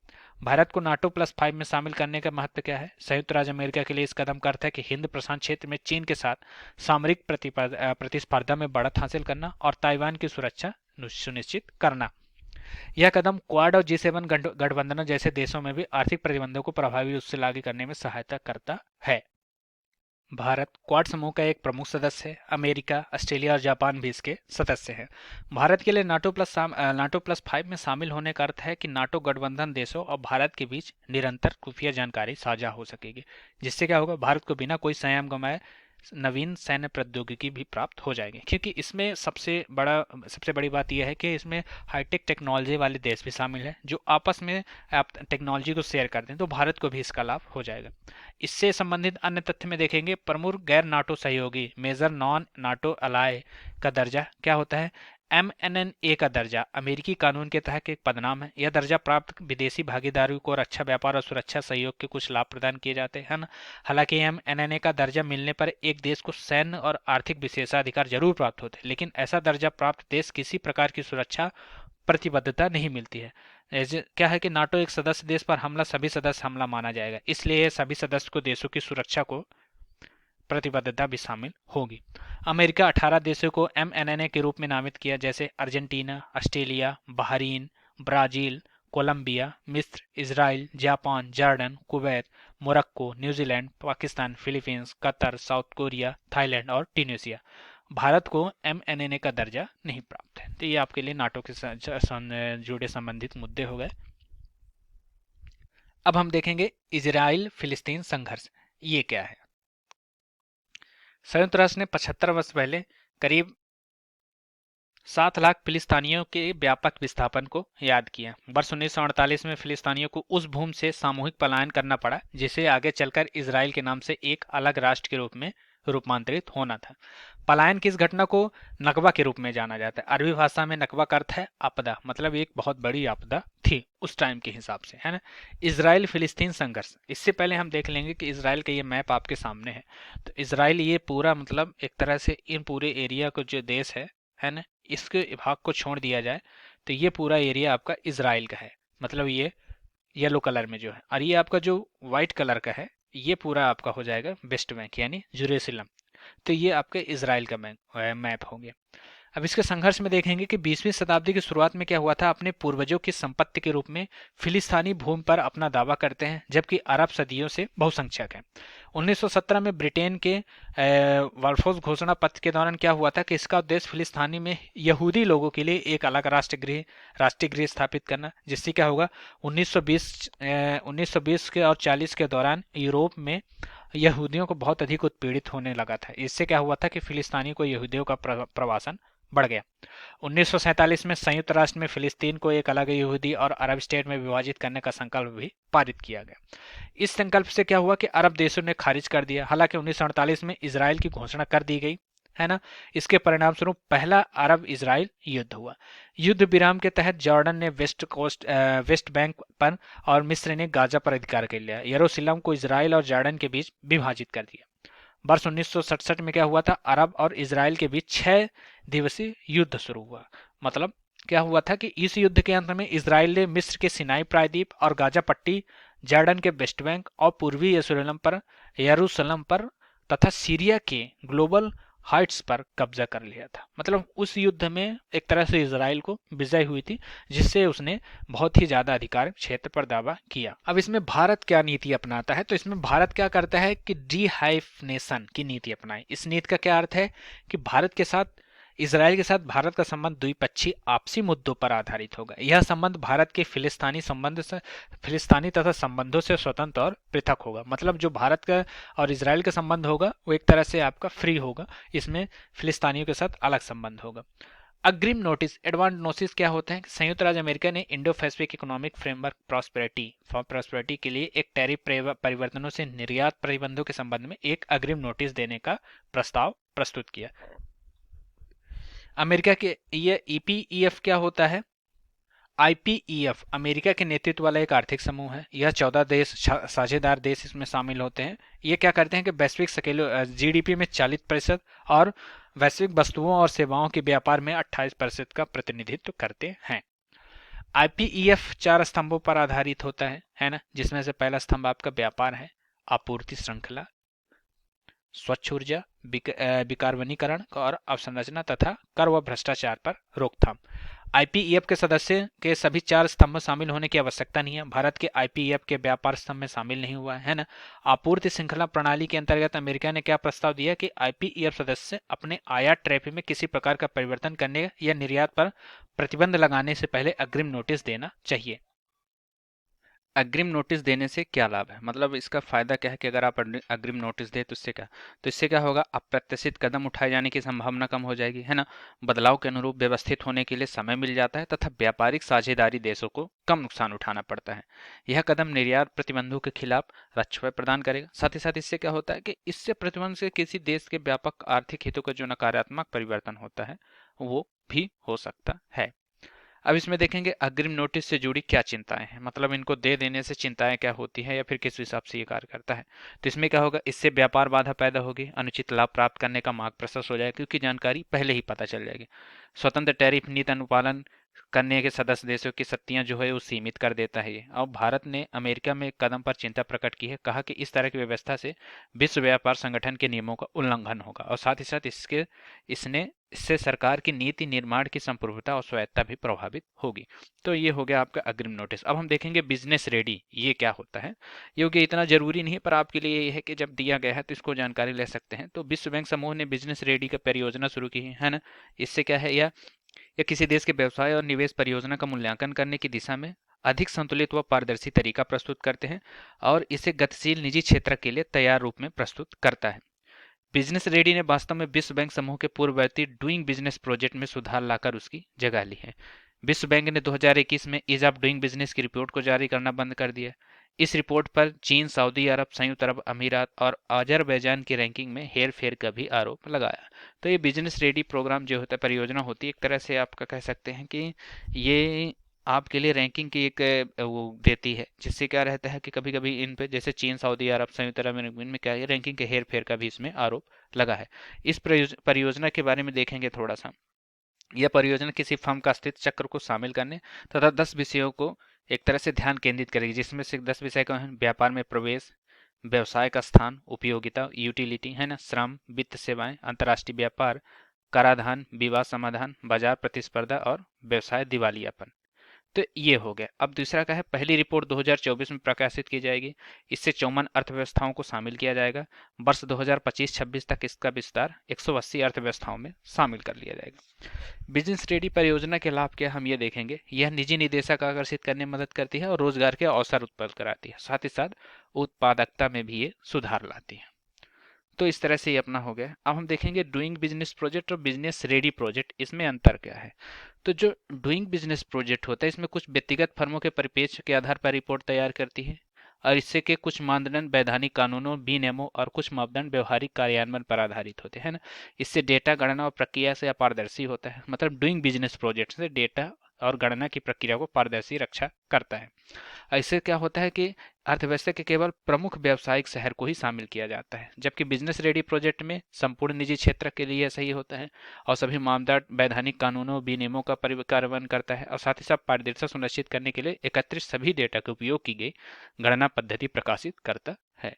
भारत को नाटो +5 में शामिल करने का महत्व क्या है? संयुक्त राज्य अमेरिका के लिए इस कदम का अर्थ है कि हिंद प्रशांत क्षेत्र में चीन के साथ सामरिक प्रतिस्पर्धा में बढ़त हासिल करना और ताइवान की सुरक्षा सुनिश्चित करना। यह कदम क्वाड और G7 गठबंधनों जैसे देशों में भी आर्थिक प्रतिबंधों को प्रभावी रूप से लागू करने में सहायता करता है। भारत क्वाड समूह का एक प्रमुख सदस्य है। अमेरिका, ऑस्ट्रेलिया और जापान भी इसके सदस्य हैं। भारत के लिए नाटो +5 में शामिल होने का अर्थ है कि नाटो गठबंधन देशों और भारत के बीच निरंतर खुफिया जानकारी साझा हो सकेगी, जिससे क्या होगा? भारत को बिना कोई संयम गंवाए नवीन सैन्य प्रौद्योगिकी भी प्राप्त हो जाएगी। क्योंकि इसमें सबसे बड़ी बात यह है कि इसमें हाईटेक टेक्नोलॉजी वाले देश भी शामिल हैं जो आपस में टेक्नोलॉजी को शेयर करते हैं, तो भारत को भी इसका लाभ हो जाएगा। इससे संबंधित अन्य तथ्य में देखेंगे, प्रमुख गैर नाटो सहयोगी मेजर नॉन नाटो अलाय का दर्जा क्या होता है? MNNA का दर्जा अमेरिकी कानून के तहत एक पदनाम है। यह दर्जा प्राप्त विदेशी भागीदारों को रक्षा व्यापार और सुरक्षा सहयोग के कुछ लाभ प्रदान किए जाते हैं ना। हालांकि MNNA का दर्जा मिलने पर एक देश को सैन्य और आर्थिक विशेषाधिकार जरूर प्राप्त होते हैं, लेकिन ऐसा दर्जा प्राप्त देश किसी प्रकार की सुरक्षा प्रतिबद्धता नहीं मिलती है। क्या है कि नाटो एक सदस्य देश पर हमला सभी सदस्य हमला माना जाएगा, इसलिए सभी सदस्य को देशों की सुरक्षा को प्रतिबद्धता भी शामिल होगी। अमेरिका 18 देशों को MNNA के रूप में नामित किया, जैसे Argentina, Australia, Bahrain, Brazil, Colombia, मिस्र, Israel, Japan, Jordan, Kuwait, Morocco, New Zealand, Pakistan, Philippines, Qatar, South Korea, Thailand और ट्यूनीशिया। भारत को MNNA का दर्जा नहीं प्राप्त है। तो ये आपके लिए नाटो के जुड़े संबंधित मुद्दे हो गए। अब हम देखेंगे इजराइल फिलिस्तीन संघर्ष, ये क्या है। संयुक्त राष्ट्र ने 75 वर्ष पहले करीब 7 लाख फिलिस्तीनियों के व्यापक विस्थापन को याद किया। वर्ष 1948 में फिलिस्तीनियों को उस भूमि से सामूहिक पलायन करना पड़ा जिसे आगे चलकर इजराइल के नाम से एक अलग राष्ट्र के रूप में रूपांतरित होना था। पलायन की इस घटना को नकबा के रूप में जाना जाता है। अरबी भाषा में नकबा का अर्थ है आपदा, मतलब एक बहुत बड़ी आपदा थी उस टाइम के हिसाब से, है ना। इजराइल फिलिस्तीन संघर्ष, इससे पहले हम देख लेंगे कि इजराइल का ये मैप आपके सामने है। तो इजराइल ये पूरा मतलब एक तरह से इन पूरे एरिया को जो देश है ना, इसके भाग को छोड़ दिया जाए तो ये पूरा एरिया आपका इजराइल का है। मतलब ये येलो कलर में जो है, और ये आपका जो व्हाइट कलर का है ये पूरा आपका हो जाएगा वेस्ट बैंक यानी जेरूसलम। तो ये आपके इजराइल का मैप हो गया। अब इसके संघर्ष में देखेंगे कि 20वीं शताब्दी की शुरुआत में क्या हुआ था, अपने पूर्वजों की संपत्ति के रूप में फिलिस्तीनी भूमि पर अपना दावा करते हैं, जबकि अरब सदियों से बहुसंख्यक है। 1917 में ब्रिटेन के वाल्फोर्स घोषणा पत्र के दौरान क्या हुआ था कि इसका उद्देश्य फिलिस्तीनी में यहूदी लोगों के लिए एक अलग राष्ट्रीय गृह स्थापित करना, जिससे क्या होगा 1920 के और 40 के दौरान यूरोप में यहूदियों को बहुत अधिक उत्पीड़ित होने लगा था। इससे क्या हुआ था कि फिलिस्तीनी को यहूदियों का प्रवासन बढ़ गया। 1947 में संयुक्त राष्ट्र में फिलिस्तीन को एक अलग यहूदी और अरब स्टेट में विभाजित करने का संकल्प भी पारित किया गया। इस संकल्प से क्या हुआ कि अरब देशों ने खारिज कर दिया। हालांकि 1948 में इजराइल की घोषणा कर दी गई, है ना। इसके परिणाम स्वरूप पहला अरब इजराइल युद्ध हुआ। युद्ध विराम के तहत जॉर्डन ने वेस्ट बैंक पर और मिस्र ने गाजा पर अधिकार कर लिया। यरूशलेम को इजराइल और जॉर्डन के बीच विभाजित कर दिया। वर्ष 1967 में क्या हुआ था, अरब और इजराइल के बीच 6 दिवसीय युद्ध शुरू हुआ। मतलब क्या हुआ था कि इस युद्ध के अंत में इजराइल ने मिस्र के सिनाई प्रायद्वीप और गाजा पट्टी, जॉर्डन के वेस्ट बैंक और पूर्वी यरूशलेम पर तथा सीरिया के ग्लोबल हाइट्स पर कब्जा कर लिया था। मतलब उस युद्ध में एक तरह से इजराइल को विजय हुई थी, जिससे उसने बहुत ही ज्यादा अधिकार क्षेत्र पर दावा किया। अब इसमें भारत क्या नीति अपनाता है, तो इसमें भारत क्या करता है कि डीहाइफनेशन की नीति अपनाई। इस नीति का क्या अर्थ है कि इजराइल के साथ भारत का संबंध द्विपक्षीय आपसी मुद्दों पर आधारित होगा। यह संबंध भारत के फिलिस्तानी तथा संबंधों से स्वतंत्र और पृथक होगा। मतलब जो भारत का और इजराइल का संबंध होगा वो एक तरह से आपका फ्री होगा, इसमें फिलिस्तानियों के साथ अलग संबंध होगा। अग्रिम नोटिस, एडवांस नोटिस क्या होते हैं? संयुक्त राज्य अमेरिका ने Indo Pacific economic framework prosperity के लिए एक टैरिफ परिवर्तनों से निर्यात प्रतिबंधों के संबंध में एक अग्रिम नोटिस देने का प्रस्ताव प्रस्तुत किया। अमेरिका के ये ईपीईएफ क्या होता है? आईपीईएफ अमेरिका के नेतृत्व वाला एक आर्थिक समूह है। यह 14 देश साझेदार देश इसमें शामिल होते हैं। ये क्या करते हैं कि वैश्विक जीडीपी में 40% और वैश्विक वस्तुओं और सेवाओं के व्यापार में 28% का प्रतिनिधित्व करते हैं। आईपीईएफ 4 स्तंभों पर आधारित होता है ना, जिसमें से पहला स्तंभ आपका व्यापार है, आपूर्ति श्रृंखला, स्वच्छ ऊर्जा, विकार्बनीकरण और अवसंरचना तथा कर व भ्रष्टाचार पर रोकथाम। आईपीईएफ के सदस्य के सभी 4 स्तंभ में शामिल होने की आवश्यकता नहीं है। भारत के आईपीईएफ के व्यापार स्तंभ में शामिल नहीं हुआ है ना। आपूर्ति श्रृंखला प्रणाली के अंतर्गत अमेरिका ने क्या प्रस्ताव दिया कि आईपीईएफ सदस्य अपने आयात टैरिफ में किसी प्रकार का परिवर्तन करने या निर्यात पर प्रतिबंध लगाने से पहले अग्रिम नोटिस देना चाहिए। अग्रिम नोटिस देने से क्या लाभ है, मतलब इसका फायदा क्या है कि अगर आप अग्रिम नोटिस दे तो इससे क्या होगा, अप्रत्याशित कदम उठाए जाने की संभावना कम हो जाएगी, है ना। बदलाव के अनुरूप व्यवस्थित होने के लिए समय मिल जाता है तथा व्यापारिक साझेदारी देशों को कम नुकसान उठाना पड़ता है। यह कदम निर्यात प्रतिबंधों के खिलाफ रक्षा प्रदान करेगा। साथ ही साथ इससे क्या होता है कि इससे प्रतिबंध से किसी देश के व्यापक आर्थिक हितों का जो नकारात्मक परिवर्तन होता है वो भी हो सकता है। अब इसमें देखेंगे अग्रिम नोटिस से जुड़ी क्या चिंताएं हैं, मतलब इनको दे देने से चिंताएं क्या होती हैं या फिर किस हिसाब से ये कार्य करता है। तो इसमें क्या होगा, इससे व्यापार बाधा पैदा होगी, अनुचित लाभ प्राप्त करने का मार्ग प्रशस्त हो जाएगा क्योंकि जानकारी पहले ही पता चल जाएगी। स्वतंत्र टैरिफ नीति अनुपालन करने के सदस्य देशों की शक्तियां जो है वो सीमित कर देता है ये। और भारत ने अमेरिका में कदम पर चिंता प्रकट की है, कहा कि इस तरह की व्यवस्था से विश्व व्यापार संगठन के नियमों का उल्लंघन होगा और साथ ही साथ इससे सरकार की नीति निर्माण की संप्रभुता और स्वायत्ता भी प्रभावित होगी। तो ये हो गया आपका अग्रिम नोटिस। अब हम देखेंगे बिजनेस रेडी, ये क्या होता है। ये हो गया, इतना जरूरी नहीं पर आपके लिए ये है कि जब दिया गया है तो इसको जानकारी ले सकते हैं। तो विश्व बैंक समूह ने बिजनेस रेडी का परियोजना शुरू की है ना। इससे क्या है, या किसी देश के व्यवसाय और निवेश परियोजना का मूल्यांकन करने की दिशा में अधिक संतुलित व पारदर्शी तरीका प्रस्तुत करते हैं और इसे गतिशील निजी क्षेत्र के लिए तैयार रूप में प्रस्तुत करता है। बिजनेस रेडी ने वास्तव में विश्व बैंक समूह के पूर्ववर्ती डूइंग बिजनेस प्रोजेक्ट में सुधार लाकर उसकी जगह ली है। विश्व बैंक ने 2021 में ईज ऑफ डूइंग बिजनेस की रिपोर्ट को जारी करना बंद कर दिया। इस रिपोर्ट पर चीन, सऊदी अरब, संयुक्त अरब अमीरात और अजरबैजान की रैंकिंग में हेर फेर का भी आरोप लगाया। तो ये बिजनेस रेडी प्रोग्राम जो होता है, परियोजना होती है, एक तरह से आपका कह सकते हैं कि ये आपके लिए रैंकिंग की एक वो देती है, जिससे क्या रहता है कि कभी कभी इन पे जैसे चीन, सऊदी अरब, संयुक्त अरब अमीरात में क्या है, रैंकिंग के हेर फेर का भी इसमें आरोप लगा है। इस परियोजना के बारे में देखेंगे थोड़ा सा। यह परियोजना किसी फर्म का अस्तित्व चक्र को शामिल करने तथा 10 विषयों को एक तरह से ध्यान केंद्रित करेगी, जिसमें से 10 विषय कौन है? व्यापार में प्रवेश, व्यवसाय का स्थान, उपयोगिता, यूटिलिटी, है ना, श्रम, वित्त सेवाएं, अंतर्राष्ट्रीय व्यापार, कराधान, विवाद समाधान, बाजार प्रतिस्पर्धा और व्यवसाय दिवालियापन। तो ये हो गया। अब दूसरा का है, पहली रिपोर्ट 2024 में प्रकाशित की जाएगी। इससे 54 अर्थव्यवस्थाओं को शामिल किया जाएगा। वर्ष 2025-26 तक इसका विस्तार 180 अर्थव्यवस्थाओं में शामिल कर लिया जाएगा। बिजनेस रेडी परियोजना के लाभ क्या, हम ये देखेंगे। यह निजी निदेशक आकर्षित करने में मदद करती है और रोजगार के अवसर उत्पन्न कराती है। साथ ही साथ उत्पादकता में भी ये सुधार लाती है। तो इस तरह से ये अपना हो गया। अब हम देखेंगे डूइंग बिजनेस प्रोजेक्ट और बिजनेस रेडी प्रोजेक्ट, इसमें अंतर क्या है। तो जो डूइंग बिजनेस प्रोजेक्ट होता है, इसमें कुछ व्यक्तिगत फर्मों के परिप्रेक्ष्य के आधार पर रिपोर्ट तैयार करती है और इससे के कुछ मानदंड वैधानिक कानूनों, विनियमों और कुछ मापदंड व्यवहारिक कार्यान्वयन पर आधारित होते हैं ना। इससे डेटा गणना और प्रक्रिया से अपारदर्शी होता है, मतलब डूइंग बिजनेस प्रोजेक्ट से डेटा और गणना की प्रक्रिया को पारदर्शी रक्षा करता है। ऐसे क्या होता है कि अर्थव्यवस्था के केवल प्रमुख व्यावसायिक शहर को ही शामिल किया जाता है, जबकि बिजनेस रेडी प्रोजेक्ट में संपूर्ण निजी क्षेत्र के लिए सही होता है और सभी मामला वैधानिक कानूनों, विनियमों का कार्यान्वयन करता है और साथ ही साथ पारदर्शिता सुनिश्चित करने के लिए एकत्रित सभी डेटा के उपयोग की गई गणना पद्धति प्रकाशित करता है।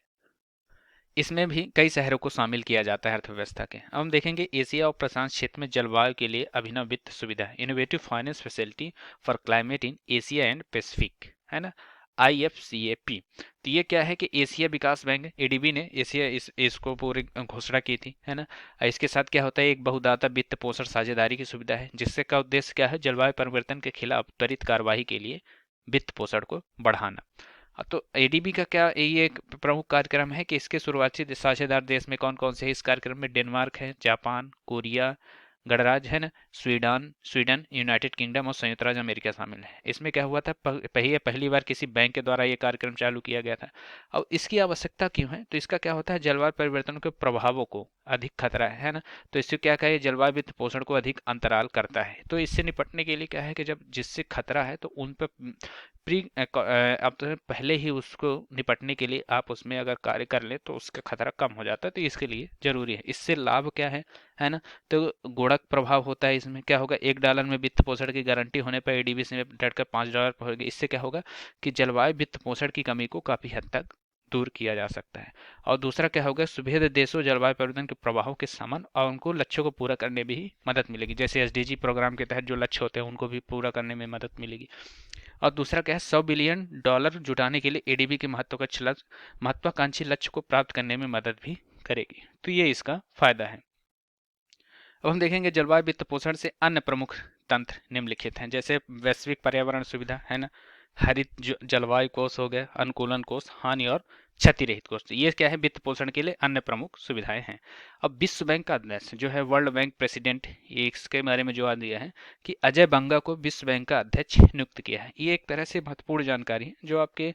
इसमें भी कई शहरों को शामिल किया जाता है अर्थव्यवस्था के। अब हम देखेंगे एशिया और प्रशांत क्षेत्र में जलवायु के लिए अभिनव वित्त सुविधा, innovative finance facility for climate in Asia and Pacific, है ना, IFCAP। तो ये क्या है कि एशिया विकास बैंक एडीबी ने एशिया इसको पूरी घोषणा की थी, है ना। इसके साथ क्या होता है, एक बहुदाता वित्त पोषण साझेदारी की सुविधा है, जिससे का उद्देश्य क्या है, जलवायु परिवर्तन के खिलाफ त्वरित कार्यवाही के लिए वित्त पोषण को बढ़ाना। तो एडीबी का क्या ये एक प्रमुख कार्यक्रम है कि इसके शुरुआती साझेदार देश में कौन कौन से हैं। इस कार्यक्रम में डेनमार्क है, जापान, कोरिया गणराज्य है ना, स्वीडन स्वीडन यूनाइटेड किंगडम और संयुक्त राज्य अमेरिका शामिल है। इसमें क्या हुआ था, पहली बार किसी बैंक के द्वारा ये कार्यक्रम चालू किया गया था। अब इसकी आवश्यकता क्यों है, तो इसका क्या होता है, जलवायु परिवर्तन के प्रभावों को अधिक खतरा है ना, तो इससे क्या कहे, जलवायु वित्त पोषण को अधिक अंतराल करता है। तो इससे निपटने के लिए क्या है कि जब जिससे खतरा है तो उन पर अब तो पहले ही उसको निपटने के लिए आप उसमें अगर कार्य कर ले तो उसका खतरा कम हो जाता है, तो इसके लिए जरूरी है। इससे लाभ क्या है ना, तो गुणक प्रभाव होता है। इसमें क्या होगा, $1 में वित्त पोषण की गारंटी होने पर एडीबी से डटकर $5 होगी। इससे क्या होगा कि जलवायु वित्त पोषण की कमी को काफी हद तक दूर किया जा सकता है। और दूसरा क्या होगा, सुभेद देशों जलवायु परिवर्तन के प्रभावों के समन और उनको लक्ष्यों को पूरा करने में भी मदद मिलेगी। जैसे SDG प्रोग्राम के तहत जो लक्ष्य होते हैं उनको भी पूरा करने में मदद मिलेगी। और दूसरा क्या है, $100 बिलियन जुटाने के लिए एडीबी के महत्वाकांक्षी लक्ष्य को प्राप्त करने में मदद भी करेगी। तो ये इसका फायदा है। अब हम देखेंगे जलवायु वित्त पोषण से अन्य प्रमुख तंत्र निम्नलिखित हैं, जैसे वैश्विक पर्यावरण सुविधा, है ना, हरित जलवायु कोष हो गया, अनुकूलन कोष, हानि और क्षति रहित कोष। ये क्या है, वित्त पोषण के लिए अन्य प्रमुख सुविधाएं हैं। अब विश्व बैंक का अध्यक्ष जो है, वर्ल्ड बैंक प्रेसिडेंट, ये इसके बारे में जो दिया है कि अजय बंगा को विश्व बैंक का अध्यक्ष नियुक्त किया है। ये एक तरह से महत्वपूर्ण जानकारी है जो आपके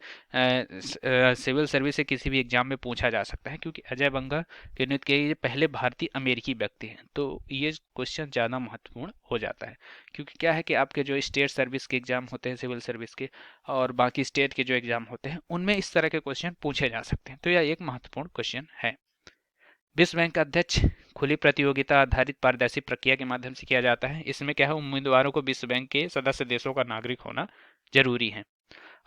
सिविल सर्विस से किसी भी एग्जाम में पूछा जा सकता है, क्योंकि अजय बंगा के नियुक्त किए पहले भारतीय अमेरिकी व्यक्ति हैं। तो ये क्वेश्चन ज़्यादा महत्वपूर्ण हो जाता है, क्योंकि क्या है कि आपके जो स्टेट सर्विस के एग्जाम होते हैं, सिविल सर्विस के और बाकी स्टेट के जो एग्जाम होते हैं, उनमें इस तरह के क्वेश्चन पूछे जा सकते हैं। तो यह एक महत्वपूर्ण क्वेश्चन है। विश्व बैंक का अध्यक्ष खुली प्रतियोगिता आधारित पारदर्शी प्रक्रिया के माध्यम से किया जाता है। इसमें क्या है, उम्मीदवारों को विश्व बैंक के सदस्य देशों का नागरिक होना जरूरी है।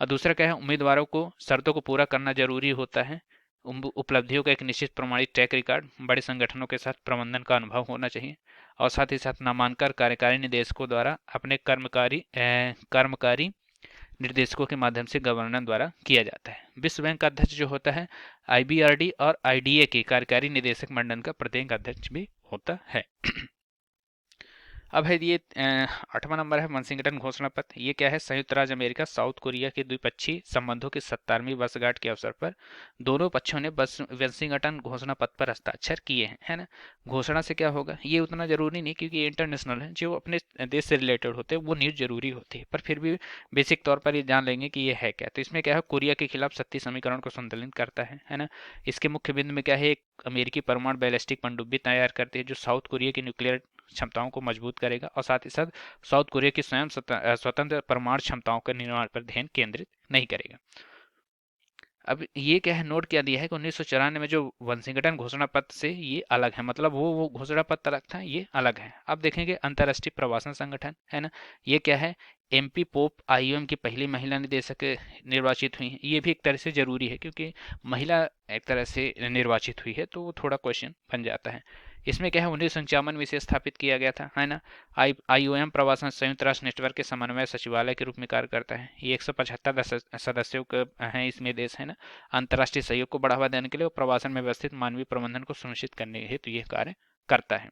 और दूसरा क्या है, उम्मीदवारों को शर्तों को पूरा करना जरूरी होता है। उपलब्धियों का एक निश्चित प्रमाणित ट्रैक रिकॉर्ड, बड़े संगठनों के साथ प्रबंधन का अनुभव होना चाहिए और साथ ही साथ नामांकन कार्यकारी निदेशकों द्वारा अपने कर्मकारी निर्देशकों के माध्यम से गवर्नर द्वारा किया जाता है। विश्व बैंक का अध्यक्ष जो होता है, IBRD और IDA के कार्यकारी निदेशक मंडल का प्रत्येक अध्यक्ष भी होता है। अब है ये 8वां नंबर है वाशिंगटन घोषणा पत्र। ये क्या है, संयुक्त राज्य अमेरिका साउथ कोरिया के द्विपक्षीय संबंधों की 70वीं वर्षगांठ के अवसर पर दोनों पक्षों ने वाशिंगटन घोषणा पत्र पर हस्ताक्षर किए हैं, है ना। घोषणा से क्या होगा, ये उतना जरूरी नहीं, क्योंकि ये इंटरनेशनल है, जो अपने देश से रिलेटेड होते हैं वो न्यूज जरूरी होती है, पर फिर भी बेसिक तौर पर ये जान लेंगे कि ये है क्या। तो इसमें क्या है, कोरिया के खिलाफ शक्ति समीकरण को संतुलित करता है ना। इसके मुख्य बिंदु में क्या है, एक अमेरिकी परमाणु बैलिस्टिक पनडुब्बी तैयार करती है जो साउथ कोरिया की न्यूक्लियर क्षमताओं को मजबूत करेगा और साथ ही साथ साउथ कोरिया की स्वयं स्वतंत्र परमाणु क्षमताओं के निर्माण पर ध्यान केंद्रित नहीं करेगा। अब ये क्या है, नोट क्या दिया है कि 1994 में जो वाशिंगटन घोषणा पत्र से ये अलग है, मतलब वो घोषणा पत्र अलग था, ये अलग है। अब देखेंगे अंतर्राष्ट्रीय प्रवासन संगठन, है ना, ये क्या है, MP पोप IOM की पहली महिला निदेशक निर्वाचित हुई है। ये भी एक तरह से जरूरी है, क्योंकि महिला एक तरह से निर्वाचित हुई है, तो वो थोड़ा क्वेश्चन बन जाता है। इसमें क्या है, 1951 में इसे स्थापित किया गया था, है ना। IOM प्रवासन संयुक्त राष्ट्र नेटवर्क के समन्वय सचिवालय के रूप में कार्य करता है। ये 175 सदस्यों के हैं इसमें देश, है ना। अंतर्राष्ट्रीय सहयोग को बढ़ावा देने के लिए और प्रवासन में व्यवस्थित मानवीय प्रबंधन को सुनिश्चित करने हेतु ये कार्य करता है।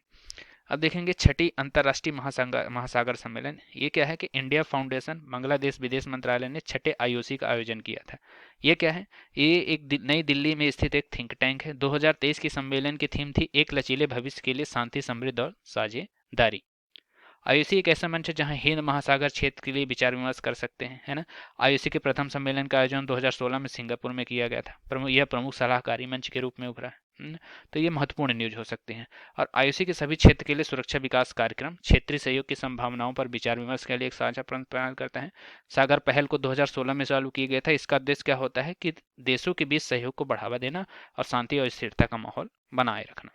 अब देखेंगे छठी अंतर्राष्ट्रीय महासागर सम्मेलन। ये क्या है कि इंडिया फाउंडेशन बांग्लादेश विदेश मंत्रालय ने छठे IOC का आयोजन किया था। ये क्या है, ये एक नई दिल्ली में स्थित एक थिंक टैंक है। 2023 की सम्मेलन की थीम थी एक लचीले भविष्य के लिए शांति, समृद्धि और साझेदारी। आईओसी एक ऐसा मंच है जहां हिंद महासागर क्षेत्र के लिए विचार विमर्श कर सकते हैं, है ना। आईओसी के प्रथम सम्मेलन का आयोजन 2016 में सिंगापुर में किया गया था। यह प्रमुख सलाहकारी मंच के रूप में उभरा है। तो ये महत्वपूर्ण न्यूज हो सकती है। और आईओसी के सभी क्षेत्र के लिए सुरक्षा विकास कार्यक्रम क्षेत्रीय सहयोग की संभावनाओं पर विचार विमर्श के लिए एक साझा प्रबंध प्रदान करता है। सागर पहल को 2016 में चालू किया गया था। इसका उद्देश्य क्या होता है कि देशों के बीच सहयोग को बढ़ावा देना और शांति और स्थिरता का माहौल बनाए रखना।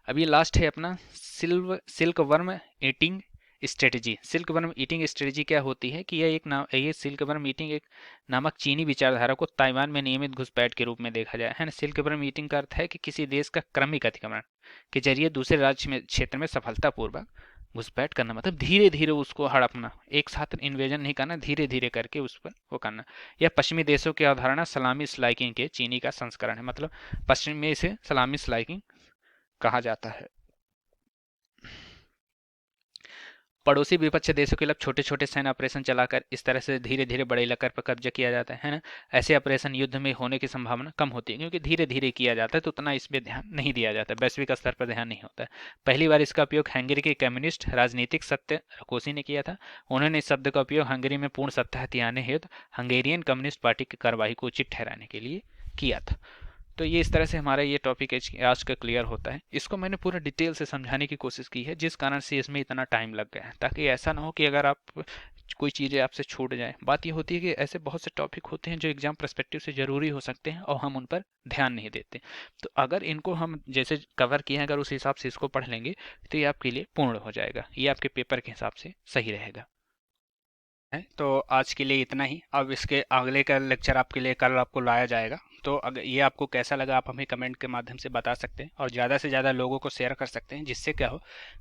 अब ये लास्ट है अपना silk worm eating strategy. Silk worm eating strategy क्या होती है कि ये सिल्क वर्म ईटिंग एक नामक चीनी विचारधारा को ताइवान में नियमित घुसपैठ के रूप में देखा जाए, है ना। सिल्क वर्म ईटिंग का अर्थ है कि किसी देश का क्रमिक अतिक्रमण के जरिए दूसरे राज्य में क्षेत्र में सफलतापूर्वक घुसपैठ करना, मतलब धीरे धीरे उसको हड़पना, एक साथ इन्वेजन नहीं करना, धीरे धीरे करके उस पर वो करना। यह पश्चिमी देशों की अवधारणा सलामी स्लाइकिंग के चीनी का संस्करण है, मतलब पश्चिम में इसे सलामी स्लाइकिंग कहा जाता है। पड़ोसी विपक्ष देशों के खिलाफ छोटे छोटे सैन्य ऑपरेशन चलाकर इस तरह से धीरे धीरे बड़े इलाके पर कब्जा किया जाता है ना। ऐसे ऑपरेशन युद्ध में होने की संभावना कम होती है, क्योंकि धीरे धीरे किया जाता है तो उतना इस पर ध्यान नहीं दिया जाता, वैश्विक स्तर पर ध्यान नहीं होता है। पहली बार इसका उपयोग हंगरी के कम्युनिस्ट राजनीतिक सत्य रकोसी ने किया था। उन्होंने इस शब्द का उपयोग हंगरी में पूर्ण सत्ता हथियाने हेतु हंगेरियन कम्युनिस्ट पार्टी की कार्रवाई को उचित ठहराने के लिए किया था। तो ये इस तरह से हमारा ये टॉपिक आज का क्लियर होता है। इसको मैंने पूरा डिटेल से समझाने की कोशिश की है, जिस कारण से इसमें इतना टाइम लग गया है, ताकि ऐसा ना हो कि अगर आप कोई चीज़ें आपसे छूट जाए। बात ये होती है कि ऐसे बहुत से टॉपिक होते हैं जो एग्जाम पर्सपेक्टिव से ज़रूरी हो सकते हैं और हम उन पर ध्यान नहीं देते। तो अगर इनको हम जैसे कवर किए हैं, अगर उस हिसाब से इसको पढ़ लेंगे तो ये आपके लिए पूर्ण हो जाएगा, ये आपके पेपर के हिसाब से सही रहेगा। है तो आज के लिए इतना ही। अब इसके अगले का लेक्चर आपके लिए कल आपको लाया जाएगा। तो अगर ये आपको कैसा लगा आप हमें कमेंट के माध्यम से बता सकते हैं, और ज़्यादा से ज़्यादा लोगों को शेयर कर सकते हैं, जिससे क्या हो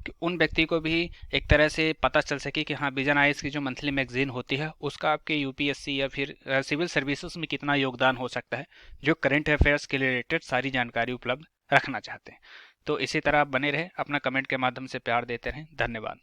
कि उन व्यक्ति को भी एक तरह से पता चल सके कि हाँ, विजन आईएएस की जो मंथली मैगजीन होती है उसका आपके यूपीएससी या फिर सिविल सर्विसेज में कितना योगदान हो सकता है, जो करंट अफेयर्स के रिलेटेड सारी जानकारी उपलब्ध रखना चाहते हैं। तो इसी तरह आप बने रहें, अपना कमेंट के माध्यम से प्यार देते रहें। धन्यवाद।